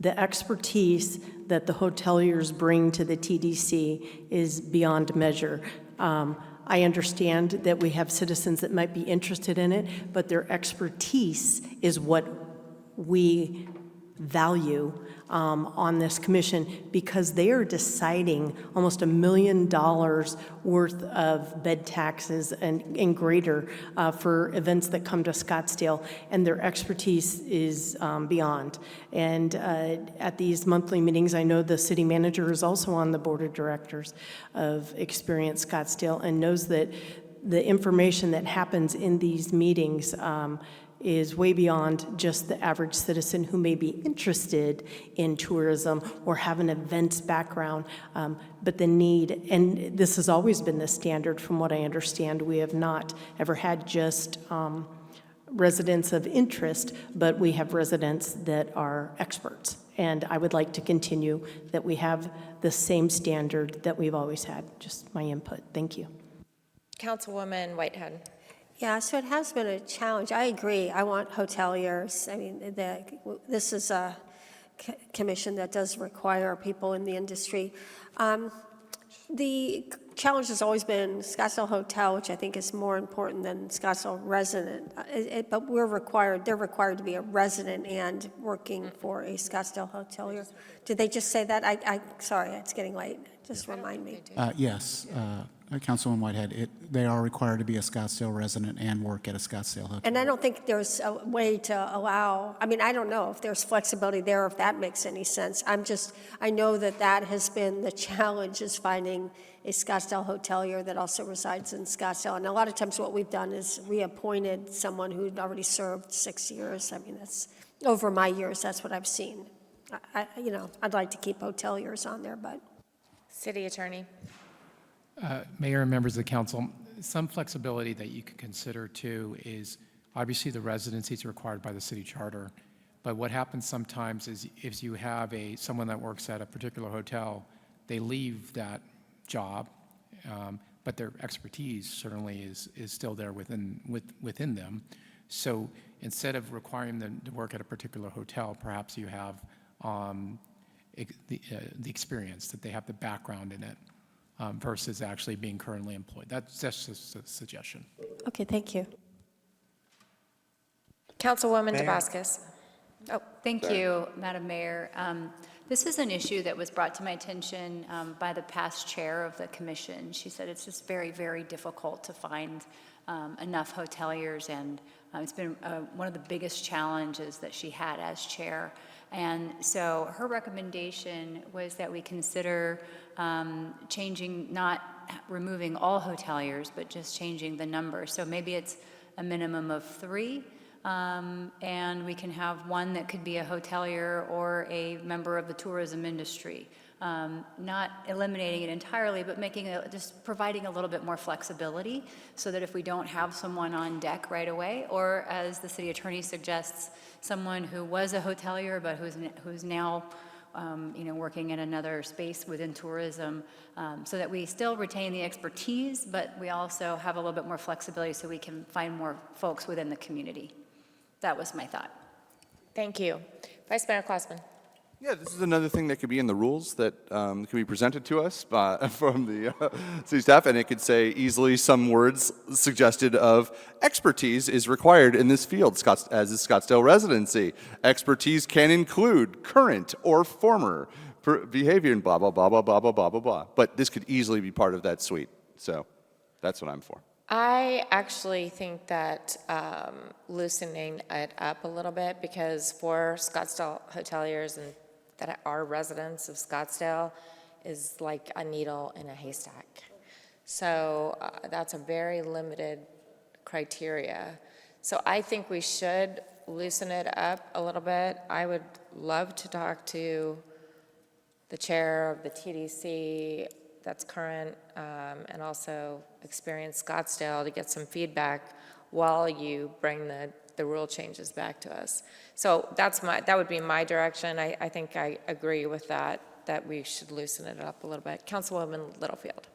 The expertise that the hoteliers bring to the TDC is beyond measure. I understand that we have citizens that might be interested in it, but their expertise is what we value on this commission, because they are deciding almost $1 million worth of bed taxes and greater for events that come to Scottsdale, and their expertise is beyond. And at these monthly meetings, I know the city manager is also on the board of directors of Experience Scottsdale and knows that the information that happens in these meetings is way beyond just the average citizen who may be interested in tourism or have an events background, but the need, and this has always been the standard from what I understand. We have not ever had just residents of interest, but we have residents that are experts. And I would like to continue that we have the same standard that we've always had. Just my input. Thank you. Councilwoman Whitehead. Yeah, so it has been a challenge. I agree. I want hoteliers. I mean, this is a commission that does require people in the industry. The challenge has always been Scottsdale Hotel, which I think is more important than Scottsdale resident. But they're required to be a resident and working for a Scottsdale hotelier. Did they just say that? Sorry, it's getting late. Just remind me. Yes, Councilwoman Whitehead, they are required to be a Scottsdale resident and work at a Scottsdale hotel. And I don't think there's a way to allow, I mean, I don't know if there's flexibility there, if that makes any sense. I know that has been the challenge, is finding a Scottsdale hotelier that also resides in Scottsdale. And a lot of times what we've done is we appointed someone who'd already served 6 years. I mean, that's over my years, that's what I've seen. I'd like to keep hoteliers on there, but. City Attorney. Mayor and members of the council, some flexibility that you could consider too is obviously the residencies required by the city charter. But what happens sometimes is if you have someone that works at a particular hotel, they leave that job, but their expertise certainly is still there within them. So instead of requiring them to work at a particular hotel, perhaps you have the experience, that they have the background in it, versus actually being currently employed. That's just a suggestion. Okay, thank you. Councilwoman Mayor. DeBascus. Oh, Thank you, Madam Mayor. This is an issue that was brought to my attention by the past chair of the commission. She said it's just very, very difficult to find enough hoteliers, and it's been one of the biggest challenges that she had as chair. And so her recommendation was that we consider changing, not removing all hoteliers, but just changing the number. So maybe it's a minimum of 3. And we can have one that could be a hotelier or a member of the tourism industry. Not eliminating it entirely, but just providing a little bit more flexibility so that if we don't have someone on deck right away, or as the city attorney suggests, someone who was a hotelier but who's now working in another space within tourism, so that we still retain the expertise, but we also have a little bit more flexibility so we can find more folks within the community. That was my thought. thank you. Vice Mayor Klossman. Yeah, this is another thing that could be in the rules that can be presented to us from the city staff, and it could say easily some words suggested of expertise is required in this field as a Scottsdale residency. Expertise can include current or former behavior and blah, blah, blah, blah, blah, blah, blah, blah, blah. But this could easily be part of that suite. So that's what I'm for. I actually think that loosening it up a little bit, because for Scottsdale hoteliers and that are residents of Scottsdale is like a needle in a haystack. So that's a very limited criteria. So I think we should loosen it up a little bit. I would love to talk to the chair of the TDC that's current, and also experienced Scottsdale to get some feedback while you bring the rule changes back to us. So that would be my direction. I think I agree with that we should loosen it up a little bit. Councilwoman Littlefield.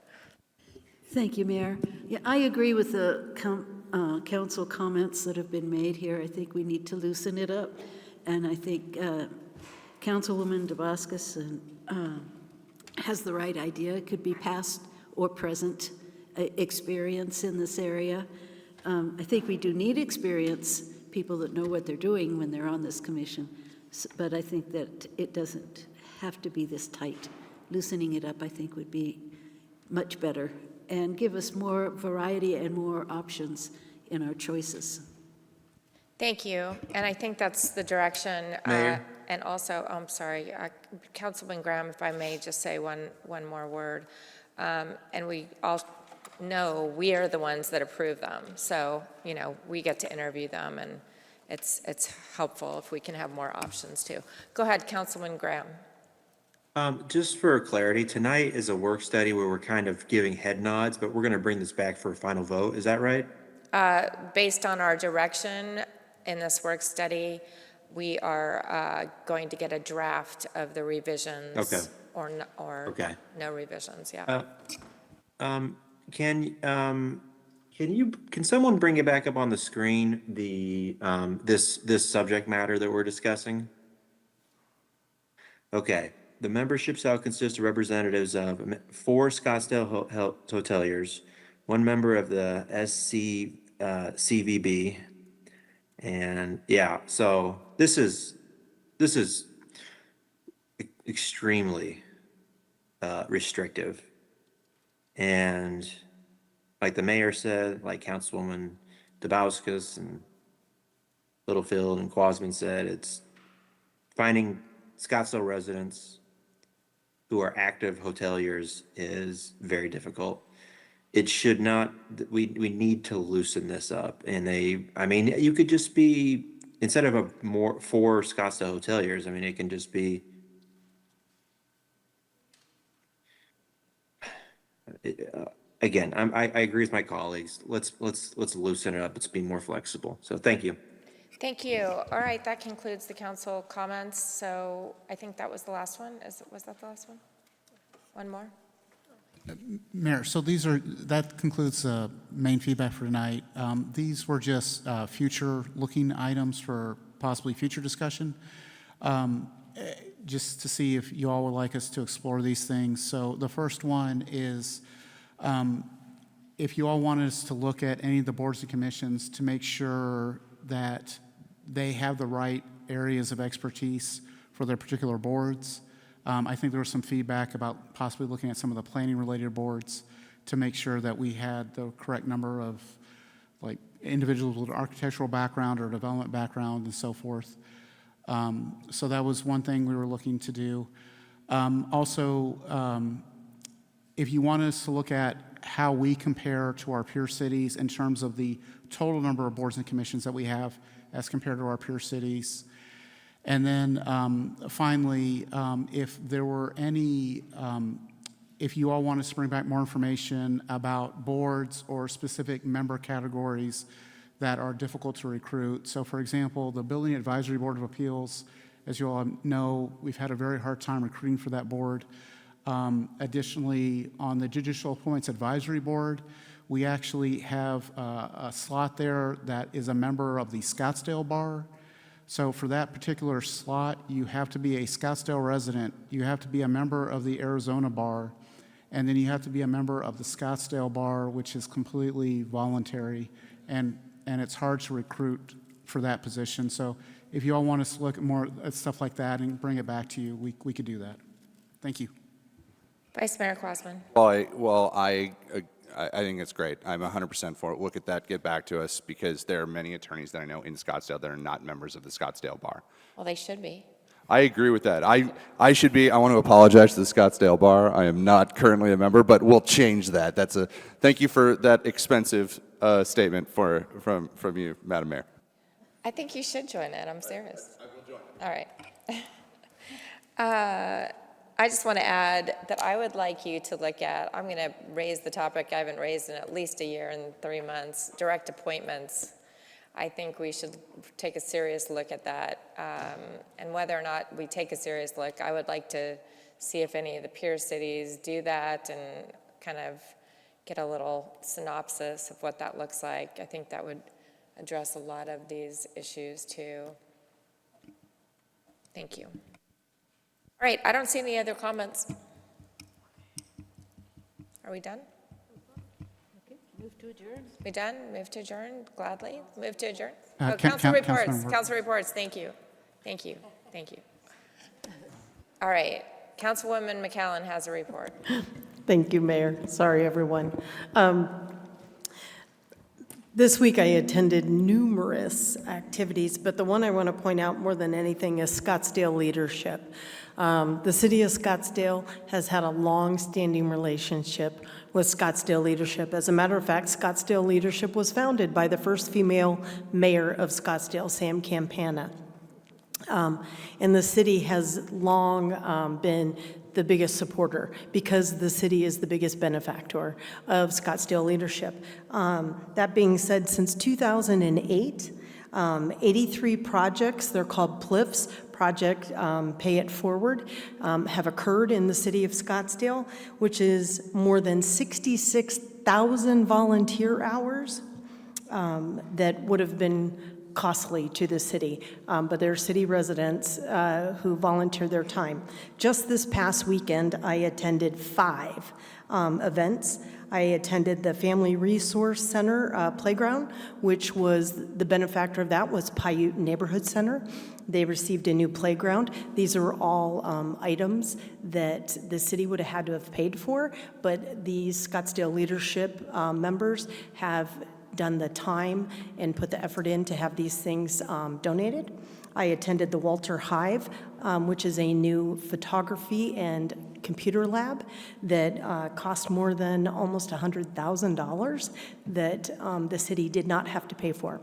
Thank you, Mayor. Yeah, I agree with the council comments that have been made here. I think we need to loosen it up. And I think Councilwoman DeBascus has the right idea. It could be past or present experience in this area. I think we do need experience, people that know what they're doing when they're on this commission. But I think that it doesn't have to be this tight. Loosening it up, I think, would be much better and give us more variety and more options in our choices. Thank you, and I think that's the direction. Mayor? And also, I'm sorry, Councilman Graham, if I may just say one more word. And we all know we are the ones that approve them. So, we get to interview them, and it's helpful if we can have more options too. Go ahead, Councilman Graham. Just for clarity, tonight is a work study where we're kind of giving head nods, but we're going to bring this back for a final vote. Is that right? Based on our direction in this work study, we are going to get a draft of the revisions. Okay. Or Okay. no revisions, yeah. Can someone bring it back up on the screen, this subject matter that we're discussing? Okay. The membership shall consist of representatives of 4 Scottsdale hoteliers, 1 member of the CVB, and yeah, so this is extremely restrictive. And like the mayor said, like Councilwoman DeBauskas and Littlefield and Quasman said, it's finding Scottsdale residents who are active hoteliers is very difficult. It should not, we need to loosen this up. And you could just be, instead of 4 Scottsdale hoteliers, it can just be, again, I agree with my colleagues. Let's loosen it up. Let's be more flexible. So thank you. Thank you. All right, that concludes the council comments. So I think that was the last one. Was that the last one? One more? Mayor, so that concludes the main feedback for tonight. These were just future-looking items for possibly future discussion, just to see if you all would like us to explore these things. So the first one is if you all want us to look at any of the boards and commissions to make sure that they have the right areas of expertise for their particular boards. I think there was some feedback about possibly looking at some of the planning-related boards to make sure that we had the correct number of individuals with an architectural background or development background and so forth. So that was one thing we were looking to do. Also, if you want us to look at how we compare to our peer cities in terms of the total number of boards and commissions that we have as compared to our peer cities. And then finally, if there were any, if you all want us to bring back more information about boards or specific member categories that are difficult to recruit. So for example, the Building Advisory Board of Appeals, as you all know, we've had a very hard time recruiting for that board. Additionally, on the Judicial Appointments Advisory Board, we actually have a slot there that is a member of the Scottsdale Bar. So for that particular slot, you have to be a Scottsdale resident, you have to be a member of the Arizona Bar, and then you have to be a member of the Scottsdale Bar, which is completely voluntary, and it's hard to recruit for that position. So if you all want us to look at more at stuff like that and bring it back to you, we could do that. Thank you. Vice Mayor Quasman. I think it's great. I'm 100% for it. Look at that, get back to us, because there are many attorneys that I know in Scottsdale that are not members of the Scottsdale Bar. Well, they should be. I agree with that. I should be. I want to apologize to the Scottsdale Bar. I am not currently a member, but we'll change that. Thank you for that expensive statement from you, Madam Mayor. I think you should join it. I'm serious. I will join. All right. I just want to add that I would like you to look at, I'm going to raise the topic I haven't raised in at least a year and 3 months, direct appointments. I think we should take a serious look at that. And whether or not we take a serious look, I would like to see if any of the peer cities do that and kind of get a little synopsis of what that looks like. I think that would address a lot of these issues too. Thank you. All right, I don't see any other comments. Are we done? Move to adjourn. We done? Move to adjourn, gladly. Move to adjourn. Uh, Oh, can- council can- reports, Councilmember- council reports, thank you. Thank you, thank you. All right, Councilwoman McCallan has a report. Thank you, Mayor. Sorry, everyone. This week I attended numerous activities, but the one I want to point out more than anything is Scottsdale leadership. The city of Scottsdale has had a long-standing relationship with Scottsdale leadership. As a matter of fact, Scottsdale leadership was founded by the first female mayor of Scottsdale, Sam Campana. And the city has long been the biggest supporter because the city is the biggest benefactor of Scottsdale leadership. That being said, since 2008, 83 projects, they're called PLIFs, Project Pay It Forward, have occurred in the city of Scottsdale, which is more than 66,000 volunteer hours that would have been costly to the city, but they're city residents who volunteer their time. Just this past weekend, I attended 5 events. I attended the Family Resource Center playground, which was the benefactor of that was Paiute Neighborhood Center. They received a new playground. These are all items that the city would have had to have paid for, but these Scottsdale leadership members have done the time and put the effort in to have these things donated. I attended the Walter Hive, which is a new photography and computer lab that cost more than almost $100,000 that the city did not have to pay for.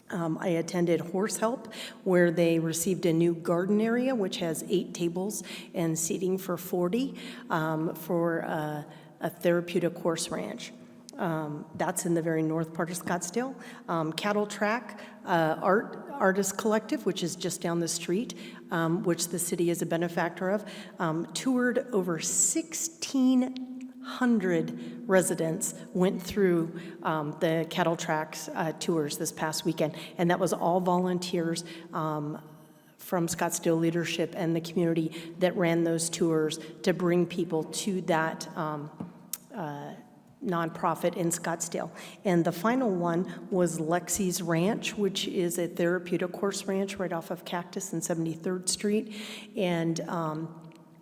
I attended Horse Help, where they received a new garden area, which has 8 tables and seating for 40 for a therapeutic horse ranch. That's in the very north part of Scottsdale. Cattle Track Artist Collective, which is just down the street, which the city is a benefactor of, toured over 1,600 residents, went through the Cattle Track's tours this past weekend, and that was all volunteers from Scottsdale leadership and the community that ran those tours to bring people to that nonprofit in Scottsdale. And the final one was Lexi's Ranch, which is a therapeutic horse ranch right off of Cactus and 73rd Street. And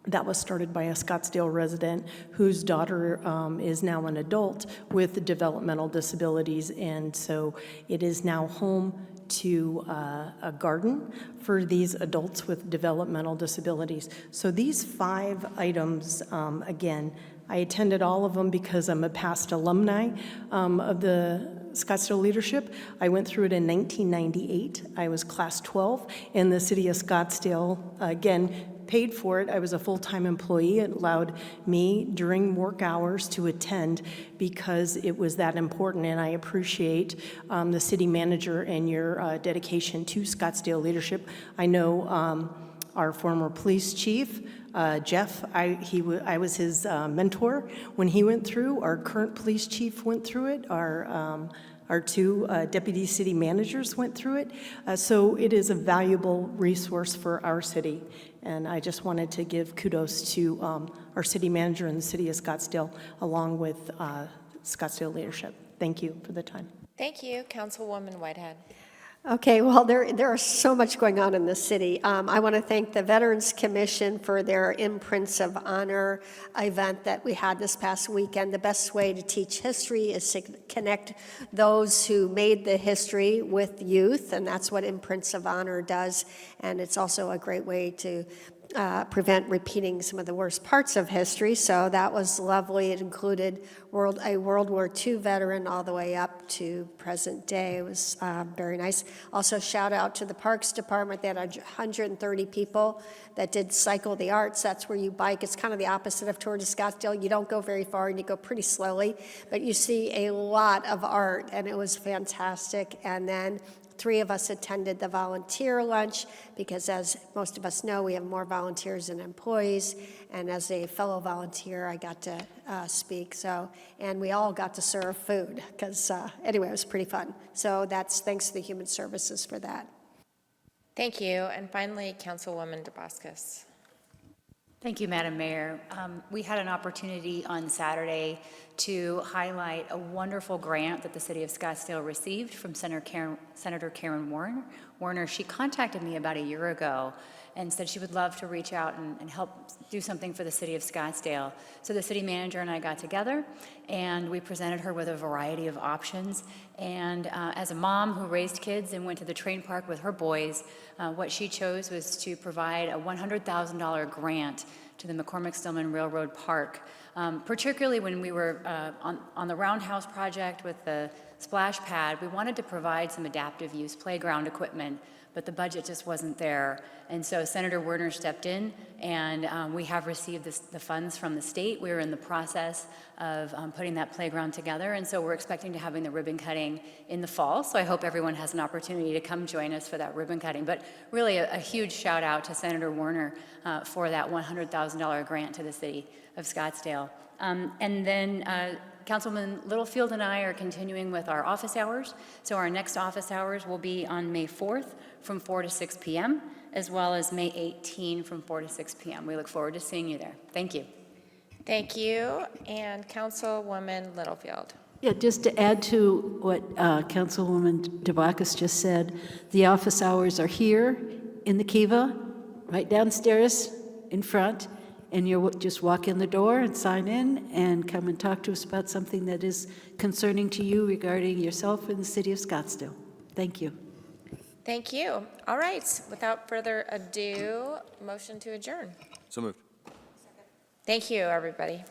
that was started by a Scottsdale resident whose daughter is now an adult with developmental disabilities. And so it is now home to a garden for these adults with developmental disabilities. So these 5 items, again, I attended all of them because I'm a past alumni of the Scottsdale leadership. I went through it in 1998. I was class 12, and the city of Scottsdale, again, paid for it. I was a full-time employee. It allowed me during work hours to attend because it was that important, and I appreciate the city manager and your dedication to Scottsdale leadership. I know our former police chief, Jeff, I was his mentor when he went through. Our current police chief went through it. Our 2 deputy city managers went through it. So it is a valuable resource for our city. And I just wanted to give kudos to our city manager and the city of Scottsdale, along with Scottsdale leadership. Thank you for the time. Thank you, Councilwoman Whitehead. Okay, well, there are so much going on in the city. I want to thank the Veterans Commission for their Imprints of Honor event that we had this past weekend. The best way to teach history is to connect those who made the history with youth, and that's what Imprints of Honor does. And it's also a great way to prevent repeating some of the worst parts of history. So that was lovely. It included a World War II veteran all the way up to present day. It was very nice. Also, shout out to the Parks Department. They had 130 people that did Cycle the Arts. That's where you bike. It's kind of the opposite of Tour de Scottsdale. You don't go very far and you go pretty slowly, but you see a lot of art, and it was fantastic. And then 3 of us attended the volunteer lunch because, as most of us know, we have more volunteers than employees. And as a fellow volunteer, I got to speak. So, and we all got to serve food because, anyway, it was pretty fun. So that's thanks to the Human Services for that. Thank you. And finally, Councilwoman DeBoscus. Thank you, Madam Mayor. We had an opportunity on Saturday to highlight a wonderful grant that the City of Scottsdale received from Senator Karen Warner. She contacted me about a year ago and said she would love to reach out and help do something for the City of Scottsdale. So the city manager and I got together, and we presented her with a variety of options. And as a mom who raised kids and went to the train park with her boys, what she chose was to provide a $100,000 grant to the McCormick-Stillman Railroad Park, particularly when we were on the Roundhouse project with the splash pad. We wanted to provide some adaptive use playground equipment, but the budget just wasn't there. And so Senator Werner stepped in, and we have received the funds from the state. We're in the process of putting that playground together, and so we're expecting to having the ribbon cutting in the fall. So I hope everyone has an opportunity to come join us for that ribbon cutting. But really a huge shout out to Senator Werner for that $100,000 grant to the city of Scottsdale. And then Councilman Littlefield and I are continuing with our office hours. So our next office hours will be on May 4th from 4 to 6 p.m., as well as May 18 from 4 to 6 p.m. We look forward to seeing you there. Thank you. Thank you. And Councilwoman Littlefield. Yeah, just to add to what Councilwoman DeBacus just said, the office hours are here in the Kiva, right downstairs in front, and you just walk in the door and sign in and come and talk to us about something that is concerning to you regarding yourself and the city of Scottsdale. Thank you. Thank you. All right. Without further ado, motion to adjourn. So moved. Thank you, everybody.